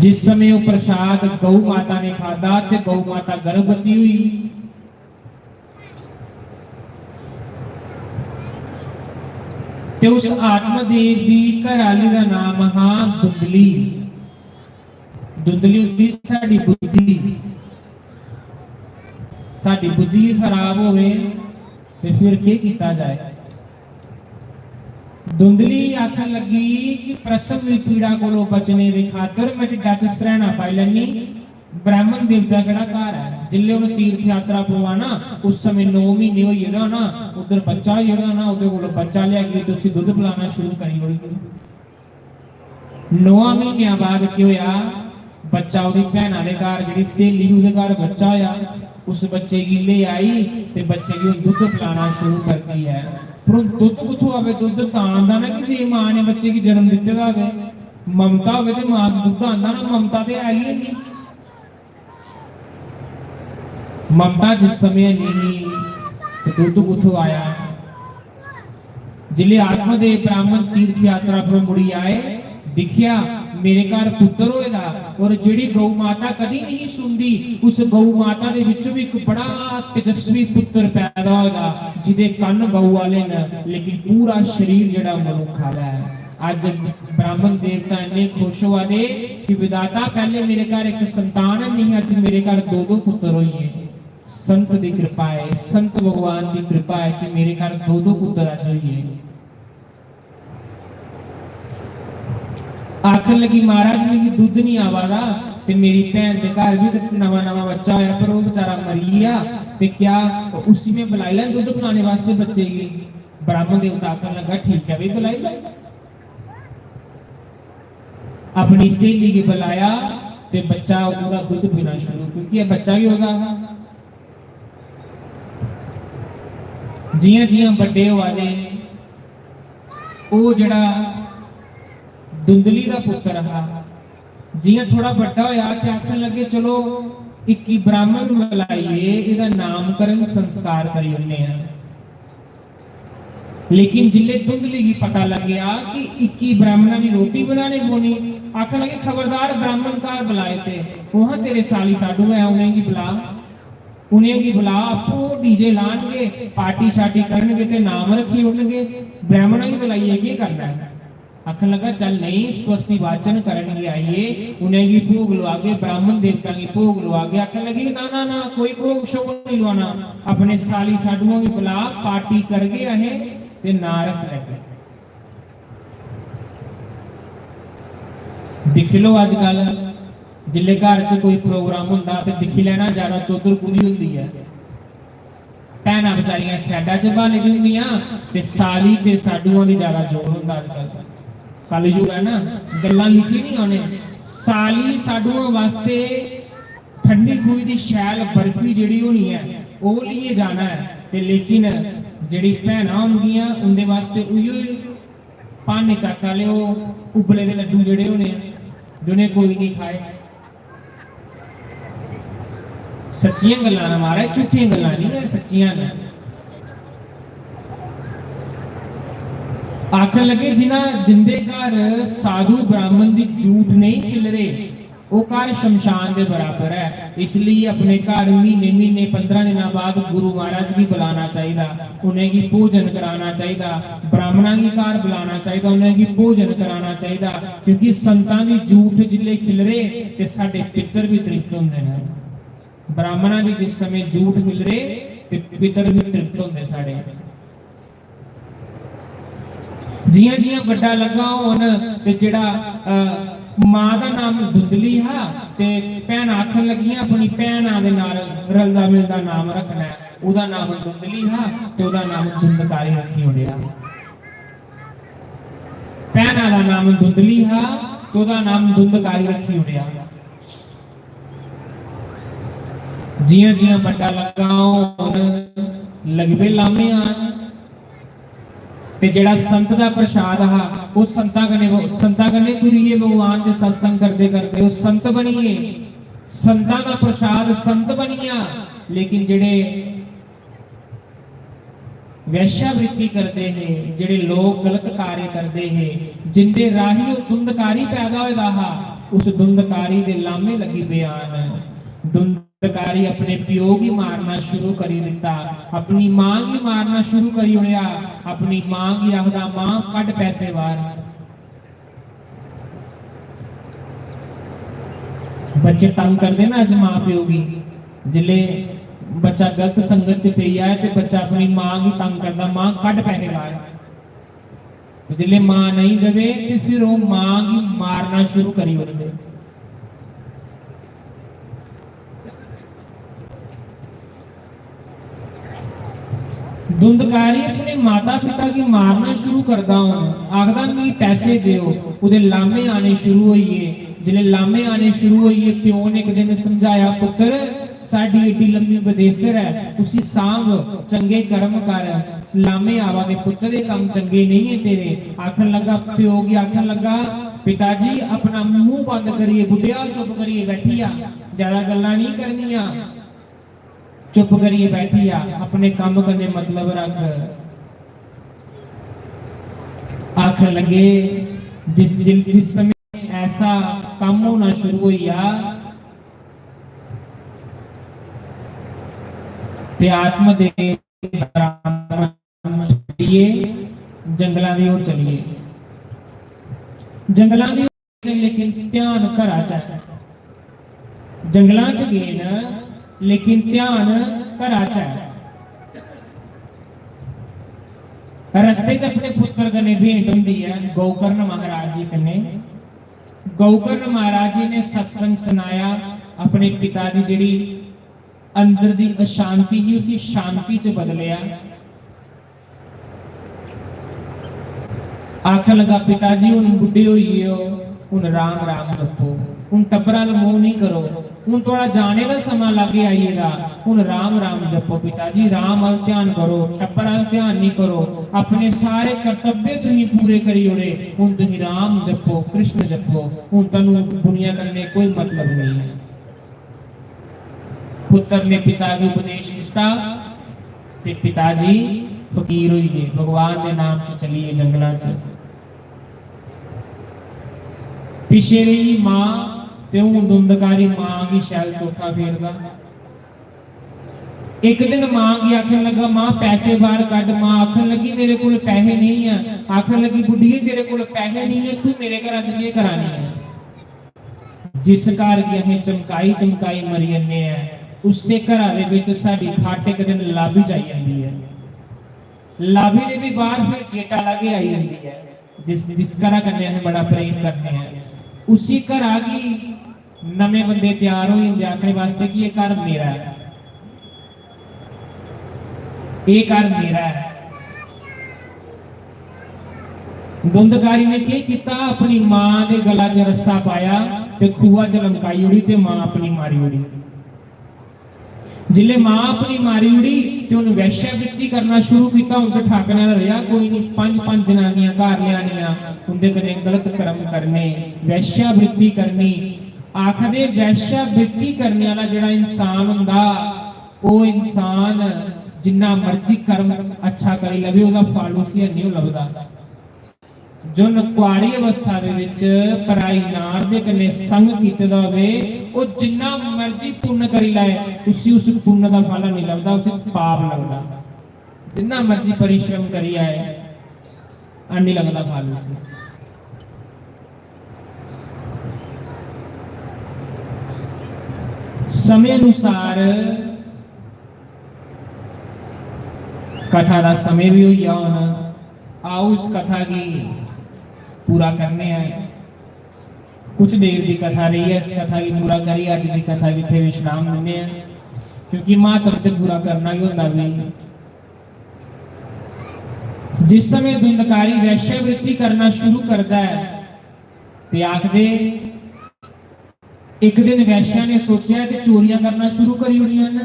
जिस समय वो प्रसाद गौ माता ने खादा थे गौ माता गर्भवती हुई। ते उस आत्मदेव दी घराली दा नाम हा धुंधली। धुंधली हुंदी साडी बुद्धि, साडी बुद्धि खराब होवे ते फिर की कीता जाए। धुंधली आखन लगी कि प्रसव की पीड़ा को बचने की खातर मैं ढिड्डा च सरैना पाई लैनी। ब्राह्मण देवता केड़ा घर है, जिल्ले उन्हें तीर्थ यात्रा पवाना उस समय 9 महीने होई गेदा ना, उधर बच्चा होई गेदा ना, उहदे कोल बच्चा लिया के तुसीं दुध पिलाना शुरू करी होई। 9 महीनों बाद की होया, बच्चा उहदी भैणा दे घर जिहड़ी सहेली उहदे घर बच्चा होया। उस बच्चे की ले आई ते बच्चे की दुध पिलाना शुरू कर दी है। पर दुध किथों आवे? दुध तां आंदा ना कि जे मां ने बच्चे की जन्म दिते दा होवे। ममता होवे ते मां दा दुध आंदा ना, ममता ते आई ही नहीं। ममता जिस समय नहीं तो दुध किथों आया? जिले आत्मदेव ब्राह्मण तीर्थ यात्रा पर मुड़ी आए, दिखिया मेरे घर पुत्र होएगा। और जिहड़ी गौ माता कदी नहीं सुनदी, उस गौ माता दे विचों भी एक बड़ा तेजस्वी पुत्र पैदा होएगा, जिहदे कन्न गऊ वाले ने लेकिन पूरा शरीर जिहड़ा मनुख वाला है। आज ब्राह्मण देवता इन्ने खुश हुआ दे कि विधाता पहले मेरे घर एक संतान नहीं, आज मेरे घर 2-2 पुत्र होइए। संत दी कृपा है, संत भगवान की कृपा है कि मेरे घर 2-2 पुत्र आज होइए। आखन लगी महाराज मेरी दुध नहीं आवादा ते मेरी भैन के घर भी नवा बच्चा होया, पर वो बेचारा मरी गया ते क्या उसी में बुलाई लें दुध पिलाने वास्ते बच्चे की। ब्राह्मण देवता आखन लगा ठीक है भी बुलाई लें। अपनी सहेली के बुलाया ते बच्चा पूरा दुध पीना शुरू, क्योंकि ये बच्चा ही होगा। जियां जियां बड़े वाले वो जड़ा धुंधली का पुत्र रहा, जियां थोड़ा बड़ा होया ते आखन लगे चलो 21 ब्राह्मण बुलाइए, इहदा नामकरण संस्कार करी ओने आ। लेकिन जिले धुंधली की पता लग गया कि 21 ब्राह्मणों की रोटी बनाने पौनी, आखन लगे खबरदार ब्राह्मण घर बुलाए थे वहां तेरे साली साधु है, उन्हें की बुला, उन्हें की बुला। आपको डीजे लाएंगे, पार्टी शार्टी करनगे ते नाम रखी होंगे, ब्राह्मणों की बुलाइए क्या करना है? आखन लगा चल नहीं स्वस्ति वाचन करने आइए, उन्हें की भोग लवा के ब्राह्मण देवता की भोग लवा के। आखन लगी ना ना ना कोई भोग शोग नहीं लवाना, अपने साली साधुओं की बुला, पार्टी करके आए ते ना रख लगे। दिख लो आजकल जिले घर च कोई प्रोग्राम हुंदा ते दिखी लेना ज्यादा चौधर पूरी हुंदी है। भैणां बेचारियां सैडा च बहाने दी हुंदियां ते साली ते साधुओं दी ज्यादा जोर हुंदा। आजकल कलयुग है ना, गल्लां लिखी नहीं आने। साली साधुओं वास्ते ठंडी खूही दी शैल बर्फी जिहड़ी होनी है वो लिए जाना है, ते लेकिन जिहड़ी भैणां होंदियां उनदे वास्ते उही भाने चाचा ले उबले दे लड्डू जिहड़े होने जिन्हें कोई नहीं खाए। सच्चियां गल्लां ना महाराज, झूठियां गल्लां नहीं है, सच्चियां ने। आखन लगे जिंदे घर साधु ब्राह्मण की झूठ नहीं खिल रहे वो घर शमशान के बराबर है। इसलिए अपने घर महीने महीने 15 दिन बाद गुरु महाराज भी बुलाना चाहिए, उन्हें की भोजन कराना चाहिए, ब्राह्मणों की घर बुलाना चाहिए, उन्हें की भोजन कराना चाहिए। क्योंकि संतां की झूठ जिले खिल रहे ते साडे पितर भी तृप्त होंदे ने। ब्राह्मणों की जिस समय झूठ मिल रहे ते पितर भी तृप्त होंदे साडे। जियां जियां बड़ा लगा होन ते जिहड़ा मां दा नाम धुंधली हा ते भैन आखन लगियां अपनी भैनां दे नाल रलदा मिलदा नाम रखना है। उहदा नाम धुंधली हा ते उहदा नाम धुंधकारी रखी होंदिया। भैनां दा नाम धुंधली हा ते उहदा नाम धुंधकारी रखी होंदिया। जियां जियां बड़ा लगा लगवे लामे आन ते जेड़ा संत दा प्रसाद हा वो संतां कन्ने तुरीए भगवान दे सत्संग करदे करदे वो संत बणीए संतां दा प्रसाद संत बणिया। लेकिन जेड़े वैश्यावृत्ति करते हैं जेड़े लोग गलत कार्य करते हैं जिंदे राही वो धुंधकारी पैदा होया हा उस धुंधकारी दे लामे लगी बयान। धुंधकारी अपने प्यो की मारना शुरू करी दिता अपनी मां की मारना शुरू करी उड़िया अपनी मां की आखदा मां कट पैसे बाहर। बच्चे तंग करते ना अज मां प्यो की जिले बच्चा गलत संगत से पी आए तो बच्चा अपनी मां की तंग करता मां कट पैसे बाहर। जिले मां नहीं दे तो फिर वो मां की मारना शुरू करी उड़े। धुंधकारी अपने माता पिता की मारना शुरू करता हूं आखदा मी पैसे दियो उदे लामे आने शुरू होइए। जिले लामे आने शुरू होइए प्यो ने एक दिन समझाया पुत्र साडी एडी लंबी बदेसर है उसी सांभ चंगे कर्म कर लामे आवा दे पुत्र ये काम चंगे नहीं है तेरे। आखन लगा प्यो की आखन लगा पिताजी अपना मुंह बंद करिए बुढ़िया चुप करिए बैठिया ज्यादा गल्लां नहीं करनिया चुप करिए बैठिया अपने काम करने मतलब रख। आख लगे जिस समय ऐसा काम होना शुरू होया ते आत्मदेव जंगलों की ओर चलिए जंगलों की लेकिन ध्यान घरा च जंगलों च गए ना लेकिन ध्यान घरा च। रस्ते च अपने पुत्र कने भेंट हुंदी है गौकर्ण महाराज जी कने। गौकर्ण महाराज जी ने सत्संग सुनाया अपने पिता की जिहड़ी अंदर दी अशांति ही उसी शांति च बदलिया। आख लगा पिताजी हुण बुढ़े होइए हो हुण राम राम जपो हुण टब्बरां दा मोह नहीं करो हुण थोड़ा जाने का समा लागे आइएगा हुण राम राम जपो पिताजी राम अल ध्यान करो टब्बरां अल ध्यान नहीं करो अपने सारे कर्तव्य तुसीं पूरे करी ओड़े हुण तुसीं राम जपो कृष्ण जपो हुण तुहानूं दुनिया करने कोई मतलब नहीं है। पुत्र ने पिता को उपदेश दिता ते पिताजी फकीर हुई गए भगवान के नाम से चलिए जंगलों से। पिछे रही मां ते हुण धुंधकारी मां की शैल चौथा फेरदा। एक दिन मां की आखन लगा मां पैसे बाहर कढ़ मां आखन लगी मेरे को पैसे नहीं है आखन लगी बुढ़िए तेरे को पैसे नहीं है तू मेरे घर से क्या करानी है। जिस घर की असीं चमकाई चमकाई मरी जन्ने हैं उससे घर दे विच साडी खट एक दिन लाभी जाई जांदी है। लाभी दे भी बाहर फिर गेटा लागे आई जांदी है जिस घर कन्ने असीं बड़ा प्रेम करते हैं उसी घर आ गई नवे बंदे तैयार हो जाते आखने वास्ते कि ये घर मेरा है ये घर मेरा है। धुंधकारी ने क्या किया अपनी मां के गला च रस्सा पाया ते खूआ च लमकाई उड़ी ते मां अपनी मारी उड़ी। जिले मां अपनी मारी उड़ी ते उन्हें वैश्यावृत्ति करना शुरू किया उन ठाकने रहा कोई नहीं पंज जनानियां घर लियानियां उनके कने गलत कर्म करने वैश्यावृत्ति करनी। आखदे वैश्यावृत्ति करने वाला जिहड़ा इंसान हुंदा वो इंसान जिन्ना मर्जी कर्म अच्छा करी लवे उसका फल उसी नहीं लभदा। जो कुआरी अवस्था दे विच पराई नार दे कन्ने संग कीते दा होवे ओ जिन्ना मर्जी पुण्य करी लाए उसी उस पुण्य दा फल नहीं लभदा उसे पाप लगदा। जिन्ना मर्जी परिश्रम करी आए नहीं लगदा फल उसे। समय अनुसार कथा का समय भी हुई आओ इस कथा की पूरा करने आए। कुछ देर की कथा रही है इस कथा की पूरा करी अज की कथा जिथे विश्राम देने क्योंकि महत्व तो पूरा करना ही होता भी। जिस समय धुंधकारी वैश्यावृत्ति करना शुरू करता है ते आखदे ਇੱਕ ਦਿਨ ਵੈਸ਼ਿਆ ਨੇ ਸੋਚਿਆ ਤੇ ਚੋਰੀਆਂ ਕਰਨਾ ਸ਼ੁਰੂ ਕਰੀ ਹੋਈਆਂ ਨੇ,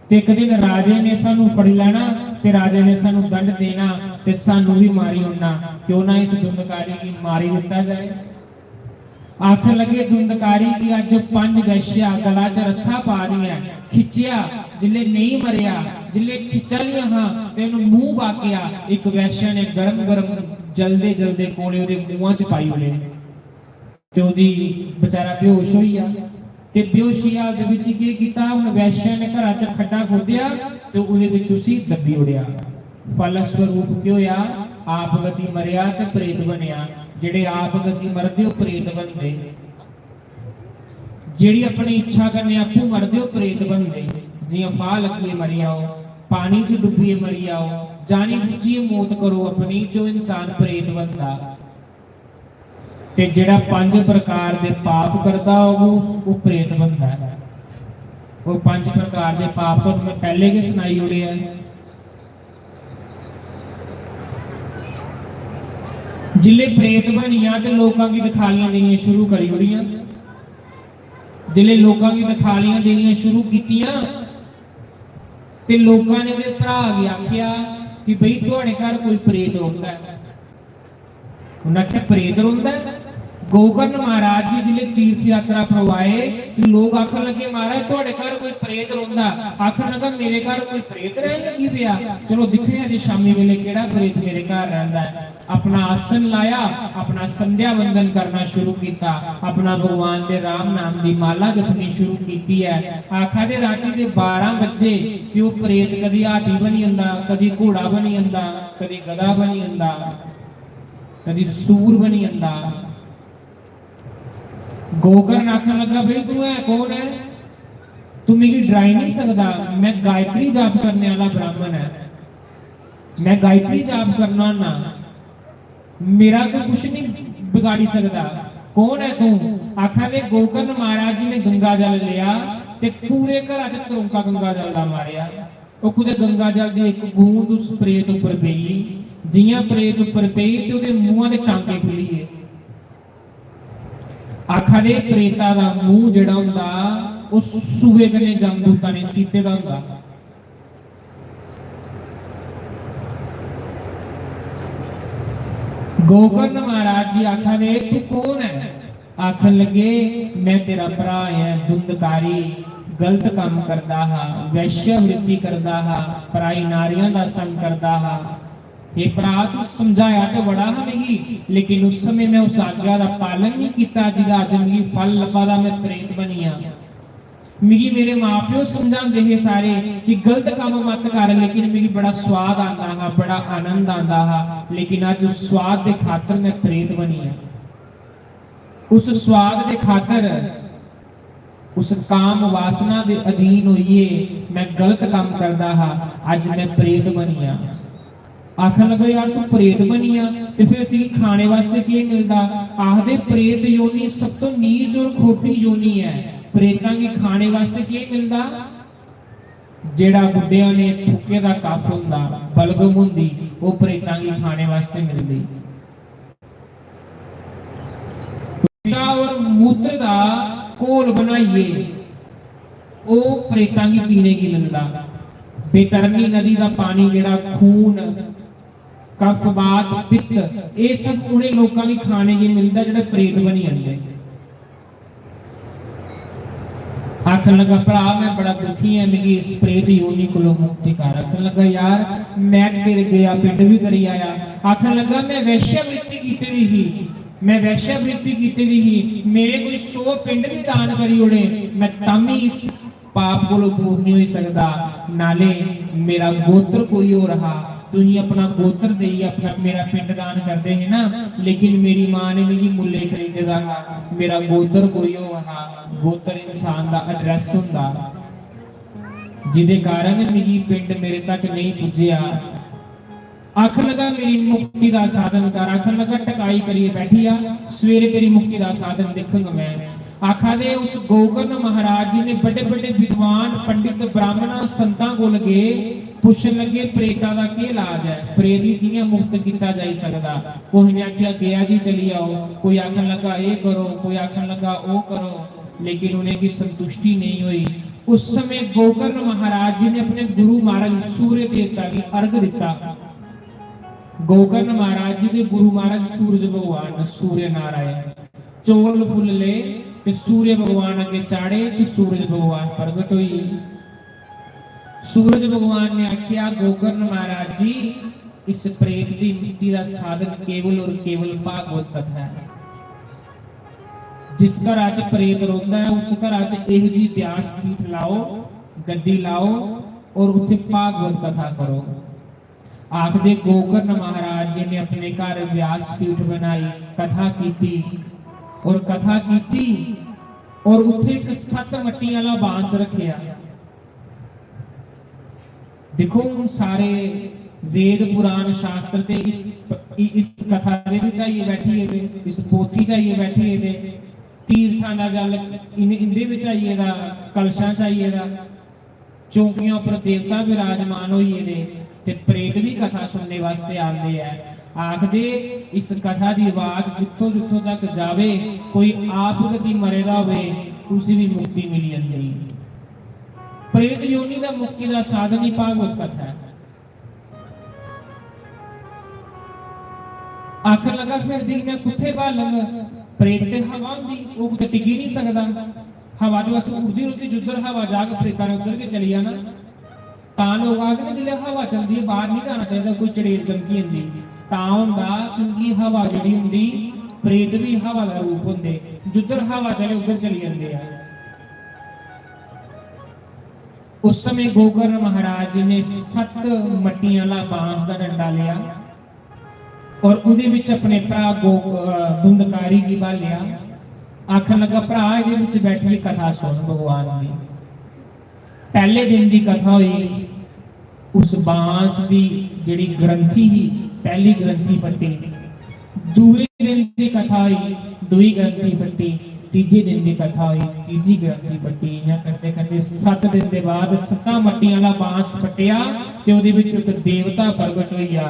ਤੇ ਇੱਕ ਦਿਨ ਰਾਜੇ ਨੇ ਸਾਨੂੰ ਫੜ ਲੈਣਾ ਤੇ ਰਾਜੇ ਨੇ ਸਾਨੂੰ ਦੰਡ ਦੇਣਾ ਤੇ ਸਾਨੂੰ ਵੀ ਮਾਰੀ ਹੋਣਾ, क्यों ना इस धुंधकारी की मारी दिता जाए। आखिर लगे धुंधकारी की आज जो 5 वैश्या गला च रस्सा पा रही है, खिंचिया जिले नहीं मरिया, जिले खिंचा लिया हाँ ते उन्हें मुंह बाकिया, एक वैश्या ने गरम गरम जल्दे जल्दे कोले उहदे मुंहां च पाई उले ते उहदी बेचारा बेहोश होई आ। ते बेहोशिया दे विच की कीता, उन वैश्या ने घरां च खड्डा खोदिया ते उहदे विच उसी दब्बी उड़िया। फलस्वरूप की होया, आप गति मरिया ते प्रेत बनिया। जेड़े आप गति मरदे हो प्रेत बनदे, जेड़ी अपनी इच्छा करने आपू मरदे हो प्रेत बनदे। जियां फाह लगिए मरी आओ, पानी च डुबिए मरी आओ, जानी बुझिए मौत करो अपनी, तो इंसान प्रेत बनदा। ते जेड़ा 5 प्रकार दे पाप करदा वो प्रेत बनदा है। वो 5 प्रकार दे पाप तो मैं पहले के सुनाई उड़े है। जिले प्रेत बनिया ते लोकां की दिखालियां देनियां शुरू करी उड़ियां। जिले लोकां की दिखालियां देनियां शुरू कीतियां ते लोकां ने ते भरा के आख्या कि बई तुहाडे घर कोई प्रेत रोंदा है। उन्हें आख्या प्रेत रोंदा है। गोकर्ण महाराज जी जिले तीर्थ यात्रा करवाए तो लोग आखन लगे महाराज तुहाडे घर कोई प्रेत रोंदा। आखन लगा मेरे घर कोई प्रेत रहन लगी पिया, चलो दिखने अज शामी वेले केड़ा प्रेत मेरे घर रहंदा है। अपना आसन लाया, अपना संध्या वंदन करना शुरू किया, अपना भगवान दे राम नाम की माला जपनी शुरू की है। आखा दे राती दे 12 बजे कि वो प्रेत कदी हाथी बनी आंदा, कदी घोड़ा बनी आंदा, कदी गधा बनी आंदा, कदी सूर बनी आंदा। गोकर्ण आखन लगा भाई तू है कौन है, तू मेरी डराई नहीं सकता, मैं गायत्री जाप करने वाला ब्राह्मण है, मैं गायत्री जाप करना ना, मेरा तो कुछ नहीं बिगाड़ी सकता। कौन है तू? आखा दे गोकर्ण महाराज जी ने गंगा जल लिया ते पूरे घर च तरौंका गंगा जल दा मारिया। ਉਹ ਕੁਦੇ गंगा जल ਦੀ ਇੱਕ ਬੂੰਦ ਉਸ ਪ੍ਰੇਤ ਉੱਪਰ ਪਈ, ਜਿਹਾਂ ਪ੍ਰੇਤ ਉੱਪਰ ਪਈ ਤੇ ਉਹਦੇ ਮੂੰਹਾਂ ਦੇ ਟਾਂਕੇ ਖੁੱਲੀਏ। आखा दे प्रेता दा मुंह जिहड़ा हुंदा ਉਹ ਸੂਏ ਕਨੇ ਜਮਦੂਤਾਂ ਨੇ ਸੀਤੇ ਦਾ ਹੁੰਦਾ। गोकर्ण महाराज जी आखा दे तू कौन है? आखन लगे मैं तेरा भरा है, धुंधकारी, गलत काम करदा हा, वैश्यवृत्ति करदा हा, पराई नारियां दा संग करदा हा। ये भरा तू समझाया तो बड़ा हमेगी, लेकिन उस समय मैं उस आज्ञा का पालन नहीं किया जिहदा अज मिगी फल लभा दा मैं प्रेत बनी आ। मिगी मेरे माँ प्यो समझाते हैं सारे कि गलत काम मत कर, लेकिन मिगी बड़ा स्वाद आता हा, बड़ा आनंद आता हा, लेकिन अज उस स्वाद के खातर मैं प्रेत बनी है। उस स्वाद के खातर उस काम वासना के अधीन होइए मैं गलत काम करता हा, अज मैं प्रेत बनी आ। आखन लगा यार तू प्रेत बनी आ ते फिर तुझे खाने वास्ते की मिलता? आखदे प्रेत योनी सब तो नीच और खोटी योनी है, प्रेतां की खाने वास्ते की मिलता? जेड़ा बुड्ढियां ने थुक्के दा कफ हुंदा, बलगम हुंदी, वो प्रेतां की खाने वास्ते मिलदी। पिता और मूत्र दा घोल बनाइए वो प्रेतां की पीने की मिलदा। बेतरनी नदी दा पानी जेड़ा खून, कफ, वात, पित्त ये सब उन्हें लोगों की खाने की मिलता जेड़ा प्रेत बनी आंदे। आखन लगा भरा मैं बड़ा दुखी है, मेरी इस प्रेत योनि कोलों मुक्ति कर। आखन लगा यार मैं तेरे गया पिंड भी करी आया। आखन लगा मैं वैश्यवृत्ति कीती दी ही, मैं वैश्यवृत्ति कीती दी ही, मेरे कोई 100 पिंड भी दान करी उड़े, मैं तभी इस पाप कोलों दूर नहीं हो सकता। नाले मेरा गोत्र कोई हो रहा, तू ही अपना गोत्र दे अपना मेरा पिंड दान करते हैं ना, लेकिन मेरी मां ने मेरी मुल्ले खरीदेदा, मेरा गोत्र कोई हो रहा। गोत्र इंसान दा एड्रेस हुंदा जिदे कारण मेरी पिंड मेरे तक नहीं पुज्जिया। आखन लगा मेरी मुक्ति दा साधन कर। आखन लगा टकाई करिए बैठी आ, सवेरे तेरी मुक्ति दा साधन देखूंगा मैं। आखा दे उस गोकर्ण महाराज जी ने बड़े बड़े विद्वान पंडित ब्राह्मण संतां को लगे पुछन लगे प्रेता दा की इलाज है, प्रेत भी कियां मुक्त किया जा सकदा। कोई ने आख्या गया जी चली आओ, कोई आखन लगा ये करो, कोई आखन लगा वो करो। लेकिन उन्हें की संतुष्टि नहीं हुई। उस समय गोकर्ण महाराज जी ने अपने गुरु महाराज सूर्य देवता की अर्घ दिता। गोकर्ण महाराज जी के गुरु महाराज सूरज भगवान सूर्य नारायण चौल फुल ले ते सूर्य भगवान अगे चाड़े ते सूरज भगवान प्रगट हुई। सूरज भगवान ने आख्या गोकर्ण महाराज जी इस प्रेत की मुक्ति का साधन केवल और केवल भागवत कथा है। जिस घर अच प्रेत रोंदा है उस घर अच एह जी व्यास पीठ लाओ गद्दी लाओ और उत्थे भागवत कथा करो। आखदे गोकर्ण महाराज जी ने अपने घर व्यास पीठ बनाई कथा कीती और कथा कीती और उत्थे एक 7 मट्टी वाला बांस रखिया। देखो सारे वेद पुराण शास्त्र ते इस कथा दे विच आइए बैठी है, इस पोथी चाहिए बैठी है, तीर्थां दा जल इंदे विच आइए दा, कलशां चाहिए दा, चौकियों पर देवता विराजमान होइए दे ते प्रेत भी कथा सुनने वास्ते आंदे है। आखदे इस कथा दी आवाज जिथों जिथों तक जावे कोई आप गति मरेदा होवे उसी भी मुक्ति मिल जांदी। प्रेत योनि दा मुक्ति दा साधन ही भागवत कथा है। आखर लगा फिर दी मैं कुत्थे बालंग प्रेत ते हवा हुंदी वो कुते टिकी नहीं सकदा। हवा जो अस उड़दी उड़दी जुद्धर हवा जाग प्रेतां ने उधर के चली जाना। तां लोग आखदे ने जिल्ले हवा चलदी है बाहर नहीं जाना चाहिए कोई चड़ेल चमकी हुंदी तां हुंदा क्योंकि हवा जिहड़ी हुंदी प्रेत भी हवा दा रूप हुंदे जुद्धर हवा चले उधर चली जांदे आ। उस समय गोकर्ण महाराज ने 7 मट्टियां वाला बांस का डंडा लिया और उहदे विच अपने भरा धुंधकारी की बालिया। आखन लगा भरा इहदे विच बैठी कथा सुन भगवान दी। पहले दिन की कथा हुई उस बांस की जिहड़ी ग्रंथि ही पहली ग्रंथि फटी। दूसरे दिन की कथा हुई दूई ग्रंथि फटी। तीजे दिन की कथा हुई तीजी ग्रंथि फटी। इयां करते करते 7 दिन के बाद 7 मट्टियां वाला बांस फटिया ते उहदे विच इक देवता प्रगट होइया।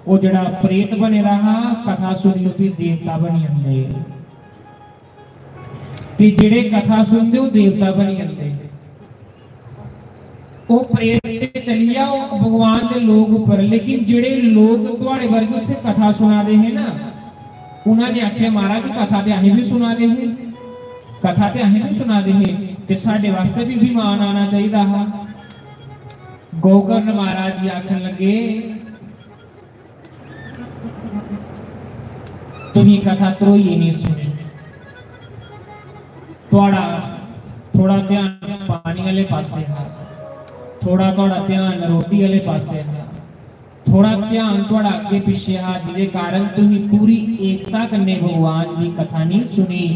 वो जड़ा प्रेत बने रहा कथा सुनी उठी देवता बनी जांदे ते जेड़े कथा सुनदे वो देवता बनी जांदे। वो प्रेत चली जाओ भगवान के लोग ऊपर लेकिन जेड़े लोग तुहाडे वर्गे उत्थे कथा सुनादे हैं ना उन्होंने आख्या महाराज कथा ते असीं भी सुनादे हैं कथा ते असीं भी सुनादे हैं ते साडे वास्ते भी अभिमान आना चाहिए हा। गोकर्ण महाराज जी आखन लगे तुही कथा त्रोई नहीं सुनी। थोड़ा ध्यान पानी वाले पासे है थोड़ा ध्यान रोटी वाले पासे है थोड़ा ध्यान थोड़ा अगे पिछे है जिसके कारण तुही पूरी एकता कन्ने भगवान की कथा नहीं सुनी।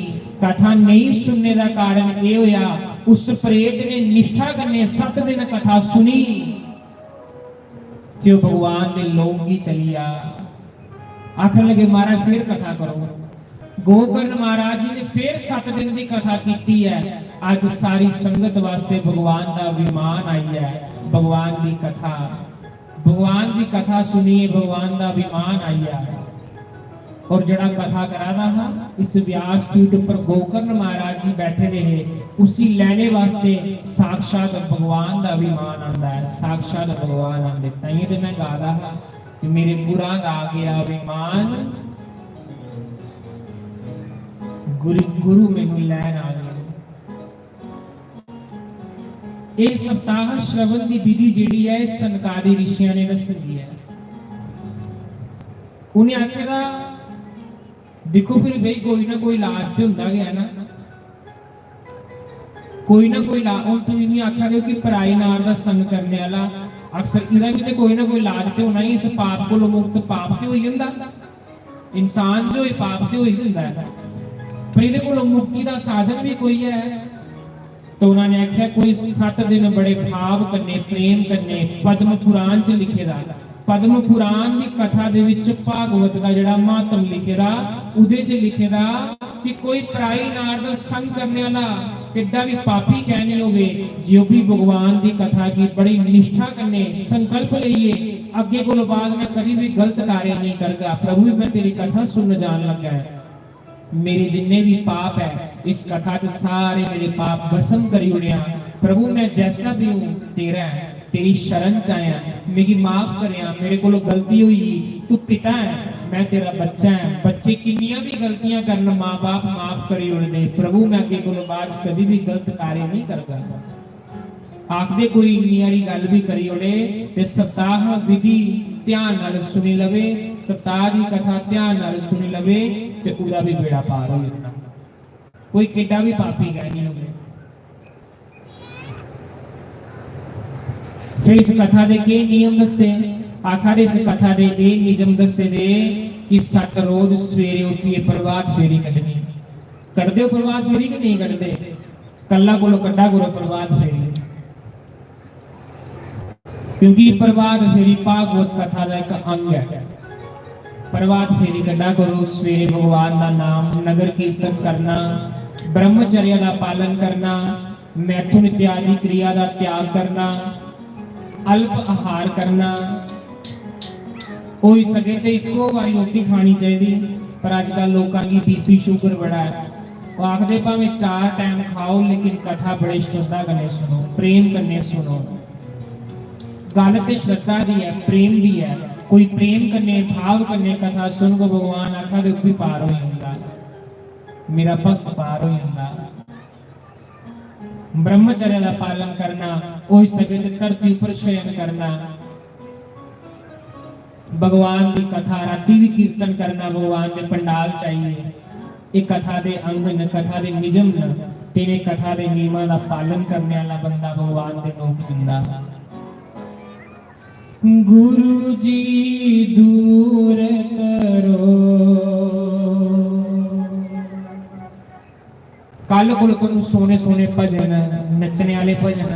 कथा नहीं सुनने का कारण ये होया उस प्रेत ने निष्ठा कन्ने 7 दिन कथा सुनी जो भगवान ने लोग ही चलिया। आखिर लगे महाराज फिर कथा करो। गोकर्ण महाराज जी ने फिर 7 दिन की कथा की है। आज सारी संगत वास्ते भगवान का अभिमान आई है। भगवान की कथा सुनिए भगवान का अभिमान आई है। और जड़ा कथा करा था इस व्यास पीठ पर गोकर्ण महाराज जी बैठे रहे उसी लेने वास्ते साक्षात भगवान का अभिमान आता है। साक्षात भगवान आते ताइए तो मैं गा रहा कि मेरे गुरा गा गया अभिमान गुरु मैनू लैन आ गया। ये सप्ताह श्रवण की विधि जिहड़ी है सनकादी ऋषियों ने दसी है। उन्हें आखेगा देखो फिर भाई कोई ना कोई इलाज तो होंदा गया ना कोई इलाज हुण तुसीं नहीं आखा कि पराई नार दा संग करने वाला अक्सर इहदा भी कोई ना कोई इलाज तो होना ही। इस पाप को मुक्त पाप तो हो जाता इंसान जो पाप तो हो जाता है पर इहदे कोल मुक्ति का साधन भी कोई है। तो उन्होंने आख्या कोई 7 दिन बड़े भाव करने प्रेम करने पद्म पुराण च लिखेदा पद्म पुराण की कथा दे विच भागवत का जिहड़ा महात्म लिखेदा उहदे च लिखेदा कि कोई पराई नार दा संग करने वाला किड्डा भी पापी कहने होवे जो भी भगवान की कथा की बड़ी निष्ठा करने संकल्प लईए अगे कोलों बाद मैं कभी भी गलत कार्य नहीं करगा प्रभु मैं तेरी कथा सुन जान लगा है मेरे जिन्ने भी पाप है इस कथा च सारे मेरे पाप भस्म करी उड़िया। प्रभु मैं जैसा भी हूँ तेरा है, तेरी शरण च आया, मेरी माफ करिया, मेरे को गलती हुई, तू पिता है, मैं तेरा बच्चा है। बच्चे किन्नियां भी गलतियां करन मां बाप माफ करी उड़दे। प्रभु मैं अगे कोलों बाज कभी भी गलत कार्य नहीं करगा। आखदे कोई इन्नी वाली गल भी करी उड़े ते सप्ताह विधि ध्यान नाल सुनी लवे, सप्ताह की कथा ध्यान नाल सुनी लवे ते पूरा भी बेड़ा पार हो जाता। कोई किड्डा भी पापी कह नहीं होवे। फिर इस कथा दे के नियम दसे, आखिर इस कथा दे ये नियम दसे दे कि 7 रोज सवेरे उठिए प्रभात फेरी कढनी। करदे हो प्रभात फेरी कि नहीं करदे? कल्ला कोलो कड्डा करो प्रभात फेरी, क्योंकि प्रभात फेरी भागवत कथा का एक अंग है। प्रभात फेरी कड्डा करो, सवेरे भगवान का नाम नगर कीर्तन करना, ब्रह्मचर्य का पालन करना, मैथुन इत्यादि क्रिया का त्याग करना, अल्प आहार करना। कोई सके तो इको बारी रोटी खानी चाहिए, पर आजकल लोगों की बीपी शुगर बड़ा है। वो आखते भावें 4 टाइम खाओ लेकिन कथा बड़े श्रद्धा कन्ने सुनो, प्रेम कन्ने सुनो। गल तो श्रद्धा दी है, प्रेम दी है। कोई प्रेम कन्ने भाव कन्ने कथा सुन को भगवान आखा दुख भी पार हो जाता, मेरा भक्त पार हो जाता। ब्रह्मचर्य का पालन करना, हो सके तो धरती पर शयन करना, भगवान की कथा राती भी कीर्तन करना, भगवान के पंडाल चाहिए। एक कथा दे अंग न, कथा दे निजम न, तेरे कथा दे नियमां का पालन करने वाला बंदा भगवान के लोक जिंदा। गुरु जी दूर करो, कल को तुम सोने सोने भजन नचने वाले भजन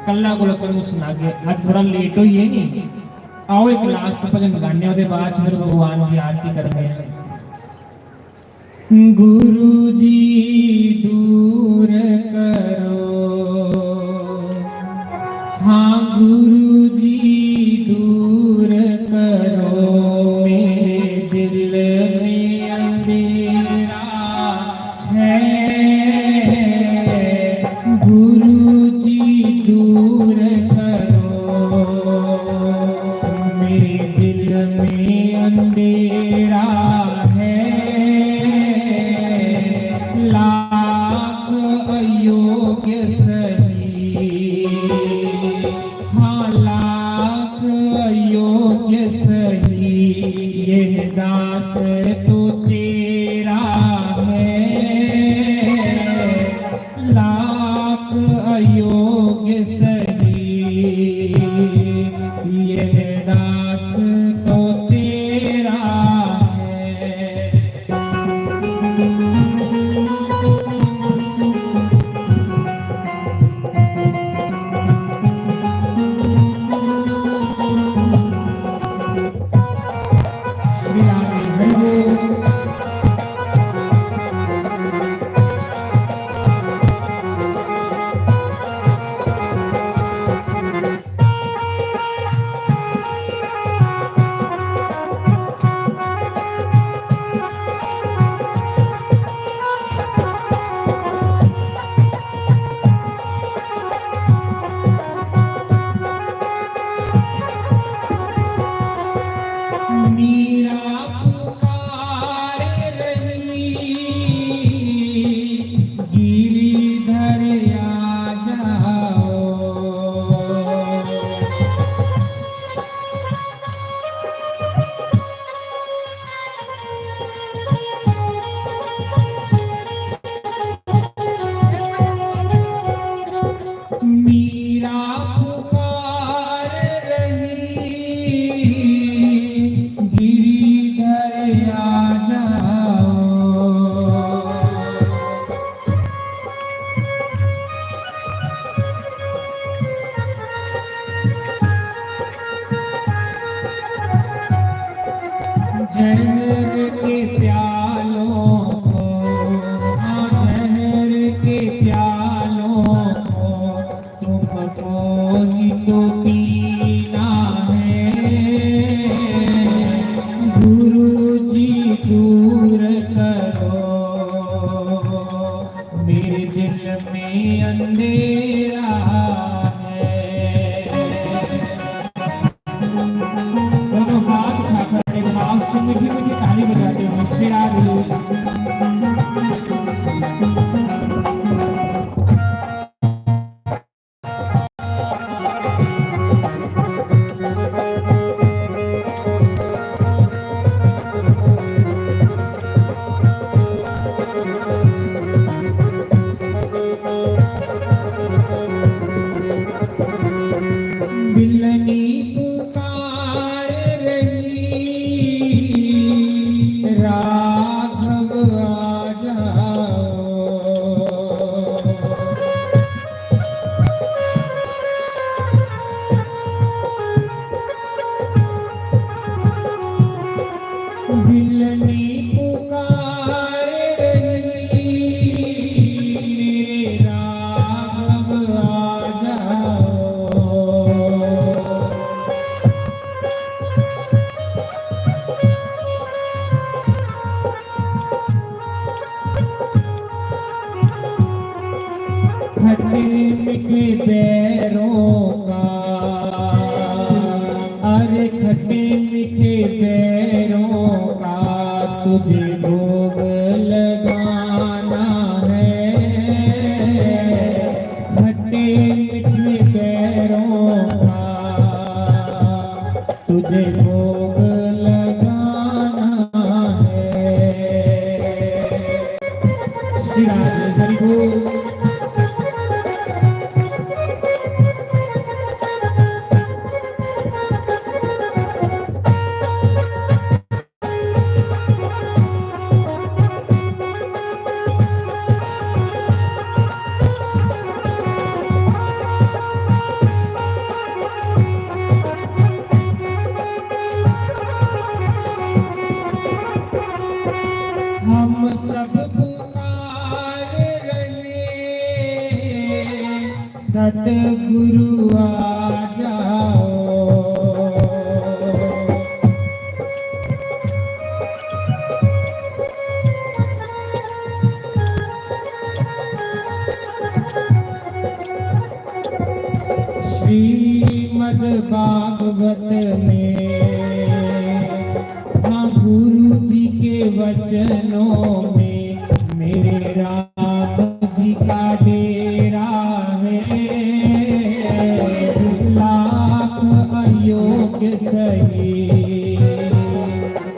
कल्ला को तुम सुनागे। आज थोड़ा लेट हुई है नहीं, आओ एक लास्ट भजन गाने, उसके बाद फिर भगवान की आरती करते हैं। गुरु जी दूर करो, हाँ गुरु जी दूर करो, मेरे दिल में अंधेरा है। गुरु जी दूर करो, मेरे दिल में अंधेरा है। लाख अयोग्य सही, हाँ लाख अयोग्य सही, यह दास तो तेरा है। लाख अयोग्य सही, यह दास तो तेरा है। श्री राम हरि बोल। मीरा पुकार रही, गिरिधर आ जाओ। मीरा पुकार रही, गिरिधर आ जाओ। जहर के प्यालों को, हाँ जहर के प्यालों को तुमको ही तो पीना है। गुरु जी दूर करो, मीठे पैरों का तुझे भोग लगाना है। श्री राधे हरि बोल। हम सब पुकार रहे सतगुरु आ जाओ। श्रीमद् भागवत में हाँ गुरु जी के वचनों में मेरे राम जी का डेरा है। लाख अयोग्य सही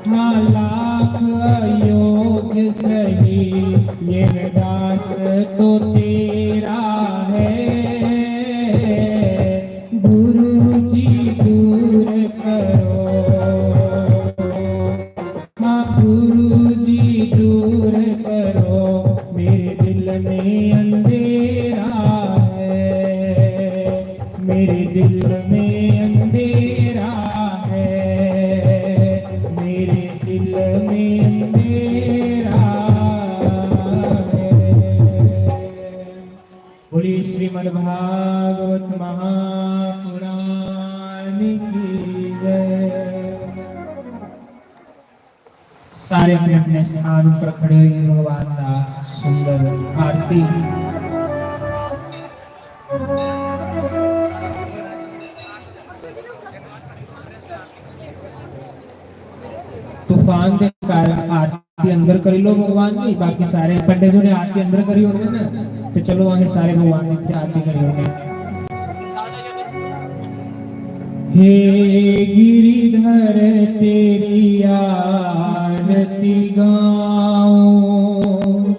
हाँ लाख अयोग्य सही ये दास तो तेरा है। गुरु जी दूर करो हाँ गुरु जी दूर करो मेरे दिल में अंधेरा है। मेरे दिल में अंधेरा है। मेरे दिल में अंधेरा है। बोलिए श्रीमद् भागवत महापुराण की जय। सारे अपने अपने स्थान पर खड़े हुए भगवान का सुंदर आरती। तूफान के कारण आरती अंदर कर लो भगवान की। बाकी सारे पंडितों ने आरती अंदर करी होंगे ना, तो चलो वहां सारे भगवान की आरती करी होंगे। हे गिरिधर तेरी आरती गाऊं,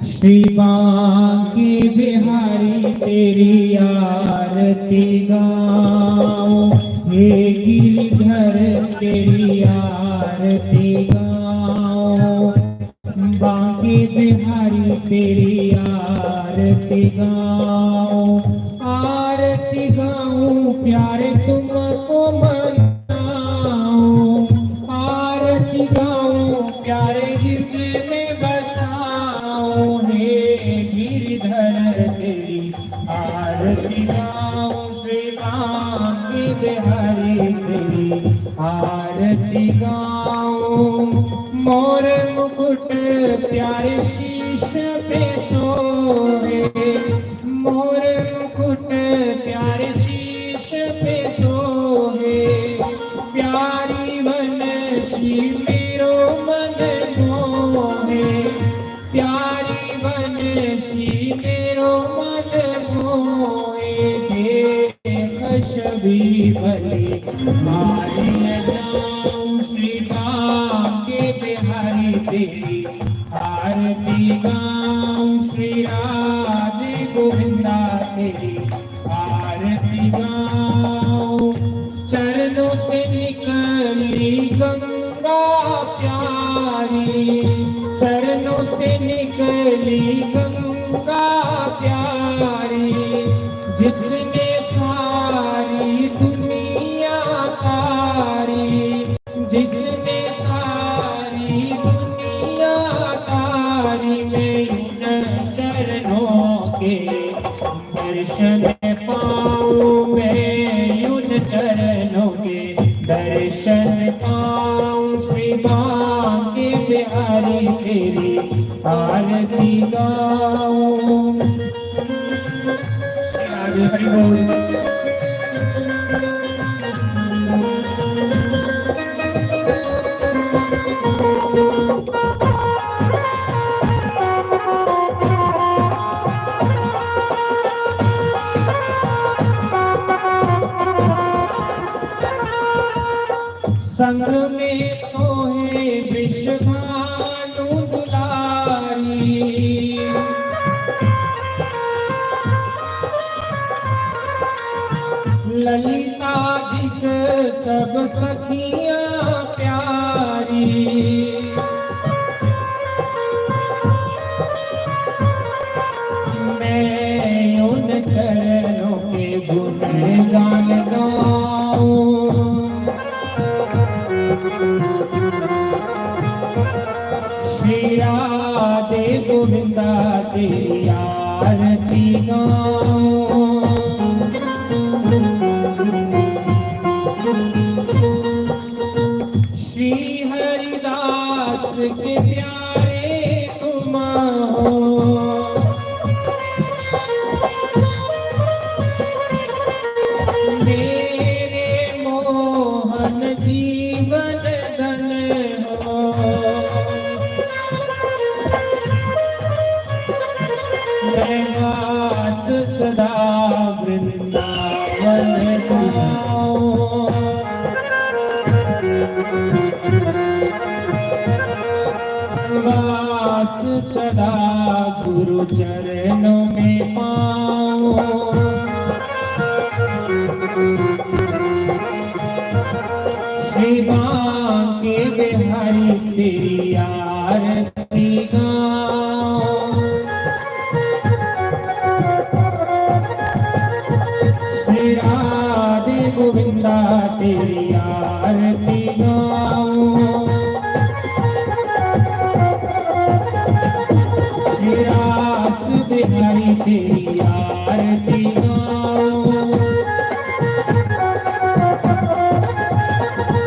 श्री बांके बिहारी तेरी आरती गाऊं। हे गिरिधर तेरी आरती गाऊं, बांके बिहारी तेरी आरती गाऊं। आरती गाऊं प्यारे तुमको मनाऊं, आरती गाऊं प्यारे हृदय में बसाऊं। हे गिरिधर तेरी आरती गाऊं, श्री बांके बिहारी तेरी आरती गाऊं। मोर मुकुट प्यारे शीश पे सोहे, मोर मुकुट प्यारे शीश पे सोहे। प्यारी वनश्री मेरो मन मोहे, प्यारी वनश्री मेरो मन मोहे। देख छवि भली मारी न जाऊं, श्री बांके बिहारी तेरी आरती गाऊं। श्री राधे गोविंदा तेरी आरती गाऊं। चरणों से निकली गंगा प्यारी, चरणों से निकली गंगा प्यारी। जिसने सारी दुनिया तारी, जिसने सारी दुनिया तारी। मैं उन चरणों के दर्शन पाऊं, मैं उन चरणों के दर्शन पाऊं। श्री बांके बिहारी तेरी आरती गाऊं। श्री राधे हरि बोल। संग में सोहे वृषभानु दुलारी, ललिताधिक सब सखियां प्यारी। मैं उन चरणों के गुणगान गाऊं, श्री राधे गोविंदा तेरी आरती गाऊं। श्री हरिदास के प्यारे तुम हो, मेरे मोहन जीवन धन हो। मैं वास सदा वृंदावन जाऊं, वास सदा गुरु चरणों में पाऊं। श्री बांके बिहारी तेरी आरती गाऊं, श्री राधे गोविंदा तेरी आरती गाऊं, श्री रास बिहारी तेरी आरती गाऊं,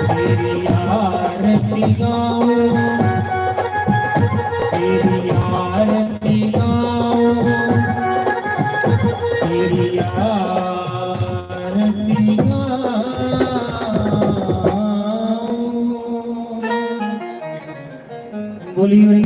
तेरी आरती गाऊं, तेरी आरती गाऊं, तेरी आरती गाऊं। बोलिए